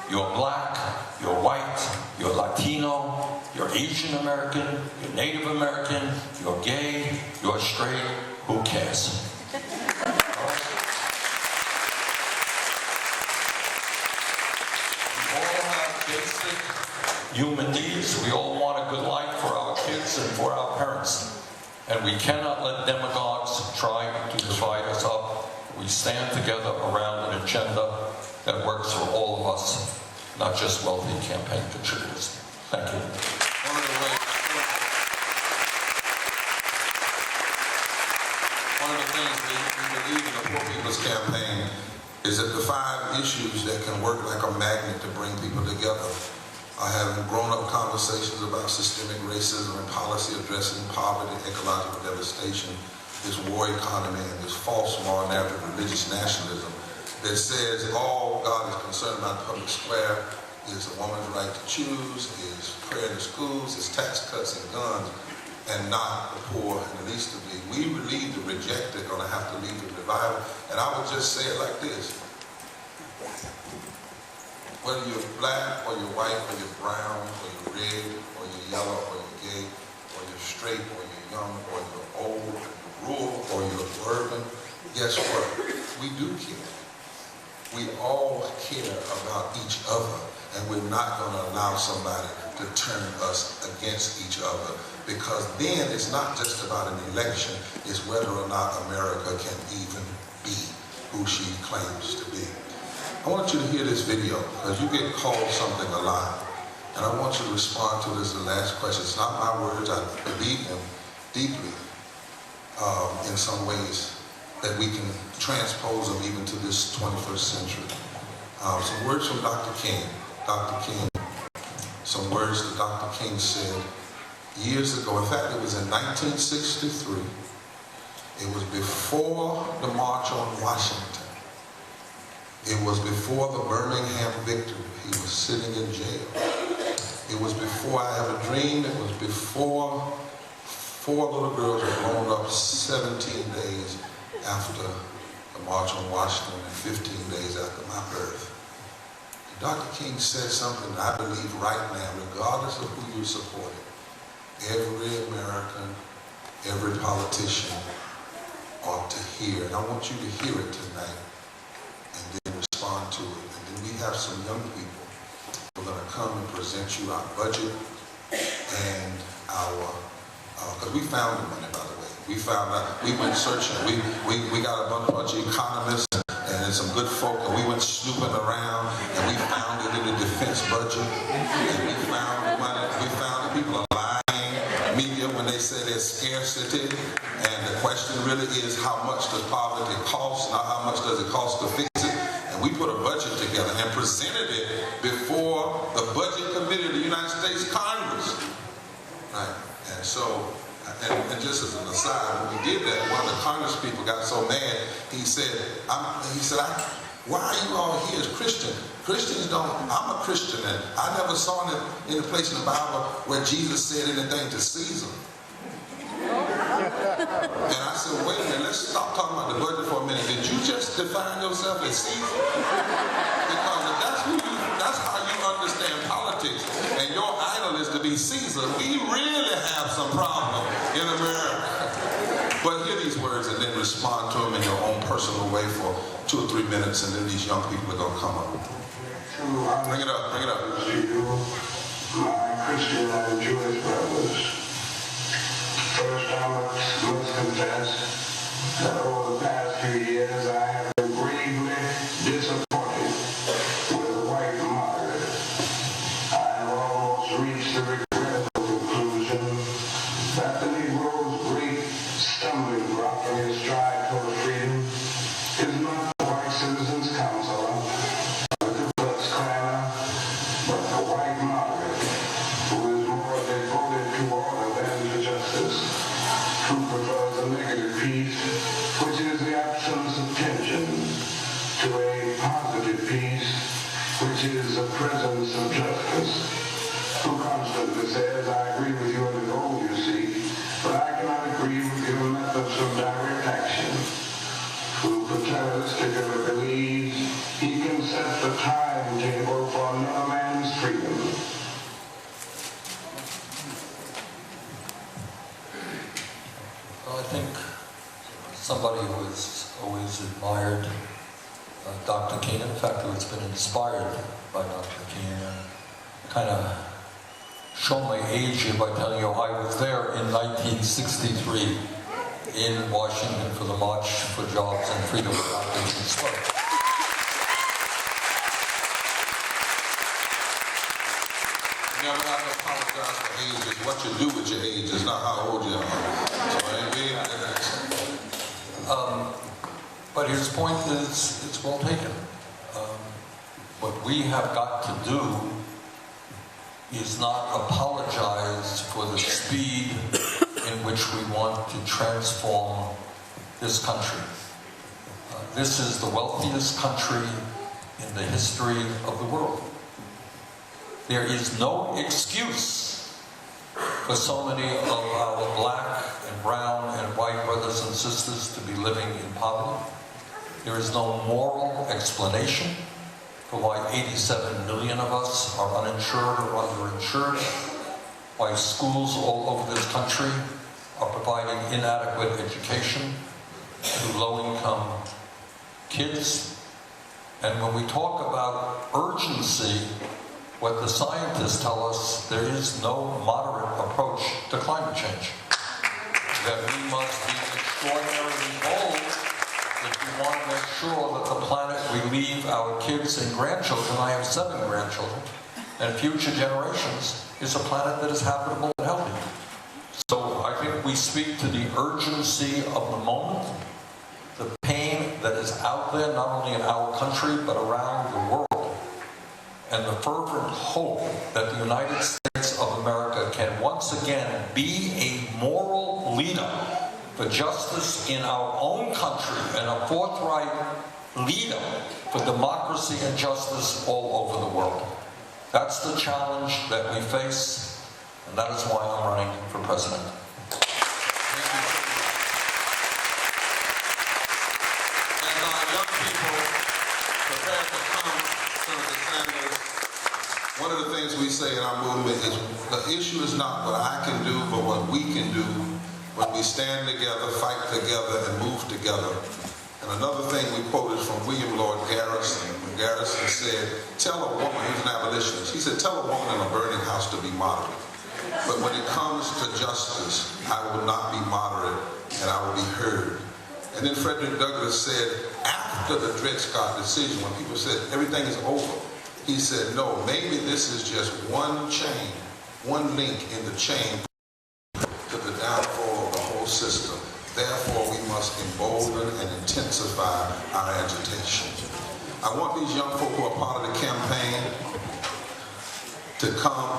You're black, you're white, you're Latino, you're Asian American, you're Native American, you're gay, you're straight, who cares? We all have basic human needs. We all want a good life for our kids and for our parents. And we cannot let demagogues try to divide us up. We stand together around an agenda that works for all of us, not just wealthy campaign contributors. Thank you. One of the things we believe in the Poor People's Campaign is that the 5 issues that can work like a magnet to bring people together are having grown-up conversations about systemic racism and policy addressing poverty, ecological devastation, this war economy, and this false moral narrative of religious nationalism that says all God is concerned about the public square is a woman's right to choose, is prayer in the schools, is tax cuts and guns, and not the poor and the least of these. We believe the rejected are going to have to lead the revival. And I would just say it like this. Whether you're black or you're white or you're brown or you're red or you're yellow or you're gay or you're straight or you're young or you're old or you're rural or you're urban, guess what? We do care. We all care about each other, and we're not going to allow somebody to turn us against each other, because then it's not just about an election, it's whether or not America can even be who she claims to be. I want you to hear this video, because you get called something a lot, and I want you to respond to this as the last question. It's not my words, I believe them deeply in some ways, that we can transpose them even to this 21st century. Some words from Dr. King. Dr. King, some words that Dr. King said years ago. In fact, it was in 1963. It was before the March on Washington. It was before the Birmingham victory. He was sitting in jail. It was before I Have a Dream. It was before 4 little girls were blown up 17 days after the March on Washington and 15 days after my birth. And Dr. King said something that I believe right now, regardless of who you're supporting, every American, every politician ought to hear. And I want you to hear it tonight and then respond to it. And then we have some young people who are going to come and present you our budget and our, because we found the money, by the way. We found out, we went searching, we got a bunch of economists and some good folk, and we went snooping around, and we found it in the defense budget, and we found the money, we found that people are lying, media, when they say there's scarcity, and the question really is how much does poverty cost, not how much does it cost to fix it, and we put a budget together and presented it before the Budget Committee of the United States Congress, right, and so, and just as an aside, when we did that, one of the Congress people got so mad, he said, why are you all here as Christians? Christians don't, I'm a Christian, and I never saw in the place in the Bible where Jesus said anything to Caesar. And I said, wait a minute, let's stop talking about the budget for a minute. Did you just define yourself as Caesar? Because if that's how you understand politics, and your idol is to be Caesar, we really have some problem in America. But hear these words and then respond to them in your own personal way for 2 or 3 minutes, and then these young people are going to come up. Bring it up, bring it up. First, I must confess that over the past few years, I have been gravely disappointed with the white moderate. I have almost reached the regrettable conclusion that the Negro's great stumbling block in his stride toward freedom is not the white citizens' counselor, the Ku Klux Klaner, but the white moderate, who is more devoted to order than to justice, who prefers a negative peace, which is the absence of tension, to a positive peace, which is the presence of justice, who constantly says, I agree with you on the goal you seek, but I cannot agree with your methods of direct action, who paternalistically believes he can set the timetable for another man's freedom. Well, I think somebody who has always admired Dr. King, in fact, who has been inspired by Dr. King, and kind of show my age here by telling you I was there in 1963 in Washington for the March for Jobs and Freedom. Dr. King spoke. Yeah, but I apologize for age. What you do with your age is not how old you are. So, but his point is, it's well taken. What we have got to do is not apologize for the speed in which we want to transform this country. This is the wealthiest country in the history of the world. There is no excuse for so many of our black and brown and white brothers and sisters to be living in poverty. There is no moral explanation for why 87 million of us are uninsured or underinsured, why schools all over this country are providing inadequate education to low-income kids. And when we talk about urgency, what the scientists tell us, there is no moderate approach to climate change. That we must be extraordinarily bold if we want to make sure that the planet we leave our kids and grandchildren, I have 7 grandchildren, and future generations, is a planet that is habitable and healthy. So I think we speak to the urgency of the moment, the pain that is out there, not only in our country, but around the world, and the fervent hope that the United States of America can once again be a moral leader for justice in our own country and a forthright leader for democracy and justice all over the world. That's the challenge that we face, and that is why I'm running for president. as our young people prepare to come, Senator Sanders, one of the things we say in our movement is the issue is not what I can do, but what we can do when we stand together, fight together, and move together. And another thing we quoted from William Lloyd Garrison, when Garrison said, tell a woman, he was an abolitionist, he said, tell a woman in a burning house to be moderate. But when it comes to justice, I will not be moderate, and I will be heard. And then Frederick Douglass said, after the Dred Scott decision, when people said everything is over, he said, no, maybe this is just one chain, one link in the chain to the downfall of the whole system. Therefore, we must embolden and intensify our agitation. I want these young folk who are part of the campaign to come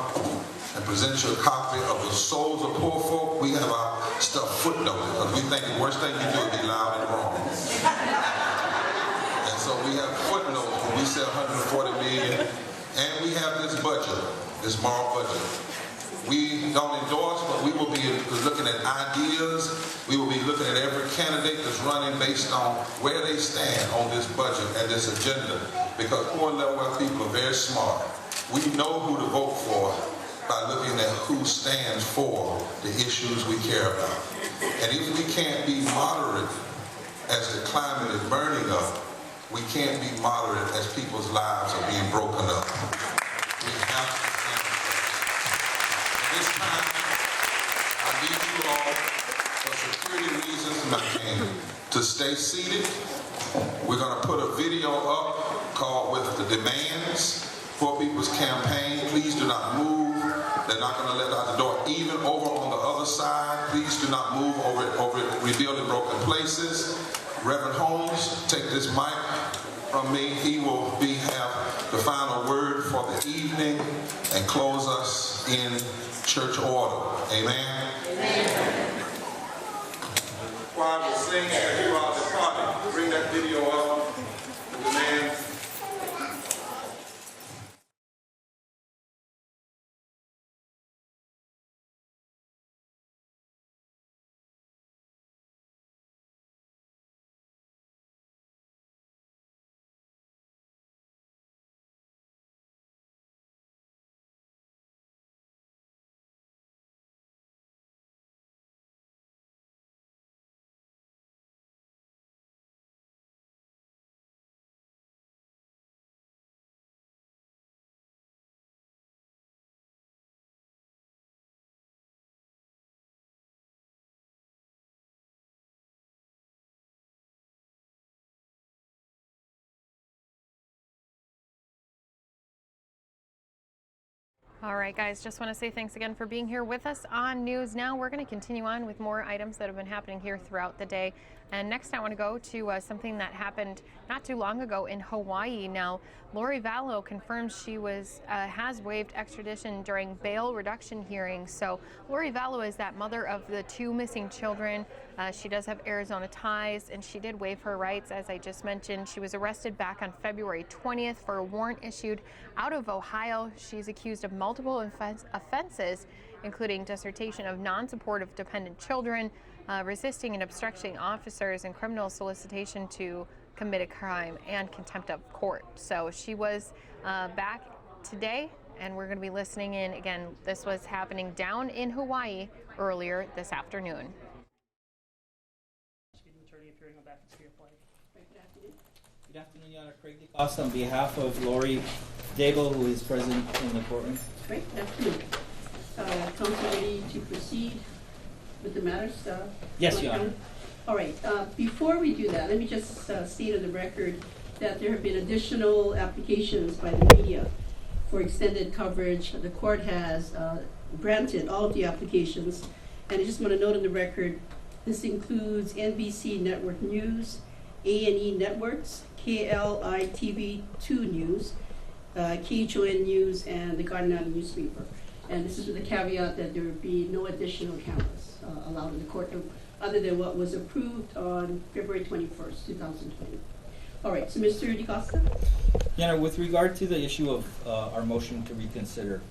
and present you a copy of The Souls of Poor Folk. We have our stuff footnoted because we think the worst thing you do is be loud and wrong. And so we have footnotes when we say 140 million, and we have this budget, this moral budget. We don't endorse, but we will be looking at ideas. We will be looking at every candidate that's running based on where they stand on this budget and this agenda, because poor and low-wealth people are very smart. We know who to vote for by looking at who stands for the issues we care about. And if we can't be moderate as the climate is burning up, we can't be moderate as people's lives are being broken up. We have to stand for this. At this time, I need you all pretty reasons not to stay seated. We're going to put a video up called with the demands for people's campaign. Please do not move. They're not going to let out the door. Even over on the other side, please do not move over rebuilding broken places. Reverend Holmes, take this mic from me. He will have the final word for the evening and close us in church order. Amen. Amen. Choir will sing and you are departed. Bring that video up. The man. All right, guys, just want to say thanks again for being here with us on News Now. We're going to continue on with more items that have been happening here throughout the day. And next, I want to go to something that happened not too long ago in Hawaii. Now, Lori Vallow confirms she has waived extradition during bail reduction hearings. So Lori Vallow is that mother of the 2 missing children. She does have Arizona ties, and she did waive her rights, as I just mentioned. She was arrested back on February 20th for a warrant issued out of Ohio. She's accused of multiple offenses, including dissertation of non-supportive dependent children, resisting and obstructing officers, and criminal solicitation to commit a crime, and contempt of court. So she was back today, and we're going to be listening in. Again, this was happening down in Hawaii earlier this afternoon. Good afternoon, Your Honor. Craig DeCosta on behalf of Lori Daigle, who is present in the courtroom. Great, afternoon. Counsel ready to proceed with the matters? Yes, Your Honor. All right, before we do that, let me just state on the record that there have been additional applications by the media for extended coverage. The court has granted all of the applications, and I just want to note on the record, this includes NBC Network News, A&E Networks, KLI TV 2 News, KHON News, and the Garden Island Newspaper. And this is with the caveat that there would be no additional cameras allowed in the courtroom other than what was approved on February 21st, 2020. All right, so Mr. DeCosta? Your Honor, with regard to the issue of our motion to reconsider,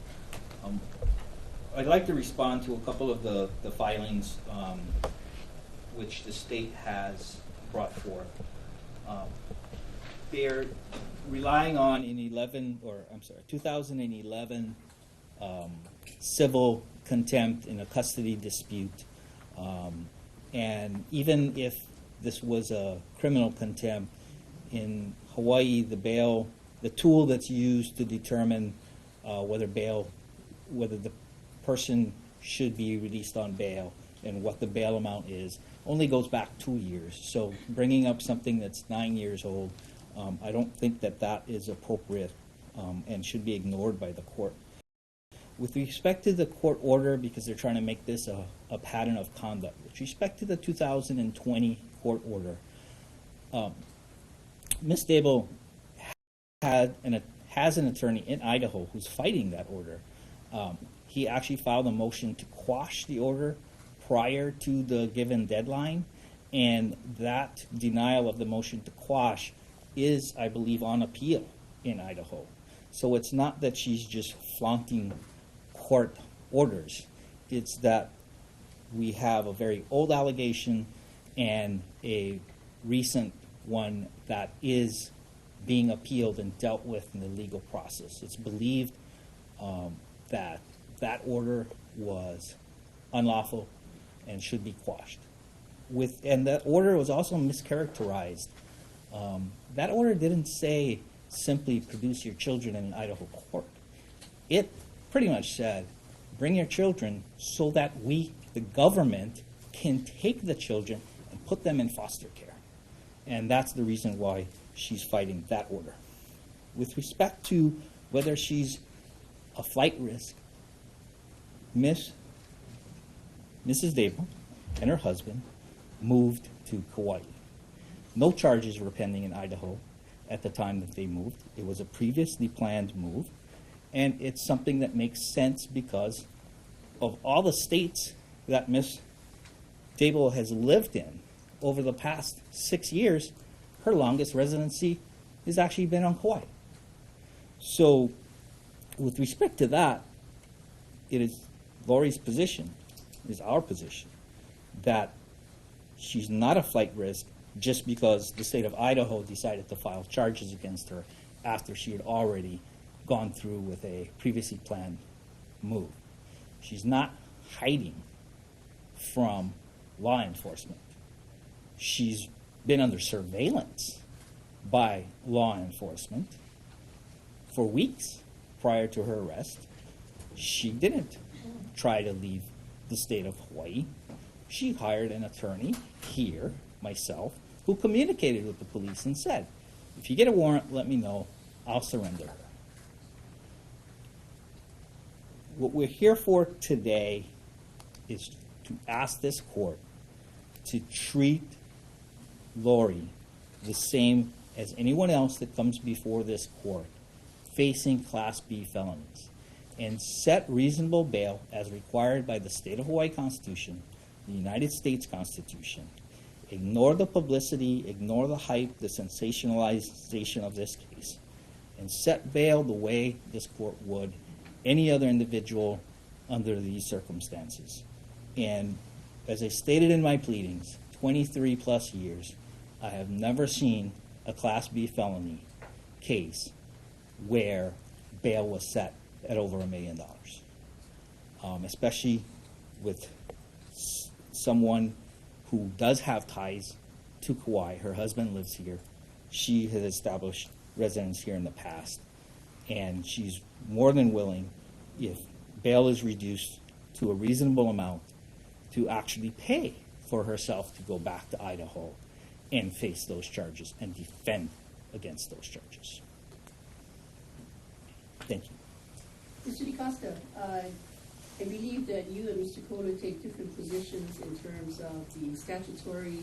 I'd like to respond to a couple of the filings which the state has brought forth. They're relying on 2011 civil contempt in a custody dispute. And even if this was a criminal contempt, in Hawaii, the tool that's used to determine whether the person should be released on bail and what the bail amount is, only goes back 2 years. So bringing up something that's 9 years old, I don't think that is appropriate and should be ignored by the court. With respect to the court order, because they're trying to make this a pattern of conduct, with respect to the 2020 court order, Ms. Daigle has an attorney in Idaho who's fighting that order. He actually filed a motion to quash the order prior to the given deadline, and that denial of the motion to quash is, I believe, on appeal in Idaho. So it's not that she's just flaunting court orders. It's that we have a very old allegation and a recent one that is being appealed and dealt with in the legal process. It's believed that order was unlawful and should be quashed. And that order was also mischaracterized. That order didn't say simply produce your children in an Idaho court. It pretty much said bring your children so that we, the government, can take the children and put them in foster care. And that's the reason why she's fighting that order. With respect to whether she's a flight risk, Mrs. Dable and her husband moved to Kauai. No charges were pending in Idaho at the time that they moved. It was a previously planned move, and it's something that makes sense because of all the states that Miss Dable has lived in over the past 6 years. Her longest residency has actually been on Kauai. So with respect to that, it is Lori's position, is our position, that she's not a flight risk just because the state of Idaho decided to file charges against her after she had already gone through with a previously planned move. She's not hiding from law enforcement. She's been under surveillance by law enforcement for weeks prior to her arrest. She didn't try to leave the state of Hawaii. She hired an attorney here, myself, who communicated with the police and said, if you get a warrant, let me know, I'll surrender her. What we're here for today is to ask this court to treat Lori the same as anyone else that comes before this court facing Class B felonies, and set reasonable bail as required by the State of Hawaii Constitution, the United States Constitution. Ignore the publicity, ignore the hype, the sensationalization of this case, and set bail the way this court would any other individual under these circumstances. And as I stated in my pleadings, 23 plus years, I have never seen a Class B felony case where bail was set at over $1 million, especially with someone who does have ties to Kauai. Her husband lives here. She has established residence here in the past, and she's more than willing, if bail is reduced to a reasonable amount, to actually pay for herself to go back to Idaho and face those charges and defend against those charges. Thank you. Mr. DeCosta, I believe that you and Mr. Kohler take different positions in terms of the statutory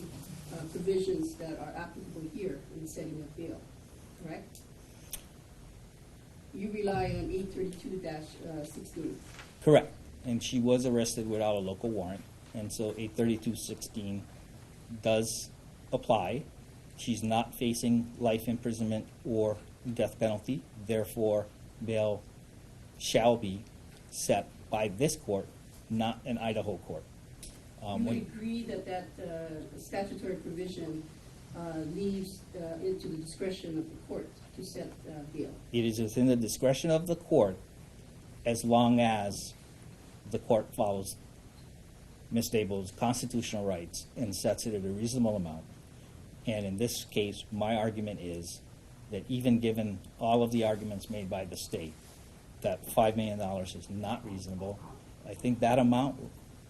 provisions that are applicable here in setting of bail, correct? You rely on 832-16. Correct. And she was arrested without a local warrant, and so 832-16 does apply. She's not facing life imprisonment or death penalty. Therefore, bail shall be set by this court, not an Idaho court. You would agree that that statutory provision leaves into the discretion of the court to set bail? It is within the discretion of the court as long as the court follows Ms. Dable's constitutional rights and sets it at a reasonable amount. And in this case, my argument is that even given all of the arguments made by the state, that $5 million is not reasonable. I think that amount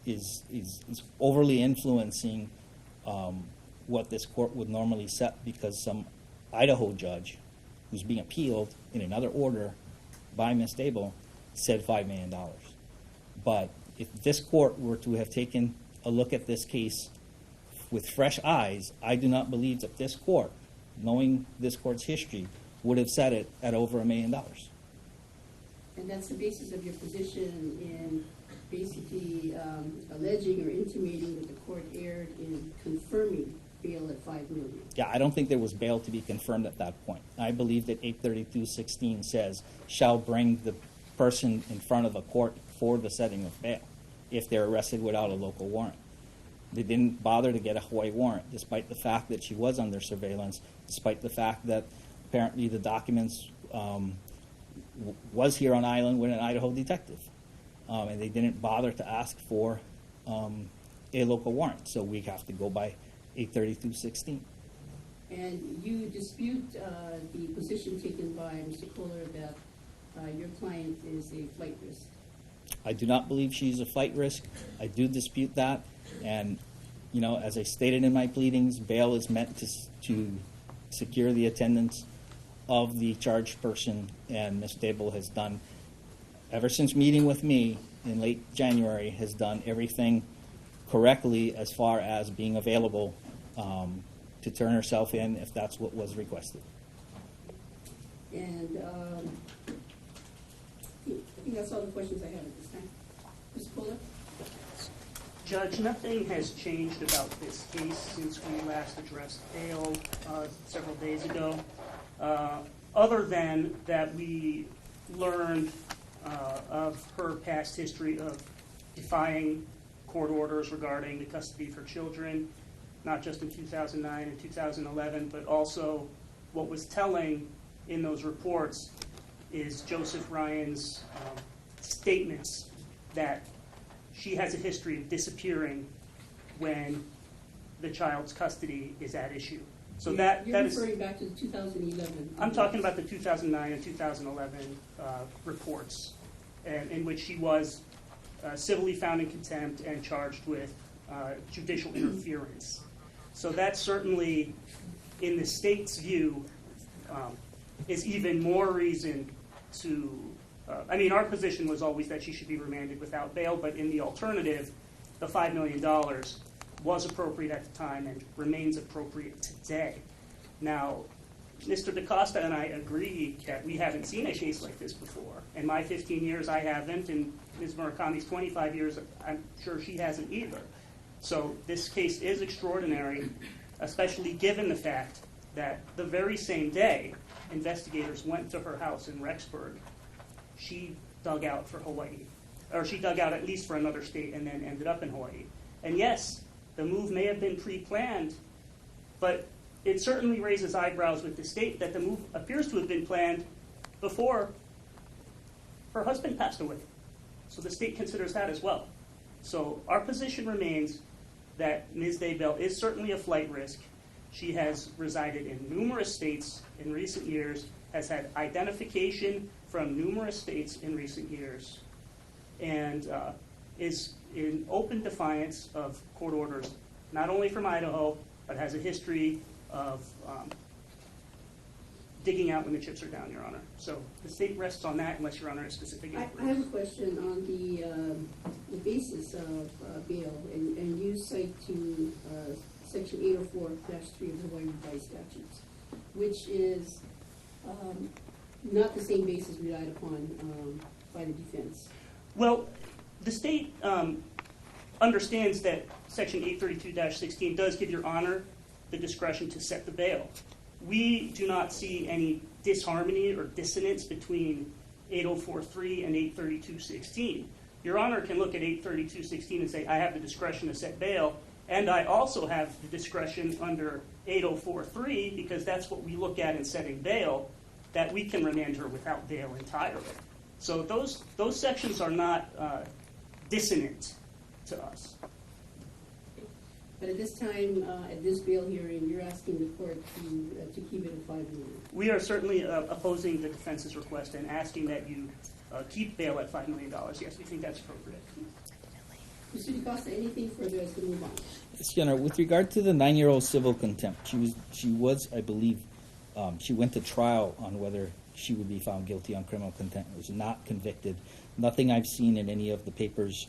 is overly influencing what this court would normally set, because some Idaho judge who's being appealed in another order by Ms. Dable said $5 million. But if this court were to have taken a look at this case with fresh eyes, I do not believe that this court, knowing this court's history, would have set it at over $1 million. And that's the basis of your position in basically alleging or intimating that the court erred in confirming bail at $5 million. Yeah, I don't think there was bail to be confirmed at that point. I believe that 832.16 says, shall bring the person in front of a court for the setting of bail if they're arrested without a local warrant. They didn't bother to get a Hawaii warrant, despite the fact that she was under surveillance, despite the fact that apparently the documents was here on island with an Idaho detective. And they didn't bother to ask for a local warrant. So we have to go by 832.16. And you dispute the position taken by Mr. Kohler that your client is a flight risk. I do not believe she's a flight risk. I do dispute that. And You know, as I stated in my pleadings, bail is meant to secure the attendance of the charged person, and Ms. Dable has done, ever since meeting with me in late January, has done everything correctly as far as being available to turn herself in if that's what was requested. And I think that's all the questions I have at this time. Ms. Fuller? Judge, nothing has changed about this case since we last addressed bail several days ago, other than that we learned of her past history of defying court orders regarding the custody of her children, not just in 2009 and 2011, but also what was telling in those reports is Joseph Ryan's statements that she has a history of disappearing when the child's custody is at issue. So that is referring back to the 2011. I'm talking about the 2009 and 2011 reports, in which she was civilly found in contempt and charged with judicial interference. So that certainly, in the state's view, is even more reason to, our position was always that she should be remanded without bail, but in the alternative, the $5 million was appropriate at the time and remains appropriate today. Now, Mr. DaCosta and I agree that we haven't seen a case like this before. In my 15 years, I haven't. In Ms. Murakami's 25 years, I'm sure she hasn't either. So this case is extraordinary, especially given the fact that the very same day investigators went to her house in Rexburg, she dug out for Hawaii. Or she dug out at least for another state and then ended up in Hawaii. And yes, the move may have been pre-planned, but it certainly raises eyebrows with the state that the move appears to have been planned before her husband passed away. So the state considers that as well. So our position remains that Ms. Daybell is certainly a flight risk. She has resided in numerous states in recent years, has had identification from numerous states in recent years, and is in open defiance of court orders, not only from Idaho, but has a history of digging out when the chips are down, Your Honor. So the state rests on that unless Your Honor has specific inquiries. I have a question on the basis of bail, and you cite to Section 804-3 of the Hawaii Revised Statutes, which is not the same basis relied upon by the defense. Well, the state understands that Section 832-16 does give Your Honor the discretion to set the bail. We do not see any disharmony or dissonance between 804-3 and 832-16. Your Honor can look at 832-16 and say, I have the discretion to set bail, and I also have the discretion under 804-3, because that's what we look at in setting bail, that we can remand her without bail entirely. So those sections are not dissonant to us. But at this time, at this bail hearing, you're asking the court to keep it at $5 million. We are certainly opposing the defense's request and asking that you keep bail at $5 million. Yes, we think that's appropriate. Mr. DaCosta, anything further as we move on? Yes, Your Honor. With regard to the 9-year-old civil contempt, she was, I believe, she went to trial on whether she would be found guilty on criminal contempt. Was not convicted. Nothing I've seen in any of the papers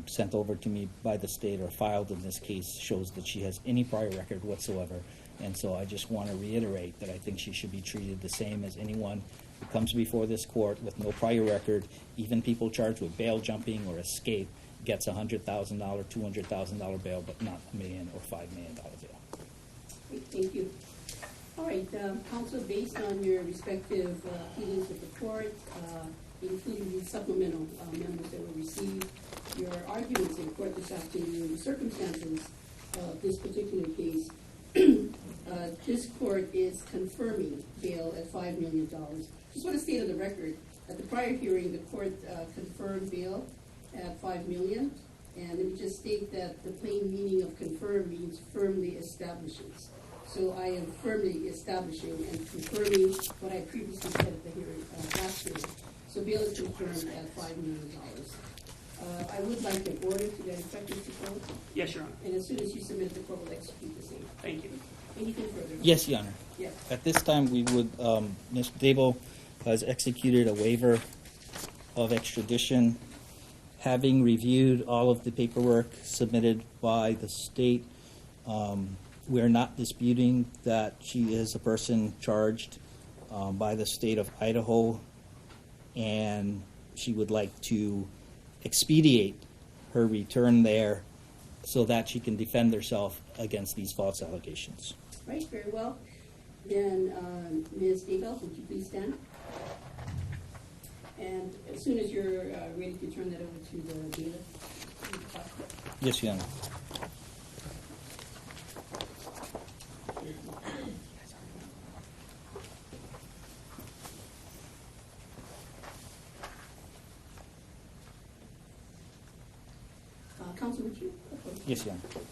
sent over to me by the state or filed in this case shows that she has any prior record whatsoever. And so I just want to reiterate that I think she should be treated the same as anyone who comes before this court with no prior record. Even people charged with bail jumping or escape gets $100,000, $200,000 bail, but not $1 million or $5 million bail. Thank you. All right, counsel, based on your respective pleadings with the court, including the supplemental memos that were received, your arguments in court this afternoon, the circumstances of this particular case, this court is confirming bail at $5 million. Just want to state on the record, at the prior hearing, the court confirmed bail at $5 million, and let me just state that the plain meaning of confirm means firmly establishes. So I am firmly establishing and confirming what I previously said at the hearing last year. So bail is confirmed at $5 million. I would like an order to that effect, Mr. Cole. Yes, Your Honor. And as soon as you submit, the court will execute the same. Thank you. Anything further? Yes, Your Honor. Yes. At this time, we would, Mr. Dable has executed a waiver of extradition. Having reviewed all of the paperwork submitted by the state, we're not disputing that she is a person charged by the state of Idaho, and she would like to expedite her return there so that she can defend herself against these false allegations. Right, very well. Then, Ms. Dable, would you please stand? And as soon as you're ready to turn that over to the bailiff. Yes, Your Honor. Counsel, would you? Yes, Your Honor.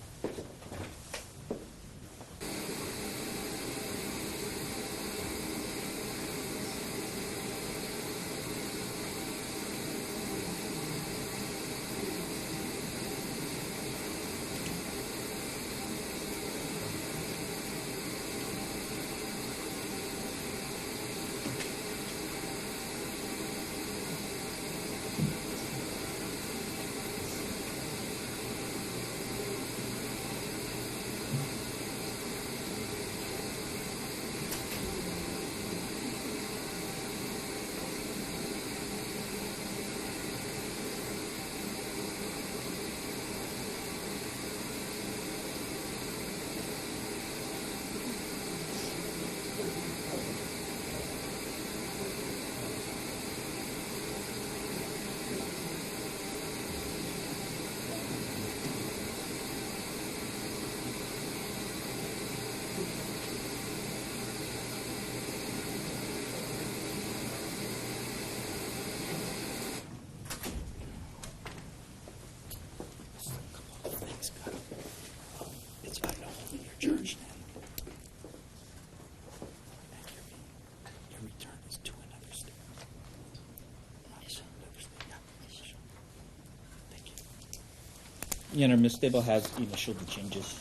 Your Honor, Ms. Dable has initialed the changes.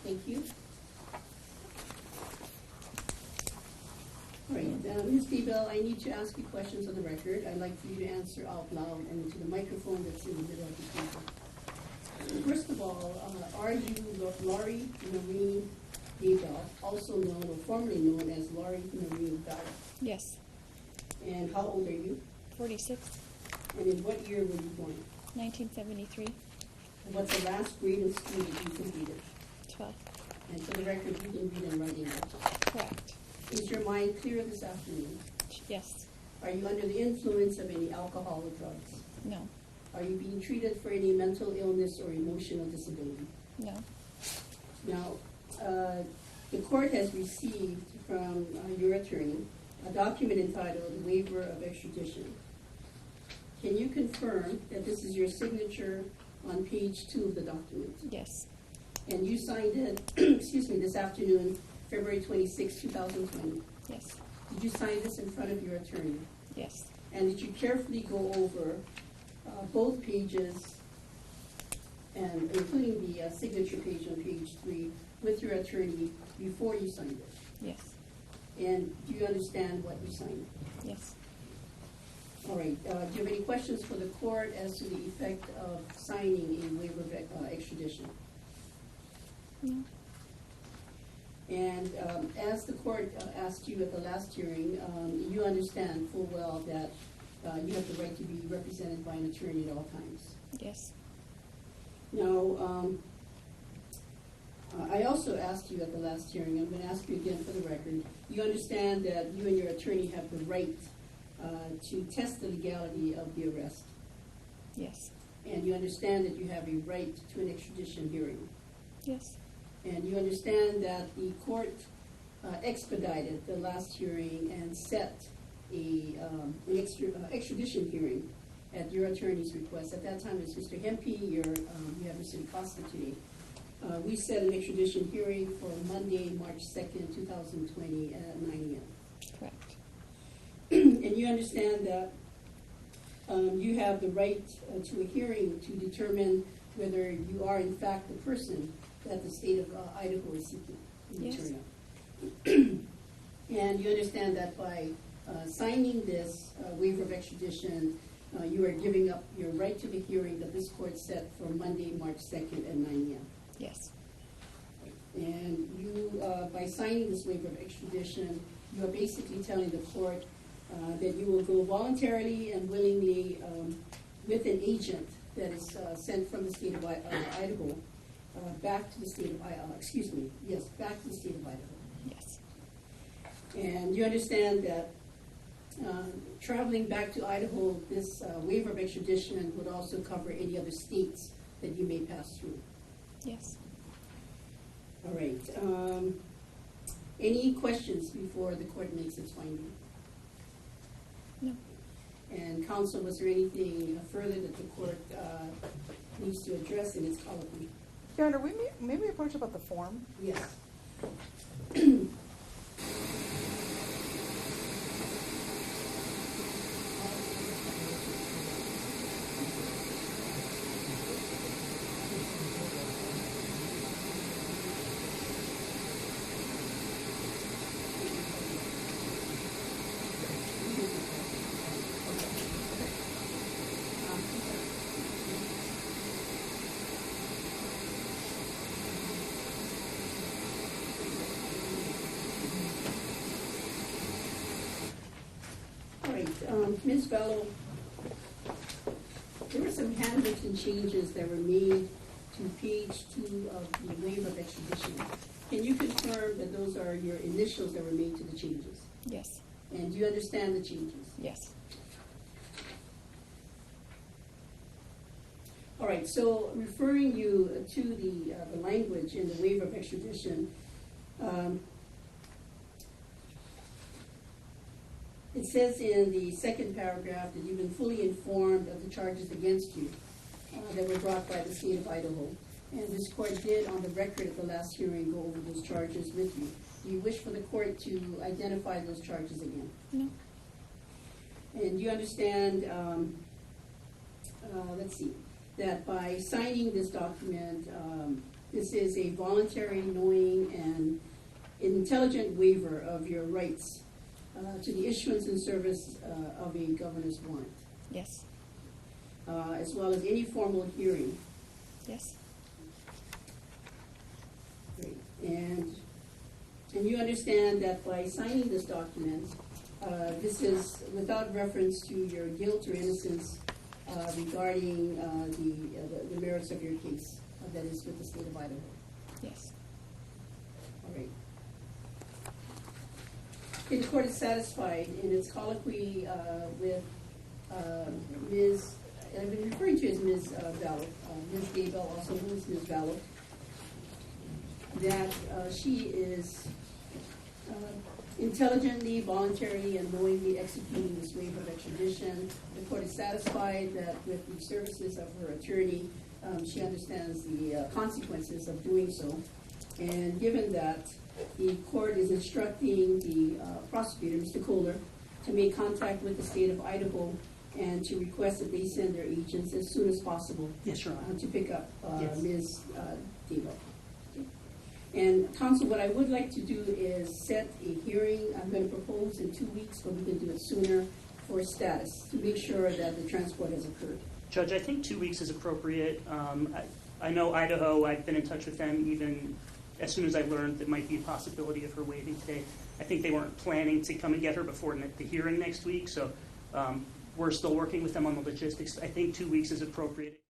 Thank you. All right, Ms. Dable, I need to ask you questions on the record. I'd like for you to answer out loud and into the microphone that's in the middle of the table. First of all, are you Laurie Marie Dable, also known or formerly known as Laurie Marie Vallow? Yes. And how old are you? 46. And in what year were you born? 1973. And what's the last grade of school that you completed? 12. And for the record, you can read and write English. Correct. Is your mind clear this afternoon? Yes. Are you under the influence of any alcohol or drugs? No. Are you being treated for any mental illness or emotional disability? No. Now, the court has received from your attorney a document entitled Waiver of Extradition. Can you confirm that this is your signature on page 2 of the document? Yes. And you signed it, excuse me, this afternoon, February 26, 2020? Yes. Did you sign this in front of your attorney? Yes. And did you carefully go over both pages, and including the signature page on page 3, with your attorney before you signed it? Yes. And do you understand what you signed? Yes. All right. Do you have any questions for the court as to the effect of signing a waiver of extradition? No. And as the court asked you at the last hearing, you understand full well that you have the right to be represented by an attorney at all times. Yes. Now, I also asked you at the last hearing, I'm going to ask you again for the record, you understand that you and your attorney have the right to test the legality of the arrest? Yes. And you understand that you have a right to an extradition hearing? Yes. And you understand that the court expedited the last hearing and set an extradition hearing at your attorney's request. At that time, it's Mr. Hempe, you have Mr. Acosta today. We set an extradition hearing for Monday, March 2nd, 2020 at 9 a.m. Correct. And you understand that you have the right to a hearing to determine whether you are in fact the person that the state of Idaho is seeking in return. And you understand that by signing this waiver of extradition, you are giving up your right to the hearing that this court set for Monday, March 2nd at 9 a.m. Yes. And you, by signing this waiver of extradition, you are basically telling the court that you will go voluntarily and willingly with an agent that is sent from the state of Idaho back to the state of Idaho. Back to the state of Idaho. Yes. And you understand that traveling back to Idaho, this waiver of extradition would also cover any other states that you may pass through. Yes. All right. Any questions before the court makes its finding? No. And counsel, was there anything further that the court needs to address in its colloquy? Your Honor, may we approach about the form? Yes. Ms. Vallow, there were some handwritten changes that were made to page 2 of the waiver of extradition. Can you confirm that those are your initials that were made to the changes? Yes. And do you understand the changes? Yes. All right, so referring you to the language in the waiver of extradition, it says in the second paragraph that you've been fully informed of the charges against you that were brought by the state of Idaho. And this court did, on the record at the last hearing, go over those charges with you. Do you wish for the court to identify those charges again? No. And you understand, let's see, that by signing this document, this is a voluntary, knowing, and intelligent waiver of your rights to the issuance and service of a governor's warrant. Yes. As well as any formal hearing. Yes. Great. And you understand that by signing this document, this is without reference to your guilt or innocence regarding the merits of your case that is with the state of Idaho. Yes. All right. The court is satisfied in its colloquy with Ms. I've been referring to as Ms. Vallow, Ms. Daybell, also known as Ms. Vallow, that she is intelligently, voluntarily, and knowingly executing this waiver of extradition. The court is satisfied that with the services of her attorney, she understands the consequences of doing so. And given that, the court is instructing the prosecutor, Mr. Kohler, to make contact with the state of Idaho and to request that they send their agents as soon as possible. Yes, Your Honor. To pick up Yes. Ms. Devo. And counsel, what I would like to do is set a hearing. I'm going to propose in 2 weeks, but we can do it sooner, for status, to make sure that the transport has occurred. Judge, I think 2 weeks is appropriate. I know Idaho, I've been in touch with them even as soon as I learned there might be a possibility of her waiving today. I think they weren't planning to come and get her before the hearing next week, so we're still working with them on the logistics. I think 2 weeks is appropriate.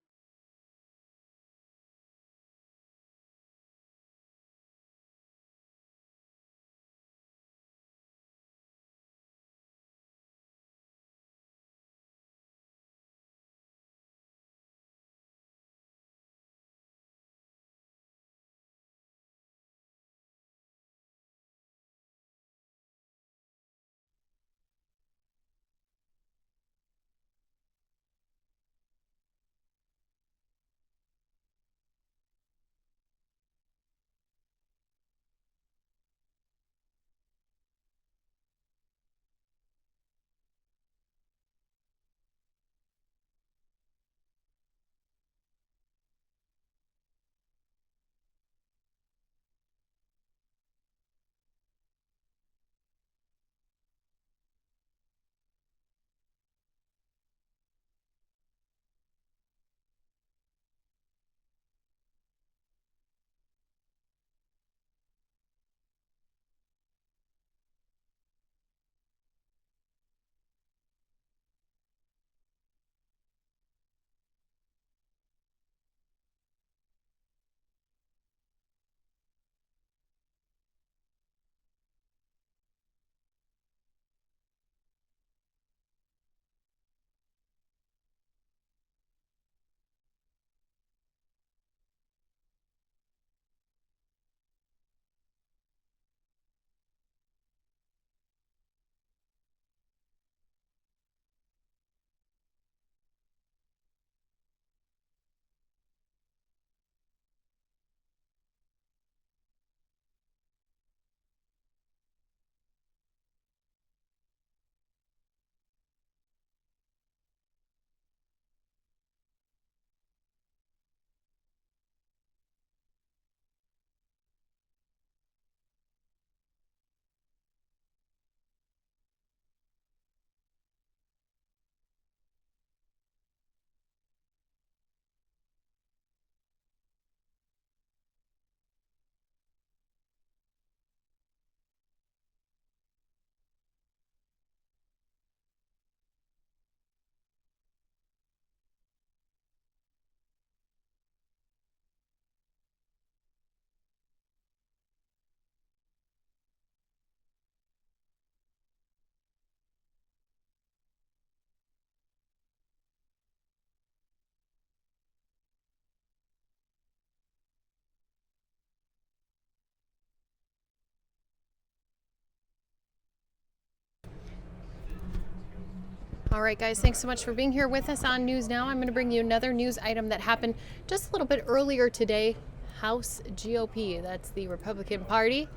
All right, guys, thanks so much for being here with us on News Now. I'm going to bring you another news item that happened just a little bit earlier today. House GOP, that's the Republican Party,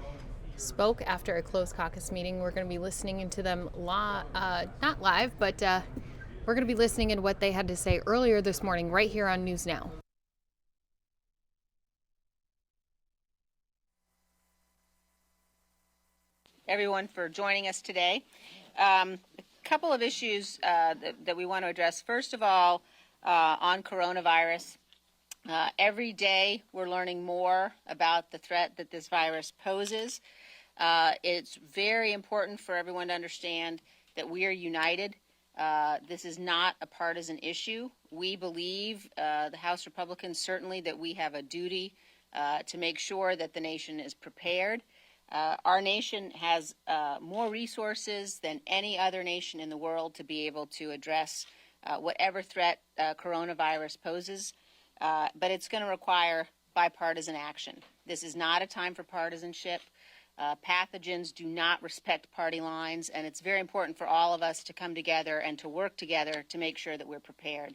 spoke after a closed caucus meeting. We're going to be listening into them, not live, but we're going to be listening in what they had to say earlier this morning right here on News Now. Everyone for joining us today. A couple of issues that we want to address. First of all, on coronavirus. Every day we're learning more about the threat that this virus poses. It's very important for everyone to understand that we are united. This is not a partisan issue. We believe, the House Republicans certainly, that we have a duty to make sure that the nation is prepared. Our nation has more resources than any other nation in the world to be able to address whatever threat coronavirus poses. But it's going to require bipartisan action. This is not a time for partisanship. Pathogens do not respect party lines, and it's very important for all of us to come together and to work together to make sure that we're prepared.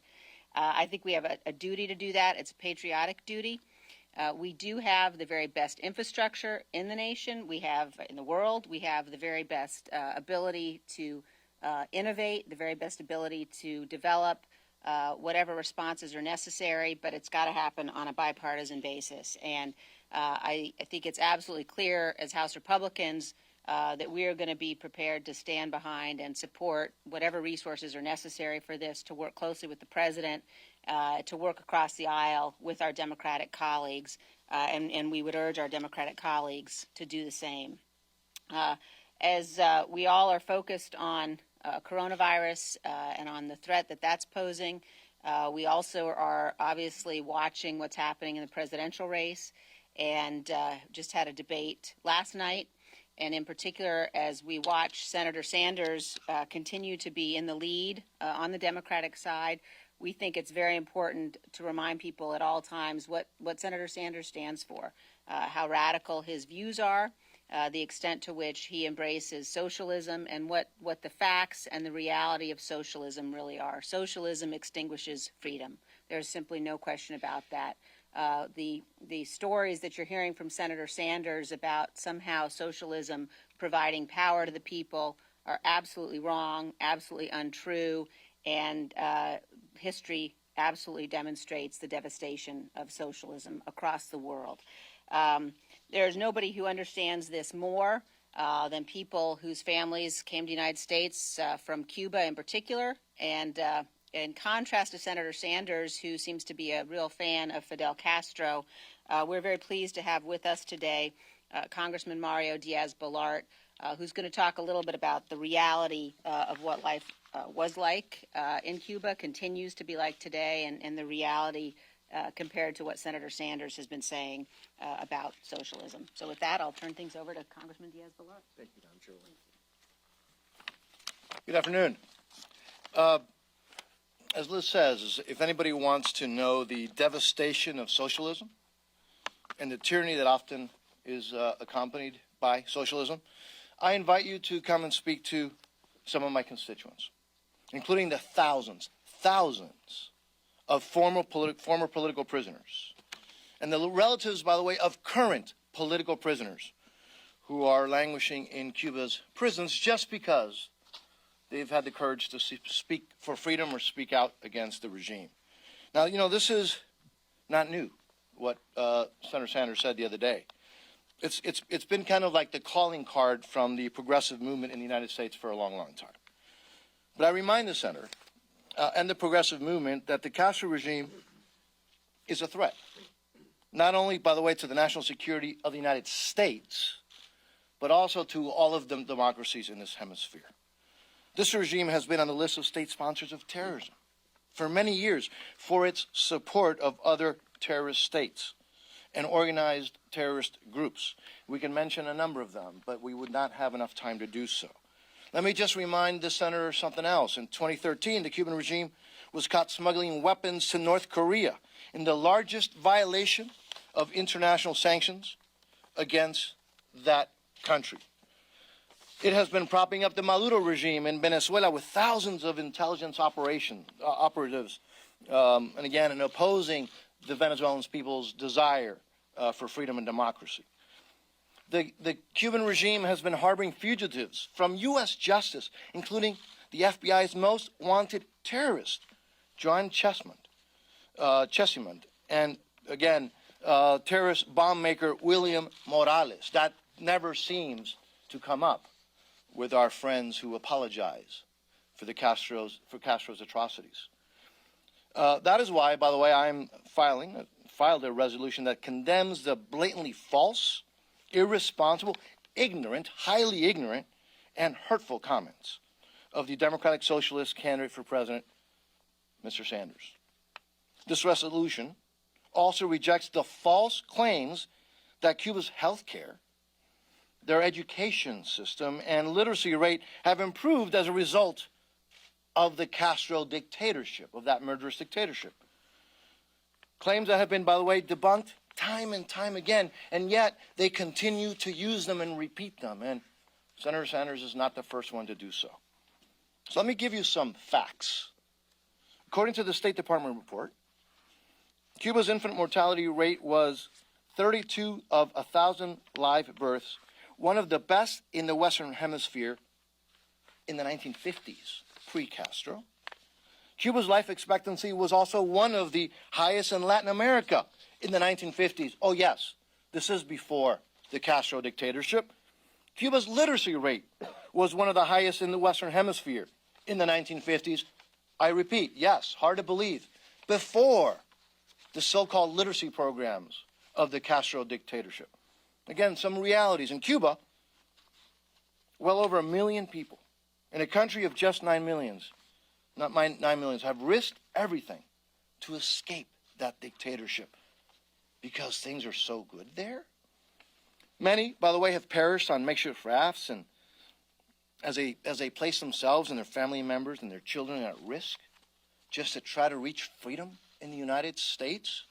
I think we have a duty to do that. It's a patriotic duty. We do have the very best infrastructure in the nation. We have in the world. We have the very best ability to innovate, the very best ability to develop whatever responses are necessary, but it's got to happen on a bipartisan basis. And I think it's absolutely clear as House Republicans that we are going to be prepared to stand behind and support whatever resources are necessary for this, to work closely with the president, to work across the aisle with our Democratic colleagues, and we would urge our Democratic colleagues to do the same. As we all are focused on coronavirus and on the threat that that's posing, we also are obviously watching what's happening in the presidential race, and just had a debate last night. And in particular, as we watch Senator Sanders continue to be in the lead on the Democratic side, we think it's very important to remind people at all times what Senator Sanders stands for, how radical his views are, the extent to which he embraces socialism, and what the facts and the reality of socialism really are. Socialism extinguishes freedom. There's simply no question about that. The stories that you're hearing from Senator Sanders about somehow socialism providing power to the people are absolutely wrong, absolutely untrue, and history absolutely demonstrates the devastation of socialism across the world. There's nobody who understands this more than people whose families came to the United States from Cuba in particular. And in contrast to Senator Sanders, who seems to be a real fan of Fidel Castro, we're very pleased to have with us today Congressman Mario Diaz-Balart, who's going to talk a little bit about the reality of what life was like in Cuba, continues to be like today, and the reality compared to what Senator Sanders has been saying about socialism. So with that, I'll turn things over to Congressman Diaz-Balart. Thank you, Madam Chairwoman. Good afternoon. As Liz says, if anybody wants to know the devastation of socialism and the tyranny that often is accompanied by socialism, I invite you to come and speak to some of my constituents, including the thousands of former political prisoners, and the relatives, by the way, of current political prisoners who are languishing in Cuba's prisons just because they've had the courage to speak for freedom or speak out against the regime. Now, you know, this is not new, what Senator Sanders said the other day. It's been kind of like the calling card from the progressive movement in the United States for a long, long time. But I remind the Senator and the progressive movement that the Castro regime is a threat, not only, by the way, to the national security of the United States, but also to all of the democracies in this hemisphere. This regime has been on the list of state sponsors of terrorism for many years for its support of other terrorist states and organized terrorist groups. We can mention a number of them, but we would not have enough time to do so. Let me just remind the Senator something else. In 2013, the Cuban regime was caught smuggling weapons to North Korea in the largest violation of international sanctions against that country. It has been propping up the Maduro regime in Venezuela with thousands of intelligence operatives, and again, in opposing the Venezuelan people's desire for freedom and democracy. The Cuban regime has been harboring fugitives from U.S. justice, including the FBI's most wanted terrorist, John Chessman, and again, terrorist bomb maker William Morales. That never seems to come up with our friends who apologize for Castro's atrocities. That is why, by the way, I'm filed a resolution that condemns the blatantly false, irresponsible, ignorant, highly ignorant, and hurtful comments of the Democratic Socialist candidate for president, Mr. Sanders. This resolution also rejects the false claims that Cuba's health care, their education system, and literacy rate have improved as a result of the Castro dictatorship, of that murderous dictatorship. Claims that have been, by the way, debunked time and time again, and yet they continue to use them and repeat them. And Senator Sanders is not the first one to do so. So let me give you some facts. According to the State Department report, Cuba's infant mortality rate was 32 of 1,000 live births, one of the best in the Western Hemisphere in the 1950s, pre-Castro. Cuba's life expectancy was also one of the highest in Latin America in the 1950s. Oh yes, this is before the Castro dictatorship. Cuba's literacy rate was one of the highest in the Western Hemisphere in the 1950s. I repeat, yes, hard to believe, before the so-called literacy programs of the Castro dictatorship. Again, some realities. In Cuba, well over 1 million people in a country of just 9 million, have risked everything to escape that dictatorship because things are so good there. Many, by the way, have perished on makeshift rafts and as they place themselves and their family members and their children at risk just to try to reach freedom in the United States.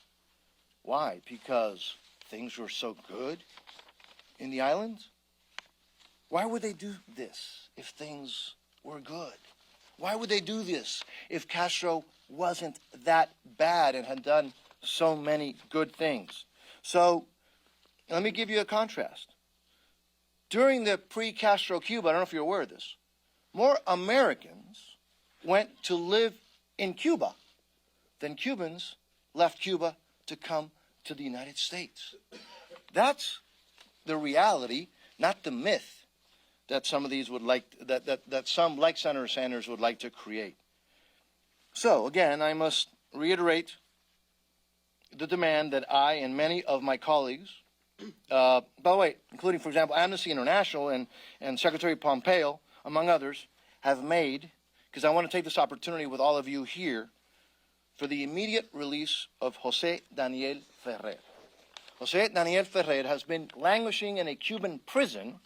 Why? Because things were so good in the islands? Why would they do this if things were good? Why would they do this if Castro wasn't that bad and had done so many good things? So let me give you a contrast. During the pre-Castro Cuba, I don't know if you're aware of this, more Americans went to live in Cuba than Cubans left Cuba to come to the United States. That's the reality, not the myth that some of these would like, that some, like Senator Sanders, would like to create. So, again, I must reiterate the demand that I and many of my colleagues, by the way, including, for example, Amnesty International and Secretary Pompeo, among others, have made, because I want to take this opportunity with all of you here, for the immediate release of José Daniel Ferrer. José Daniel Ferrer has been languishing in a Cuban prison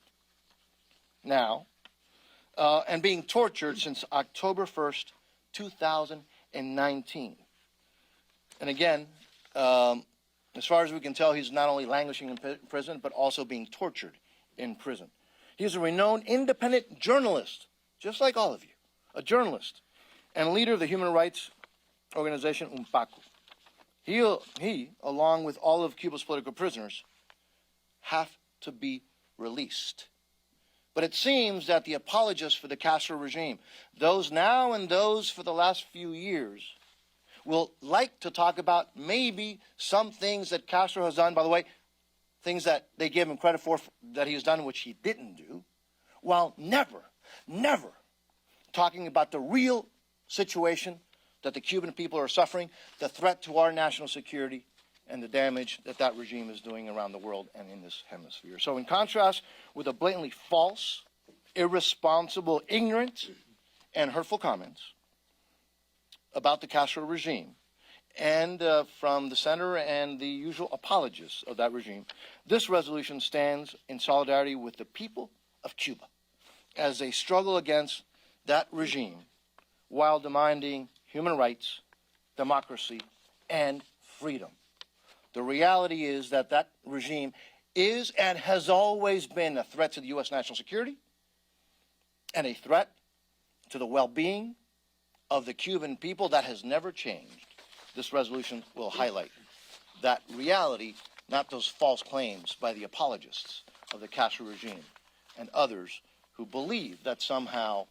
now and being tortured since October 1st, 2019. And again, as far as we can tell, he's not only languishing in prison, but also being tortured in prison. He's a renowned independent journalist, just like all of you, a journalist and leader of the human rights organization UNPACU. He, along with all of Cuba's political prisoners, have to be released. But it seems that the apologists for the Castro regime, those now and those for the last few years, will like to talk about maybe some things that Castro has done, by the way, things that they give him credit for that he has done which he didn't do, while never talking about the real situation that the Cuban people are suffering, the threat to our national security, and the damage that that regime is doing around the world and in this hemisphere. So in contrast with the blatantly false, irresponsible, ignorant, and hurtful comments about the Castro regime, and from the senator and the usual apologists of that regime, this resolution stands in solidarity with the people of Cuba as they struggle against that regime while demanding human rights, democracy, and freedom. The reality is that that regime is and has always been a threat to the U.S. national security and a threat to the well-being of the Cuban people that has never changed. This resolution will highlight that reality, not those false claims by the apologists of the Castro regime and others who believe that somehow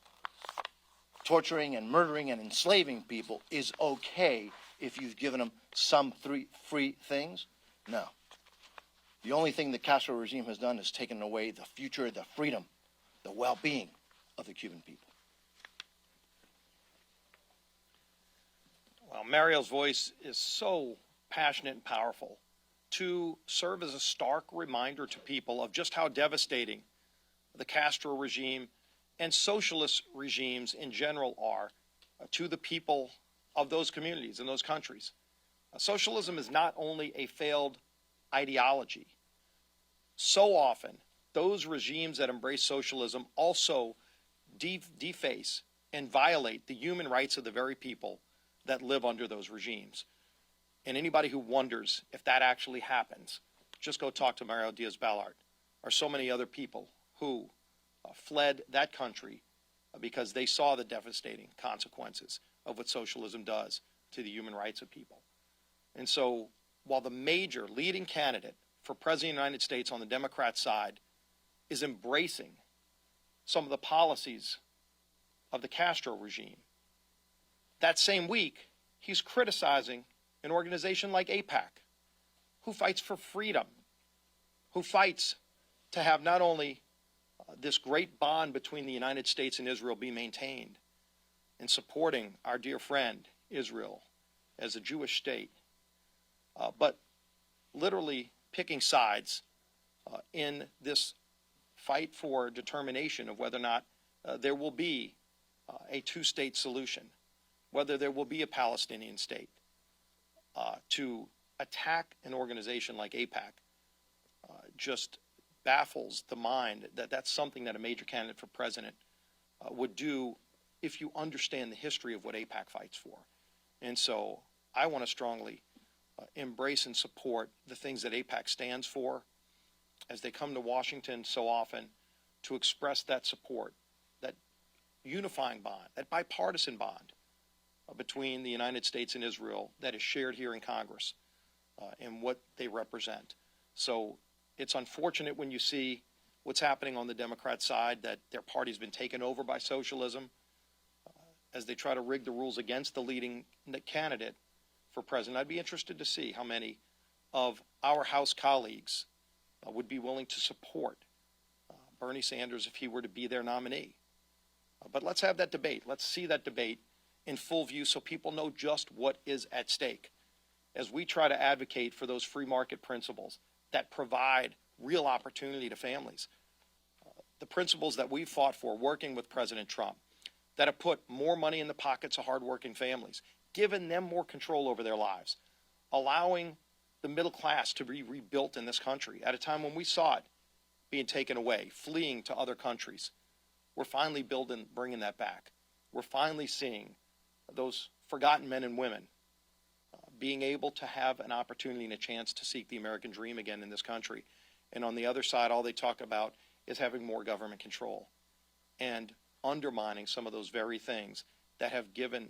torturing and murdering and enslaving people is okay if you've given them some free things. No. The only thing the Castro regime has done is taken away the future, the freedom, the well-being of the Cuban people. Well, Mario's voice is so passionate and powerful to serve as a stark reminder to people of just how devastating the Castro regime and socialist regimes in general are to the people of those communities and those countries. Socialism is not only a failed ideology. So often, those regimes that embrace socialism also deface and violate the human rights of the very people that live under those regimes. And anybody who wonders if that actually happens, just go talk to Mario Diaz-Balart or so many other people who fled that country because they saw the devastating consequences of what socialism does to the human rights of people. And so while the major leading candidate for President of the United States on the Democrat side is embracing some of the policies of the Castro regime, that same week he's criticizing an organization like AIPAC, who fights for freedom, who fights to have not only this great bond between the United States and Israel be maintained in supporting our dear friend Israel as a Jewish state, but literally picking sides in this fight for determination of whether or not there will be a two-state solution, whether there will be a Palestinian state. To attack an organization like AIPAC just baffles the mind that that's something that a major candidate for president would do if you understand the history of what AIPAC fights for. And so I want to strongly embrace and support the things that AIPAC stands for as they come to Washington so often to express that support, that unifying bond, that bipartisan bond between the United States and Israel that is shared here in Congress and what they represent. So it's unfortunate when you see what's happening on the Democrat side, that their party's been taken over by socialism as they try to rig the rules against the leading candidate for president. I'd be interested to see how many of our House colleagues would be willing to support Bernie Sanders if he were to be their nominee. But let's have that debate. Let's see that debate in full view so people know just what is at stake as we try to advocate for those free market principles that provide real opportunity to families. The principles that we fought for working with President Trump that have put more money in the pockets of hardworking families, given them more control over their lives, allowing the middle class to be rebuilt in this country at a time when we saw it being taken away, fleeing to other countries. We're finally bringing that back. We're finally seeing those forgotten men and women being able to have an opportunity and a chance to seek the American dream again in this country. And on the other side, all they talk about is having more government control and undermining some of those very things that have given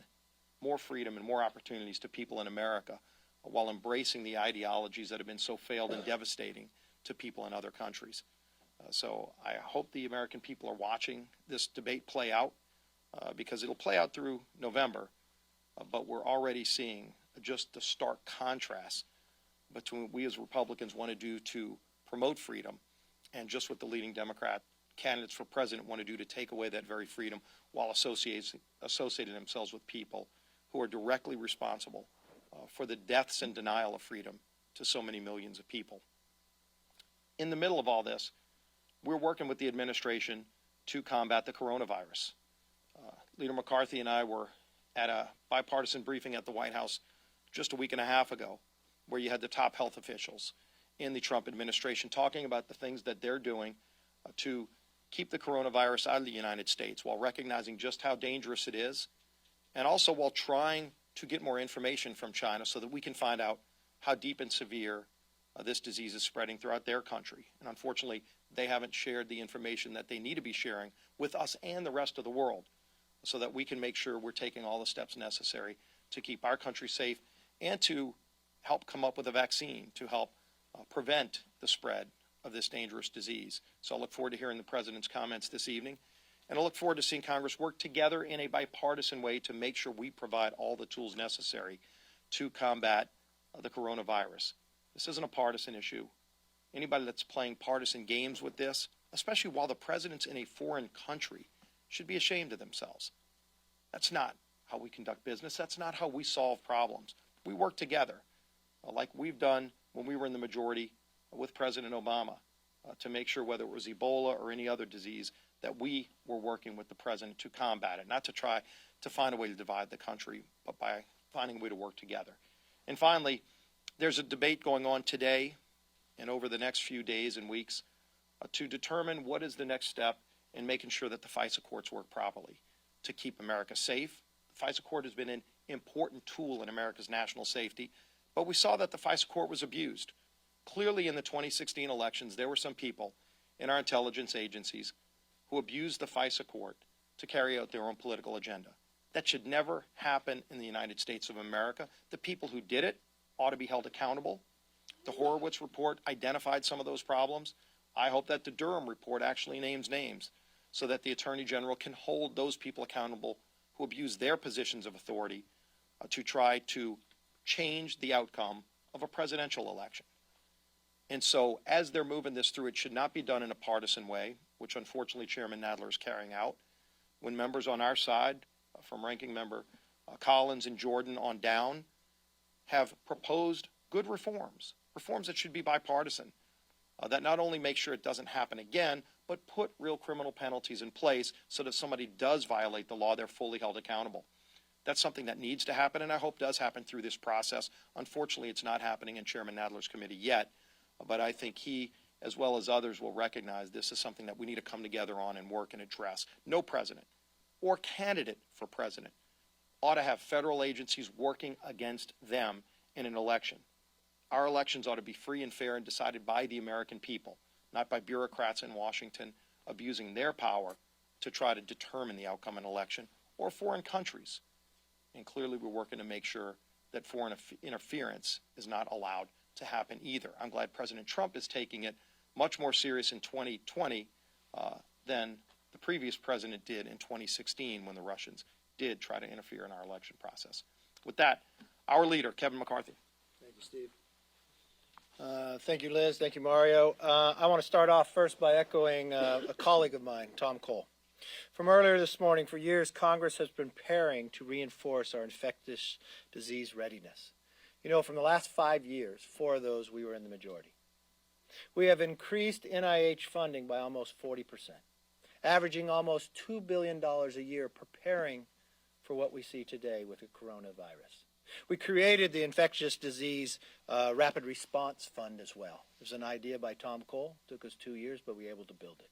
more freedom and more opportunities to people in America while embracing the ideologies that have been so failed and devastating to people in other countries. So I hope the American people are watching this debate play out because it'll play out through November, but we're already seeing just the stark contrast between what we as Republicans want to do to promote freedom and just what the leading Democrat candidates for president want to do to take away that very freedom while associating themselves with people who are directly responsible for the deaths and denial of freedom to so many millions of people. In the middle of all this, we're working with the administration to combat the coronavirus. Leader McCarthy and I were at a bipartisan briefing at the White House just a week and a half ago, where you had the top health officials in the Trump administration talking about the things that they're doing to keep the coronavirus out of the United States while recognizing just how dangerous it is, and also while trying to get more information from China so that we can find out how deep and severe this disease is spreading throughout their country. And unfortunately, they haven't shared the information that they need to be sharing with us and the rest of the world so that we can make sure we're taking all the steps necessary to keep our country safe and to help come up with a vaccine to help prevent the spread of this dangerous disease. So I look forward to hearing the President's comments this evening, and I look forward to seeing Congress work together in a bipartisan way to make sure we provide all the tools necessary to combat the coronavirus. This isn't a partisan issue. Anybody that's playing partisan games with this, especially while the President's in a foreign country, should be ashamed of themselves. That's not how we conduct business. That's not how we solve problems. We work together, like we've done when we were in the majority with President Obama, to make sure whether it was Ebola or any other disease that we were working with the President to combat it, not to try to find a way to divide the country, but by finding a way to work together. And finally, there's a debate going on today and over the next few days and weeks to determine what is the next step in making sure that the FISA courts work properly to keep America safe. The FISA court has been an important tool in America's national safety, but we saw that the FISA court was abused. Clearly in the 2016 elections, there were some people in our intelligence agencies who abused the FISA court to carry out their own political agenda. That should never happen in the United States of America. The people who did it ought to be held accountable. The Horowitz report identified some of those problems. I hope that the Durham report actually names names so that the Attorney General can hold those people accountable who abuse their positions of authority to try to change the outcome of a presidential election. And so as they're moving this through, it should not be done in a partisan way, which unfortunately Chairman Nadler is carrying out. When members on our side, from Ranking Member Collins and Jordan on down, have proposed good reforms that should be bipartisan, that not only make sure it doesn't happen again, but put real criminal penalties in place so that if somebody does violate the law, they're fully held accountable. That's something that needs to happen, and I hope does happen through this process. Unfortunately, it's not happening in Chairman Nadler's committee yet, but I think he, as well as others, will recognize this is something that we need to come together on and work and address. No president or candidate for president ought to have federal agencies working against them in an election. Our elections ought to be free and fair and decided by the American people, not by bureaucrats in Washington abusing their power to try to determine the outcome of an election, or foreign countries. And clearly we're working to make sure that foreign interference is not allowed to happen either. I'm glad President Trump is taking it much more serious in 2020 than the previous president did in 2016 when the Russians did try to interfere in our election process. With that, our leader, Kevin McCarthy. Thank you, Steve. Thank you, Liz. Thank you, Mario. I want to start off first by echoing a colleague of mine, Tom Cole. From earlier this morning, for years, Congress has been preparing to reinforce our infectious disease readiness. You know, from the last 5 years, 4 of those we were in the majority. We have increased NIH funding by almost 40%, averaging almost $2 billion a year preparing for what we see today with the coronavirus. We created the Infectious Disease Rapid Response Fund as well. It was an idea by Tom Cole. It took us 2 years, but we were able to build it.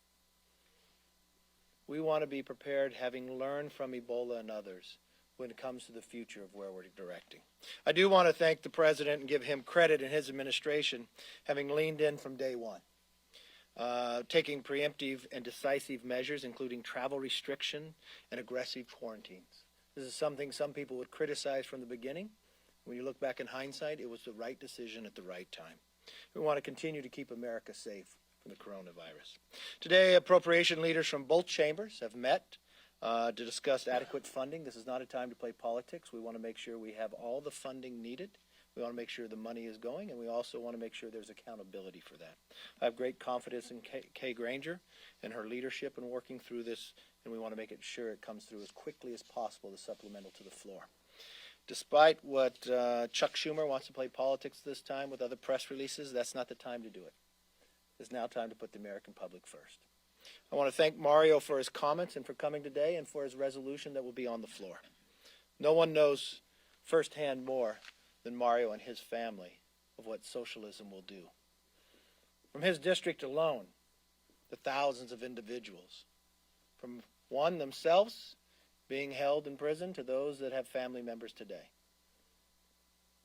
We want to be prepared, having learned from Ebola and others, when it comes to the future of where we're directing. I do want to thank the President and give him credit in his administration, having leaned in from day one, taking preemptive and decisive measures, including travel restriction and aggressive quarantines. This is something some people would criticize from the beginning. When you look back in hindsight, it was the right decision at the right time. We want to continue to keep America safe from the coronavirus. Today, appropriation leaders from both chambers have met to discuss adequate funding. This is not a time to play politics. We want to make sure we have all the funding needed. We want to make sure the money is going, and we also want to make sure there's accountability for that. I have great confidence in Kay Granger and her leadership in working through this, and we want to make sure it comes through as quickly as possible, the supplemental to the floor. Despite what Chuck Schumer wants to play politics this time with other press releases, that's not the time to do it. It's now time to put the American public first. I want to thank Mario for his comments and for coming today and for his resolution that will be on the floor. No one knows firsthand more than Mario and his family of what socialism will do. From his district alone, the thousands of individuals, from one themselves being held in prison to those that have family members today,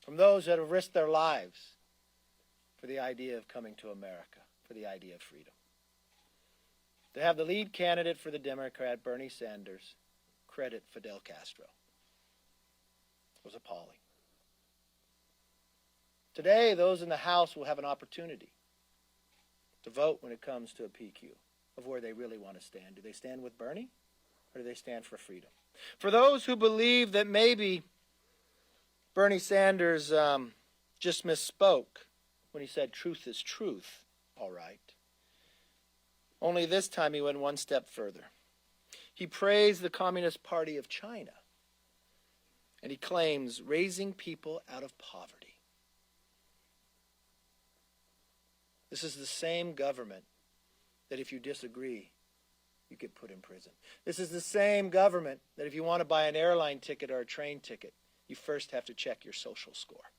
from those that have risked their lives for the idea of coming to America, for the idea of freedom. To have the lead candidate for the Democrat, Bernie Sanders, credit Fidel Castro was appalling. Today, those in the House will have an opportunity to vote when it comes to a PQ of where they really want to stand. Do they stand with Bernie, or do they stand for freedom? For those who believe that maybe Bernie Sanders just misspoke when he said truth is truth, all right. Only this time he went one step further. He praised the Communist Party of China, and he claims raising people out of poverty. This is the same government that if you disagree, you get put in prison. This is the same government that if you want to buy an airline ticket or a train ticket, you first have to check your social score.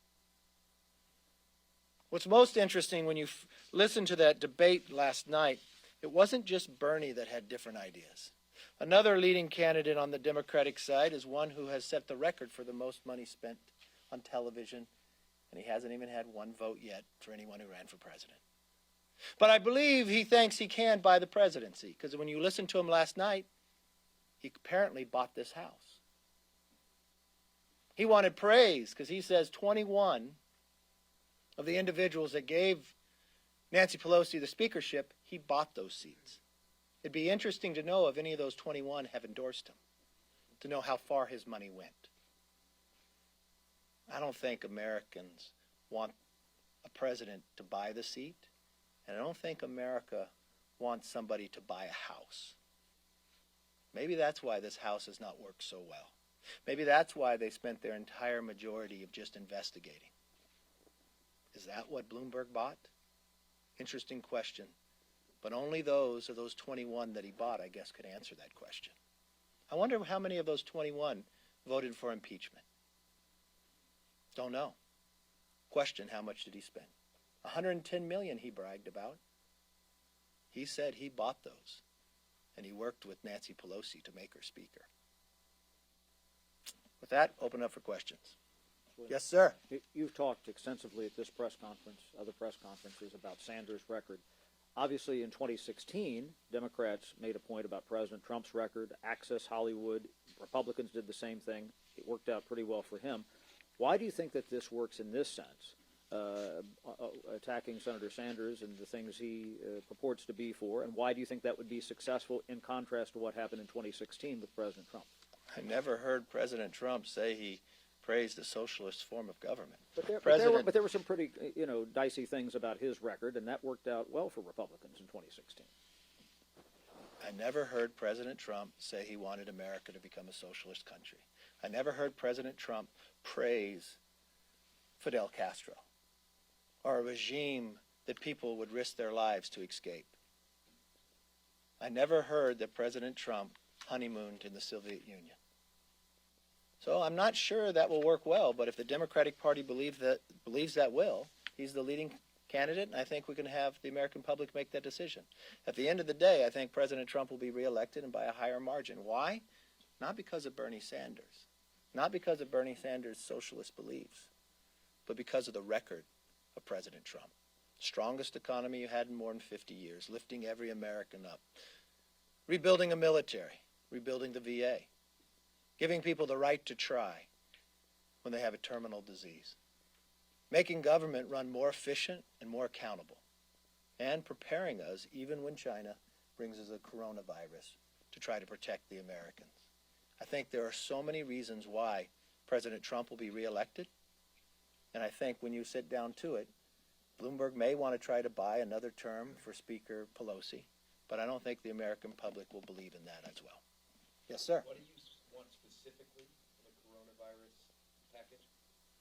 What's most interesting when you listen to that debate last night, it wasn't just Bernie that had different ideas. Another leading candidate on the Democratic side is one who has set the record for the most money spent on television, and he hasn't even had one vote yet for anyone who ran for president. But I believe he thinks he can buy the presidency, because when you listened to him last night, he apparently bought this house. He wanted praise because he says 21 of the individuals that gave Nancy Pelosi the speakership, he bought those seats. It'd be interesting to know if any of those 21 have endorsed him, to know how far his money went. I don't think Americans want a president to buy the seat, and I don't think America wants somebody to buy a house. Maybe that's why this House has not worked so well. Maybe that's why they spent their entire majority of just investigating. Is that what Bloomberg bought? Interesting question. But only those of those 21 that he bought, I guess, could answer that question. I wonder how many of those 21 voted for impeachment. Don't know. Question, how much did he spend? 110 million he bragged about. He said he bought those, and he worked with Nancy Pelosi to make her speaker. With that, open up for questions. Yes, sir. You've talked extensively at this press conference, other press conferences, about Sanders' record. Obviously, in 2016, Democrats made a point about President Trump's record, Access Hollywood. Republicans did the same thing. It worked out pretty well for him. Why do you think that this works in this sense, attacking Senator Sanders and the things he purports to be for, and why do you think that would be successful in contrast to what happened in 2016 with President Trump? I never heard President Trump say he praised the socialist form of government. But there were some pretty, dicey things about his record, and that worked out well for Republicans in 2016. I never heard President Trump say he wanted America to become a socialist country. I never heard President Trump praise Fidel Castro or a regime that people would risk their lives to escape. I never heard that President Trump honeymooned in the Soviet Union. So I'm not sure that will work well, but if the Democratic Party believes that will, he's the leading candidate, and I think we can have the American public make that decision. At the end of the day, I think President Trump will be reelected and by a higher margin. Why? Not because of Bernie Sanders, not because of Bernie Sanders' socialist beliefs, but because of the record of President Trump. Strongest economy you had in more than 50 years, lifting every American up, rebuilding a military, rebuilding the VA, giving people the right to try when they have a terminal disease, making government run more efficient and more accountable, and preparing us even when China brings us a coronavirus to try to protect the Americans. I think there are so many reasons why President Trump will be reelected, and I think when you sit down to it, Bloomberg may want to try to buy another term for Speaker Pelosi, but I don't think the American public will believe in that as well. Yes, sir. What do you want specifically in the coronavirus package?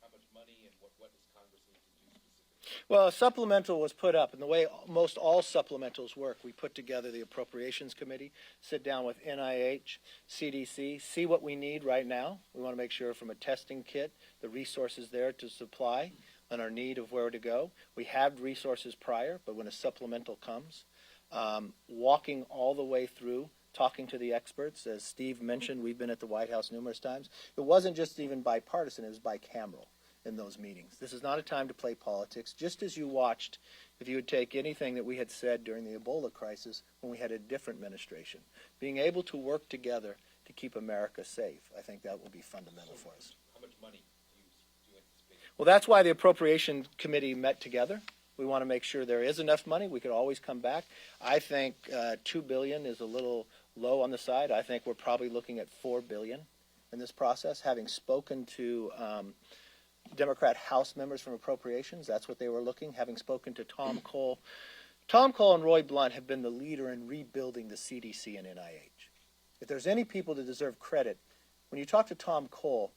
How much money and what does Congress need to do specifically? Well, a supplemental was put up, and the way most all supplementals work, we put together the Appropriations Committee, sit down with NIH, CDC, see what we need right now. We want to make sure from a testing kit, the resources there to supply and our need of where to go. We have resources prior, but when a supplemental comes, walking all the way through, talking to the experts, as Steve mentioned, we've been at the White House numerous times. It wasn't just even bipartisan, it was bicameral. in those meetings. This is not a time to play politics. Just as you watched, if you would take anything that we had said during the Ebola crisis when we had a different administration, being able to work together to keep America safe, I think that will be fundamental for us. How much money do you anticipate? Well, that's why the Appropriations Committee met together. We want to make sure there is enough money. We could always come back. I think $2 billion is a little low on the side. I think we're probably looking at $4 billion in this process. Having spoken to Democrat House members from Appropriations, that's what they were looking. Having spoken to Tom Cole and Roy Blunt have been the leader in rebuilding the CDC and NIH. If there's any people that deserve credit, when you talk to Tom Cole,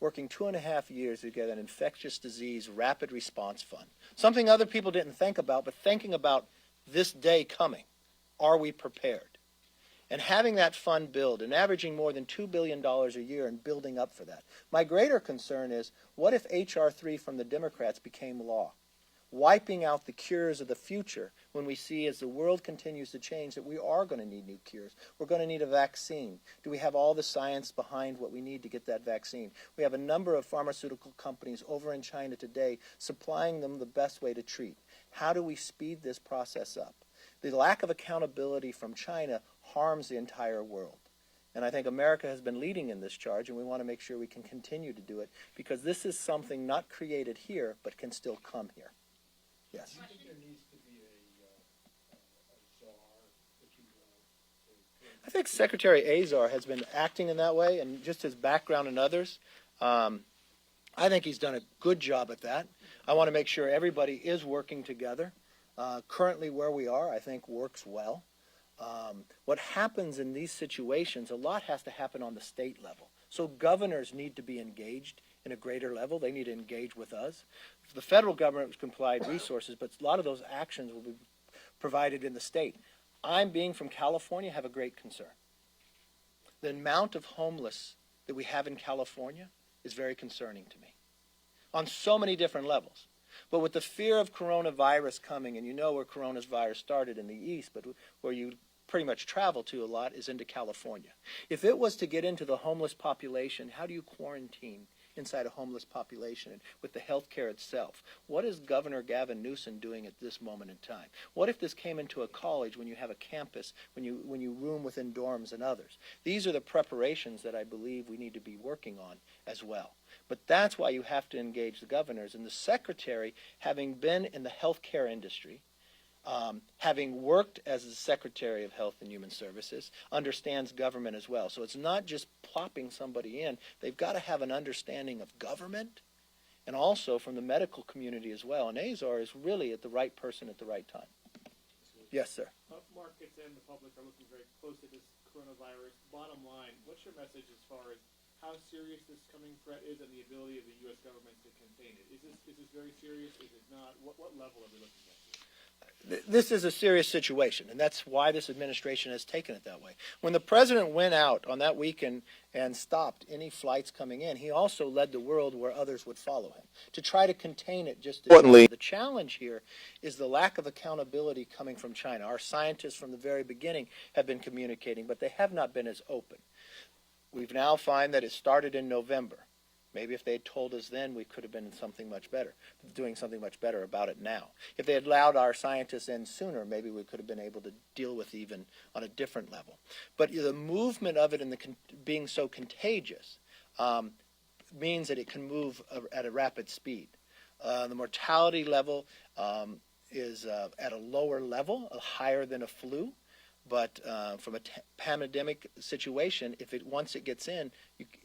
working 2.5 years to get an infectious disease rapid response fund, something other people didn't think about, but thinking about this day coming. Are we prepared? And having that fund build and averaging more than $2 billion a year and building up for that. My greater concern is, what if H.R. 3 from the Democrats became law? Wiping out the cures of the future when we see as the world continues to change that we are going to need new cures. We're going to need a vaccine. Do we have all the science behind what we need to get that vaccine? We have a number of pharmaceutical companies over in China today supplying them the best way to treat. How do we speed this process up? The lack of accountability from China harms the entire world. And I think America has been leading in this charge, and we want to make sure we can continue to do it, because this is something not created here, but can still come here. Yes. Do you think there needs to be a czar that you I think Secretary Azar has been acting in that way, and just his background and others, I think he's done a good job at that. I want to make sure everybody is working together. Currently where we are, I think, works well. What happens in these situations, a lot has to happen on the state level. So governors need to be engaged in a greater level. They need to engage with us. The federal government can provide resources, but a lot of those actions will be provided in the state. I'm, being from California, have a great concern. The amount of homeless that we have in California is very concerning to me on so many different levels. But with the fear of coronavirus coming, and you know where coronavirus started in the east, but where you pretty much travel to a lot is into California. If it was to get into the homeless population, how do you quarantine inside a homeless population and with the health care itself? What is Governor Gavin Newsom doing at this moment in time? What if this came into a college when you have a campus, when you room within dorms and others? These are the preparations that I believe we need to be working on as well. But that's why you have to engage the governors. And the secretary, having been in the healthcare industry, having worked as the Secretary of Health and Human Services, understands government as well. So it's not just plopping somebody in. They've got to have an understanding of government and also from the medical community as well. And Azar is really at the right person at the right time. Yes, sir. Markets and the public are looking very close to this coronavirus. Bottom line, what's your message as far as how serious this coming threat is and the ability of the U.S. government to contain it? Is this very serious? Is it not? What level are we looking at here? This is a serious situation, and that's why this administration has taken it that way. When the president went out on that weekend and stopped any flights coming in, he also led the world where others would follow him to try to contain it just as Importantly, the challenge here is the lack of accountability coming from China. Our scientists from the very beginning have been communicating, but they have not been as open. We've now found that it started in November. Maybe if they had told us then, we could have been doing something much better about it now. If they had allowed our scientists in sooner, maybe we could have been able to deal with even on a different level. But the movement of it and being so contagious means that it can move at a rapid speed. The mortality level is at a lower level, higher than a flu. But from a pandemic situation, once it gets in,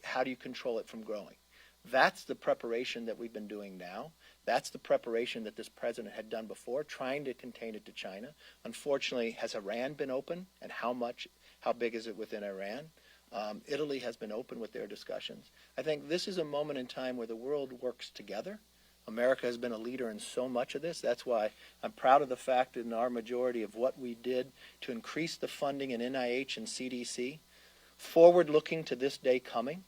how do you control it from growing? That's the preparation that we've been doing now. That's the preparation that this president had done before, trying to contain it to China. Unfortunately, has Iran been open? And how big is it within Iran? Italy has been open with their discussions. I think this is a moment in time where the world works together. America has been a leader in so much of this. That's why I'm proud of the fact in our majority of what we did to increase the funding in NIH and CDC, forward-looking to this day coming.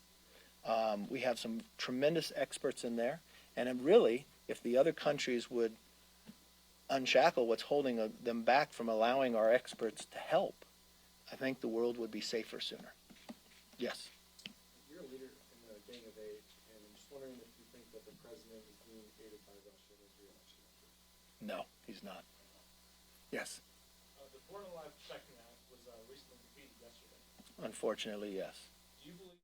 We have some tremendous experts in there. And really, if the other countries would unshackle what's holding them back from allowing our experts to help, I think the world would be safer sooner. Yes? You're a leader in the getting of aid, and I'm just wondering if you think that the president is being invaded by Russia as re-election effort? No, he's not. Yes. The Born Alive Protection Act was recently defeated yesterday. Unfortunately, yes. Do you believe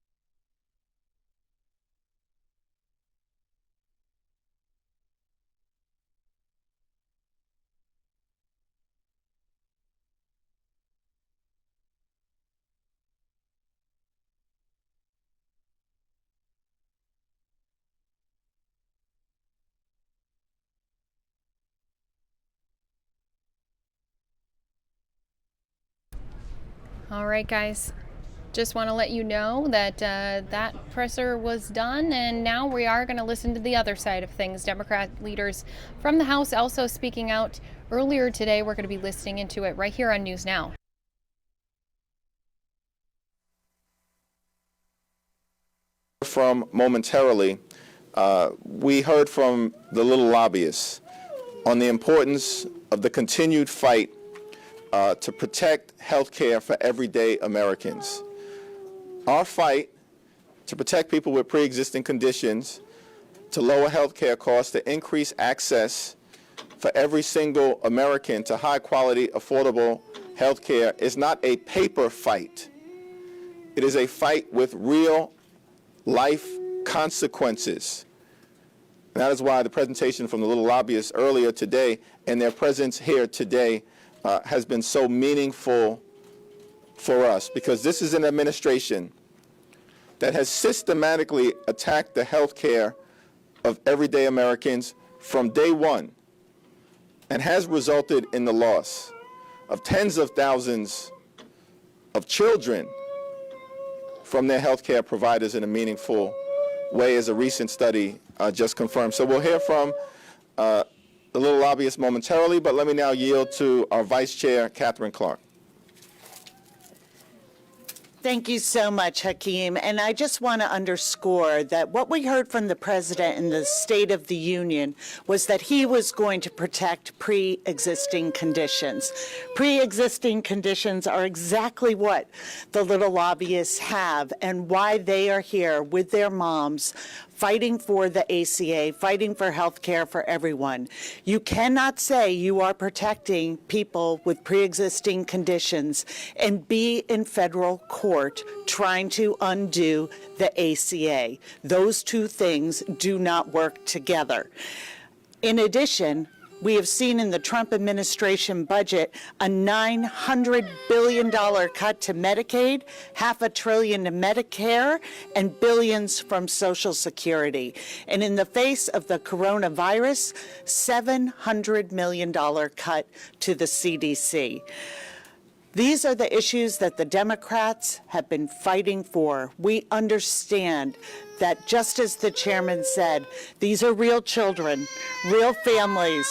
All right, guys. Just want to let you know that that presser was done, and now we are going to listen to the other side of things. Democrat leaders from the House also speaking out earlier today. We're going to be listening into it right here on News Now. From momentarily, we heard from the little lobbyists on the importance of the continued fight to protect health care for everyday Americans. Our fight to protect people with pre-existing conditions, to lower health care costs, to increase access for every single American to high-quality, affordable health care is not a paper fight. It is a fight with real life consequences. And that is why the presentation from the little lobbyists earlier today and their presence here today has been so meaningful for us, because this is an administration that has systematically attacked the health care of everyday Americans from day one and has resulted in the loss of tens of thousands of children from their health care providers in a meaningful way, as a recent study just confirmed. So we'll hear from the little lobbyist momentarily, but let me now yield to our Vice Chair, Catherine Clark. Thank you so much, Hakeem. And I just want to underscore that what we heard from the President in the State of the Union was that he was going to protect pre-existing conditions. Pre-existing conditions are exactly what the little lobbyists have and why they are here with their moms fighting for the ACA, fighting for health care for everyone. You cannot say you are protecting people with pre-existing conditions and be in federal court trying to undo the ACA. Those two things do not work together. In addition, we have seen in the Trump administration budget a $900 billion cut to Medicaid, $500 billion to Medicare, and billions from Social Security. And in the face of the coronavirus, $700 million cut to the CDC. These are the issues that the Democrats have been fighting for. We understand that, just as the chairman said, these are real children, real families,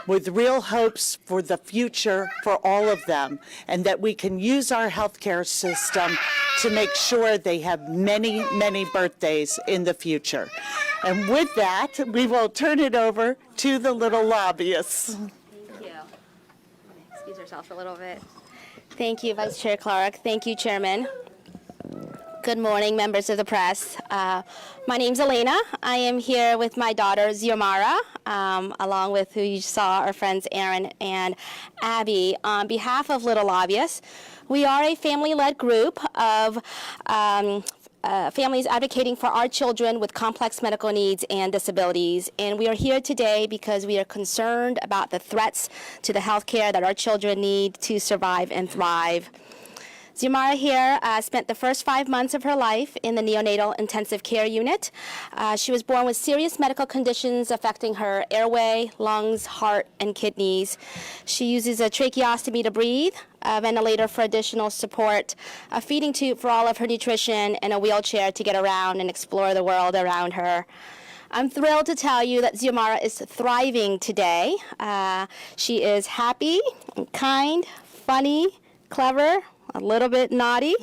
with real hopes for the future for all of them, and that we can use our healthcare system to make sure they have many, many birthdays in the future. And with that, we will turn it over to the little lobbyists. Thank you. Excuse yourself a little bit. Thank you, Vice Chair Clark. Thank you, Chairman. Good morning, members of the press. My name's Elena. I am here with my daughter, Xiomara, along with who you saw, our friends Aaron and Abby. On behalf of Little Lobbyists, we are a family-led group of families advocating for our children with complex medical needs and disabilities. And we are here today because we are concerned about the threats to the health care that our children need to survive and thrive. Xiomara here spent the first 5 months of her life in the neonatal intensive care unit. She was born with serious medical conditions affecting her airway, lungs, heart, and kidneys. She uses a tracheostomy to breathe, a ventilator for additional support, a feeding tube for all of her nutrition, and a wheelchair to get around and explore the world around her. I'm thrilled to tell you that Xiomara is thriving today. She is happy, kind, funny, clever, a little bit naughty.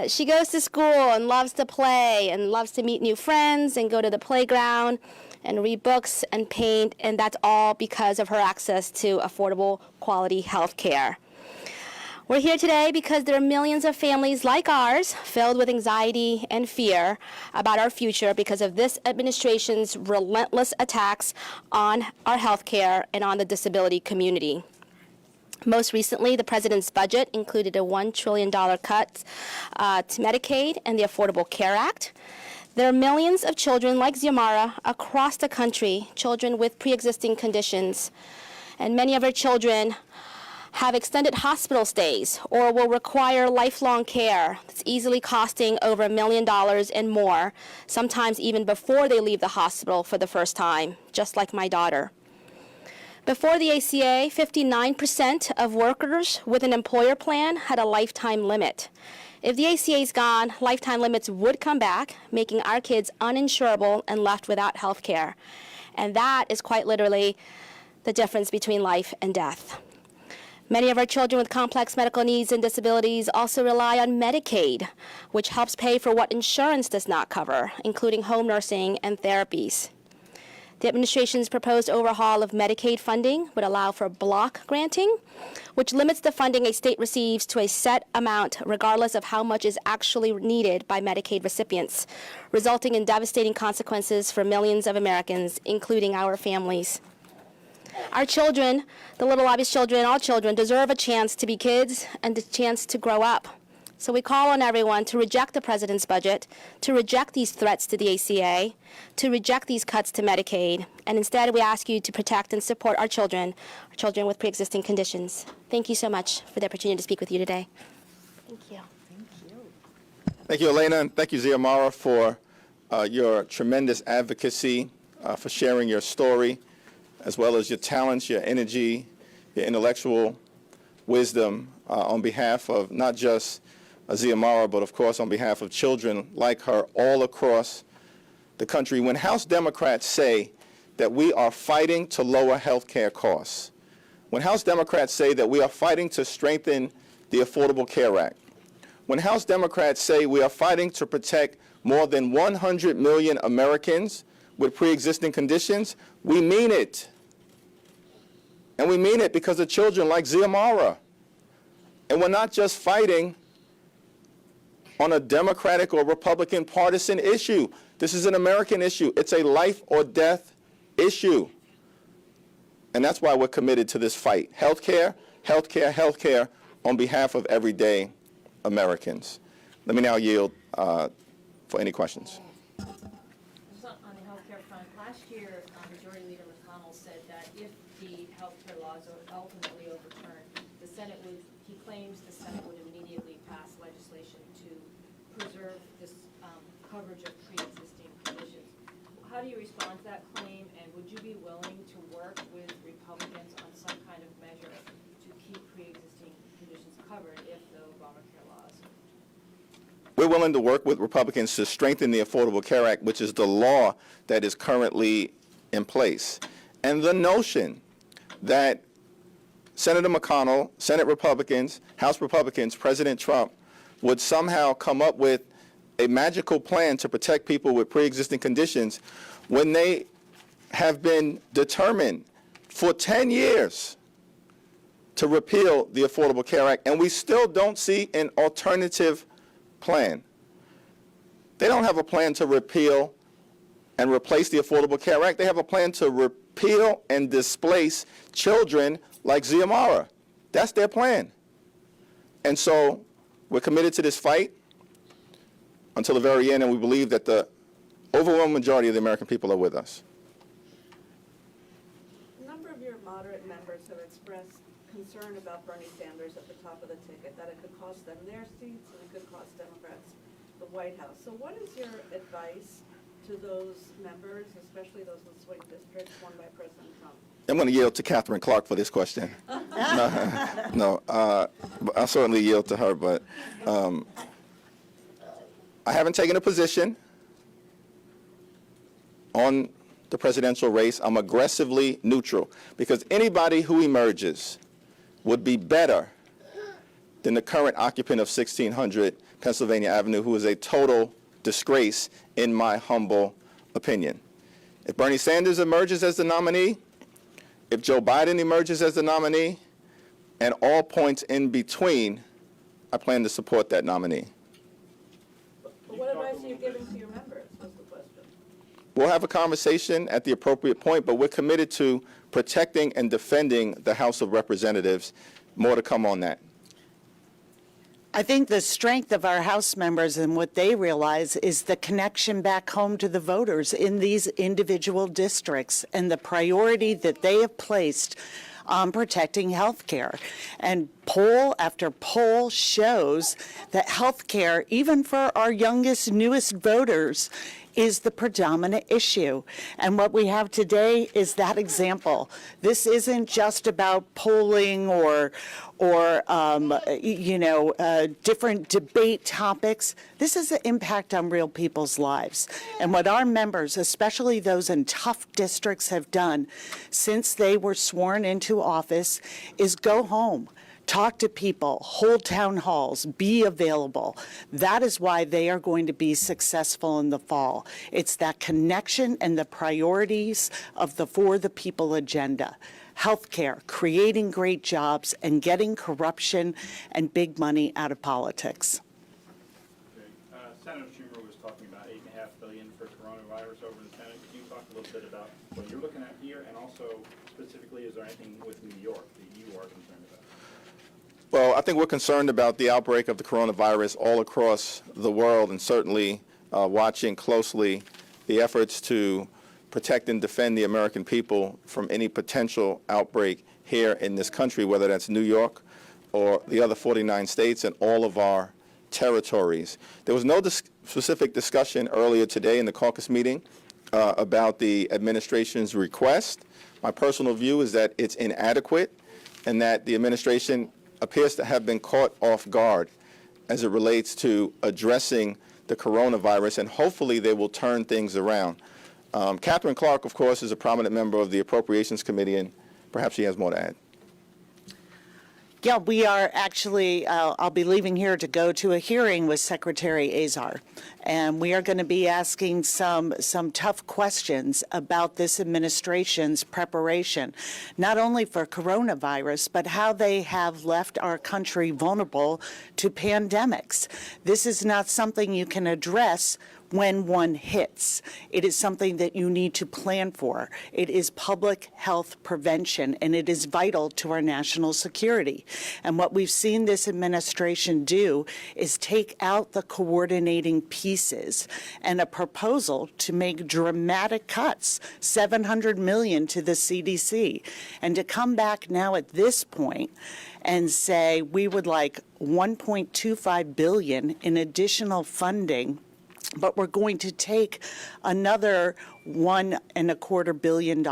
She goes to school and loves to play and loves to meet new friends and go to the playground and read books and paint, and that's all because of her access to affordable, quality health care. We're here today because there are millions of families like ours filled with anxiety and fear about our future because of this administration's relentless attacks on our health care and on the disability community. Most recently, the president's budget included a $1 trillion cut to Medicaid and the Affordable Care Act. There are millions of children like Xiomara across the country, children with pre-existing conditions, and many of our children have extended hospital stays or will require lifelong care that's easily costing over $1 million and more, sometimes even before they leave the hospital for the first time, just like my daughter. Before the ACA, 59% of workers with an employer plan had a lifetime limit. If the ACA is gone, lifetime limits would come back, making our kids uninsurable and left without health care. And that is quite literally the difference between life and death. Many of our children with complex medical needs and disabilities also rely on Medicaid, which helps pay for what insurance does not cover, including home nursing and therapies. The administration's proposed overhaul of Medicaid funding would allow for block granting, which limits the funding a state receives to a set amount regardless of how much is actually needed by Medicaid recipients, resulting in devastating consequences for millions of Americans, including our families. Our children, the little lobbyist children, all children, deserve a chance to be kids and a chance to grow up. So we call on everyone to reject the president's budget, to reject these threats to the ACA, to reject these cuts to Medicaid, and instead we ask you to protect and support our children with pre-existing conditions. Thank you so much for the opportunity to speak with you today. Thank you. Thank you, Elena, and thank you, Xiomara, for your tremendous advocacy, for sharing your story, as well as your talents, your energy, your intellectual wisdom on behalf of not just Xiomara, but of course on behalf of children like her all across the country. When House Democrats say that we are fighting to lower health care costs, when House Democrats say that we are fighting to strengthen the Affordable Care Act, when House Democrats say we are fighting to protect more than 100 million Americans with pre-existing conditions, we mean it. And we mean it because of children like Xiomara. And we're not just fighting on a Democratic or Republican partisan issue. This is an American issue. It's a life or death issue. And that's why we're committed to this fight. Healthcare, healthcare, healthcare on behalf of everyday Americans. Let me now yield for any questions. On the healthcare front, last year, Majority Leader McConnell said that if the healthcare laws are ultimately overturned, the Senate would, he claims the Senate would immediately pass legislation to preserve this coverage of pre-existing conditions. How do you respond to that claim, and would you be willing to work with Republicans on some kind of measure to keep pre-existing conditions covered if the Obamacare laws? We're willing to work with Republicans to strengthen the Affordable Care Act, which is the law that is currently in place. And the notion that Senator McConnell, Senate Republicans, House Republicans, President Trump would somehow come up with a magical plan to protect people with pre-existing conditions when they have been determined for 10 years to repeal the Affordable Care Act, and we still don't see an alternative plan. They don't have a plan to repeal and replace the Affordable Care Act. They have a plan to repeal and displace children like Xiomara. That's their plan. And so we're committed to this fight until the very end, and we believe that the overwhelming majority of the American people are with us. A number of your moderate members have expressed concern about Bernie Sanders at the top of the ticket, that it could cost them their seats and it could cost Democrats the White House. So what is your advice to those members, especially those in swing districts won by President Trump? I'm going to yield to Catherine Clark for this question. No, I'll certainly yield to her, but I haven't taken a position on the presidential race. I'm aggressively neutral because anybody who emerges would be better than the current occupant of 1600 Pennsylvania Avenue, who is a total disgrace in my humble opinion. If Bernie Sanders emerges as the nominee, if Joe Biden emerges as the nominee, and all points in between, I plan to support that nominee. But what advice are you giving to your members, was the question. We'll have a conversation at the appropriate point, but we're committed to protecting and defending the House of Representatives. More to come on that. I think the strength of our House members and what they realize is the connection back home to the voters in these individual districts and the priority that they have placed on protecting health care. And poll after poll shows that health care, even for our youngest, newest voters, is the predominant issue. And what we have today is that example. This isn't just about polling or different debate topics. This is an impact on real people's lives. And what our members, especially those in tough districts, have done since they were sworn into office is go home. Talk to people, hold town halls, be available. That is why they are going to be successful in the fall. It's that connection and the priorities of the For the People agenda. Healthcare, creating great jobs, and getting corruption and big money out of politics. Senator Schumer was talking about $8.5 billion for coronavirus over in the Senate. Can you talk a little bit about what you're looking at here, and also specifically, is there anything with New York that you are concerned about? Well, I think we're concerned about the outbreak of the coronavirus all across the world, and certainly watching closely the efforts to protect and defend the American people from any potential outbreak here in this country, whether that's New York or the other 49 states and all of our territories. There was no specific discussion earlier today in the caucus meeting about the administration's request. My personal view is that it's inadequate and that the administration appears to have been caught off guard as it relates to addressing the coronavirus, and hopefully they will turn things around. Catherine Clark, of course, is a prominent member of the Appropriations Committee, and perhaps she has more to add. Yeah, we are actually, I'll be leaving here to go to a hearing with Secretary Azar. And we are going to be asking some tough questions about this administration's preparation, not only for coronavirus, but how they have left our country vulnerable to pandemics. This is not something you can address when one hits. It is something that you need to plan for. It is public health prevention, and it is vital to our national security. And what we've seen this administration do is take out the coordinating pieces and a proposal to make dramatic cuts, $700 million to the CDC, and to come back now at this point and say we would like $1.25 billion in additional funding, but we're going to take another $1.25 billion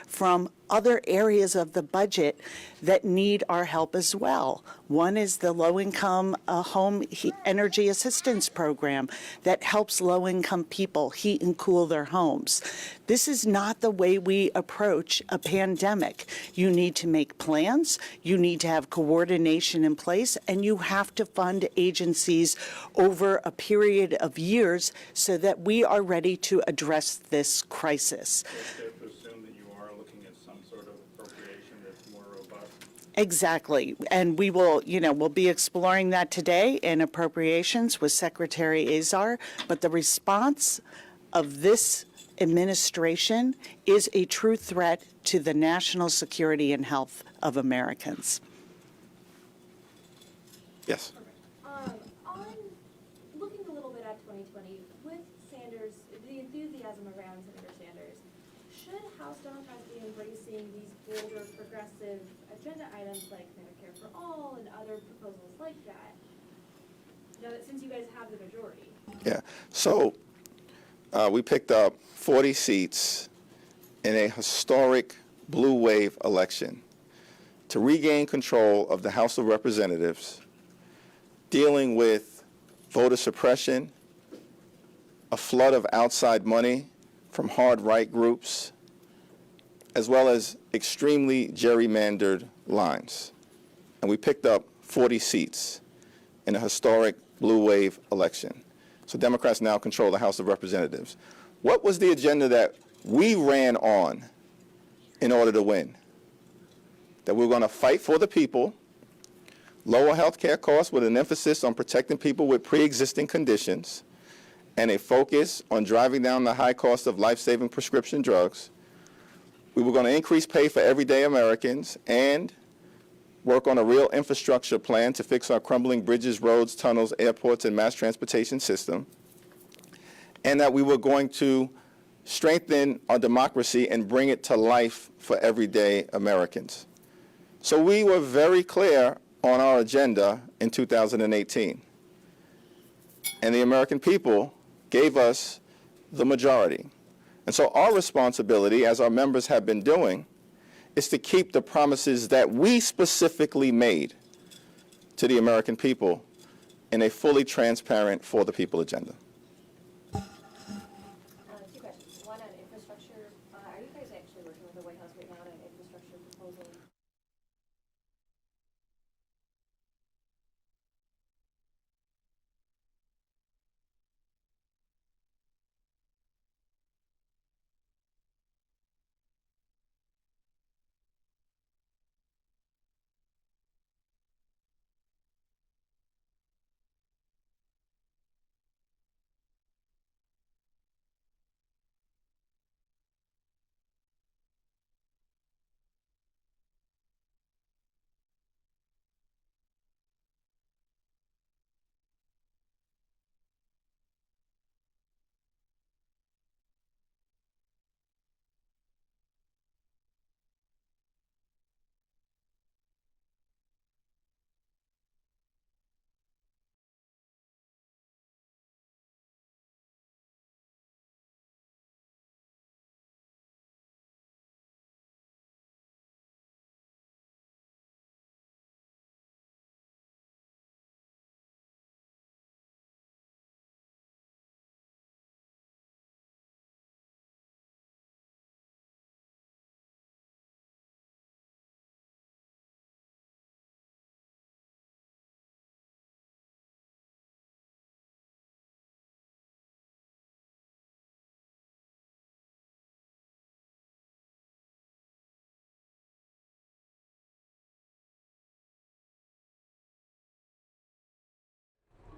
from other areas of the budget that need our help as well. One is the low-income home energy assistance program that helps low-income people heat and cool their homes. This is not the way we approach a pandemic. You need to make plans, you need to have coordination in place, and you have to fund agencies over a period of years so that we are ready to address this crisis. Exactly. And we will, we'll be exploring that today in Appropriations with Secretary Azar. But the response of this administration is a true threat to the national security and health of Americans. Yes. On looking a little bit at 2020, with Sanders, the enthusiasm around Senator Sanders, should House Democrats be embracing these bolder, progressive agenda items like Medicare for All and other proposals like that, since you guys have the majority? Yeah. So we picked up 40 seats in a historic blue wave election to regain control of the House of Representatives, dealing with voter suppression, a flood of outside money from hard right groups, as well as extremely gerrymandered lines. And we picked up 40 seats in a historic blue wave election. So Democrats now control the House of Representatives. What was the agenda that we ran on in order to win? that we're going to fight for the people, lower health care costs with an emphasis on protecting people with pre-existing conditions, and a focus on driving down the high cost of life-saving prescription drugs. We were going to increase pay for everyday Americans and work on a real infrastructure plan to fix our crumbling bridges, roads, tunnels, airports, and mass transportation system. And that we were going to strengthen our democracy and bring it to life for everyday Americans. So we were very clear on our agenda in 2018. And the American people gave us the majority. And so our responsibility, as our members have been doing, is to keep the promises that we specifically made to the American people in a fully transparent, for the people agenda. Two questions. One on infrastructure. Are you guys actually working with the White House right now on an infrastructure proposal?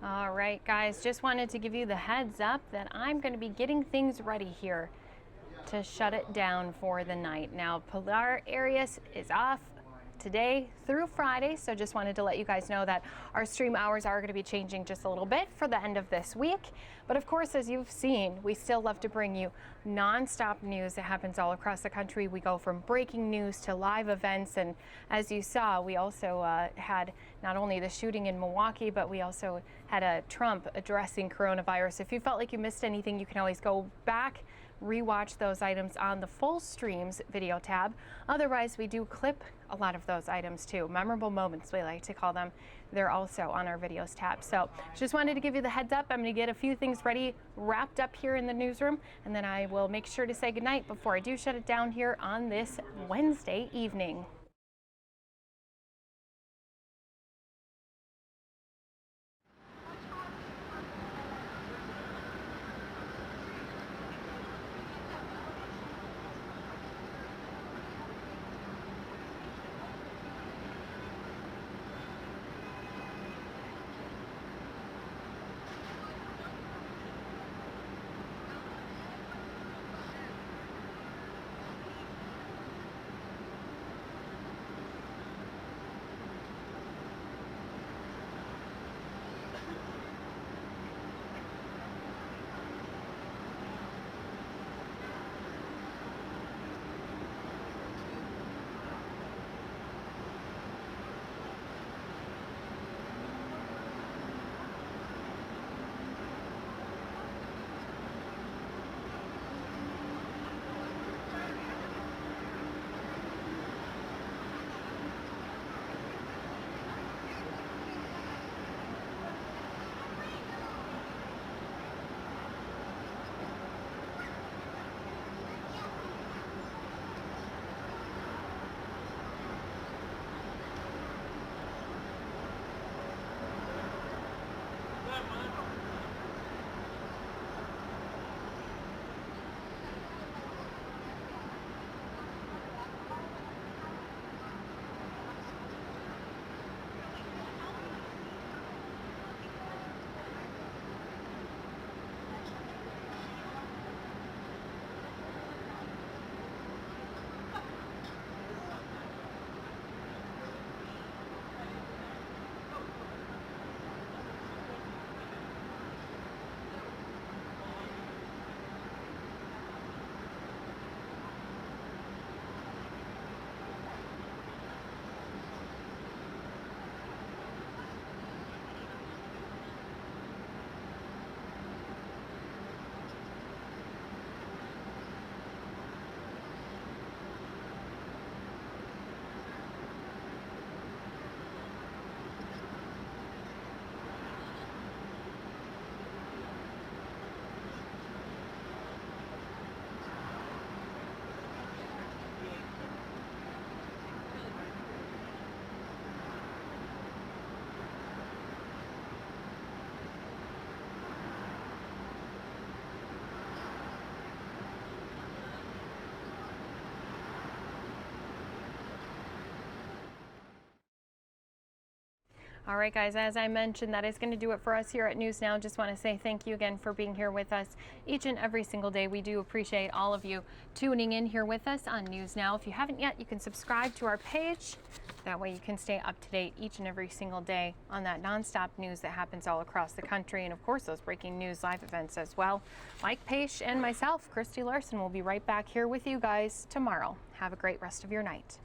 All right, guys, just wanted to give you the heads up that I'm going to be getting things ready here to shut it down for the night. Now, Polar Areas is off today through Friday, so just wanted to let you guys know that our stream hours are going to be changing just a little bit for the end of this week. But of course, as you've seen, we still love to bring you non-stop news that happens all across the country. We go from breaking news to live events, and as you saw, we also had not only the shooting in Milwaukee, but we also had a Trump addressing coronavirus. If you felt like you missed anything, you can always go back, rewatch those items on the full streams video tab. Otherwise, we do clip a lot of those items too. Memorable moments, we like to call them. They're also on our videos tab. So just wanted to give you the heads up. I'm going to get a few things ready, wrapped up here in the newsroom, and then I will make sure to say goodnight before I do shut it down here on this Wednesday evening. All right, guys, as I mentioned, that is going to do it for us here at News Now. Just want to say thank you again for being here with us each and every single day. We do appreciate all of you tuning in here with us on News Now. If you haven't yet, you can subscribe to our page. That way you can stay up to date each and every single day on that nonstop news that happens all across the country. And of course, those breaking news live events as well. Mike Page and myself, Christy Larson, will be right back here with you guys tomorrow. Have a great rest of your night.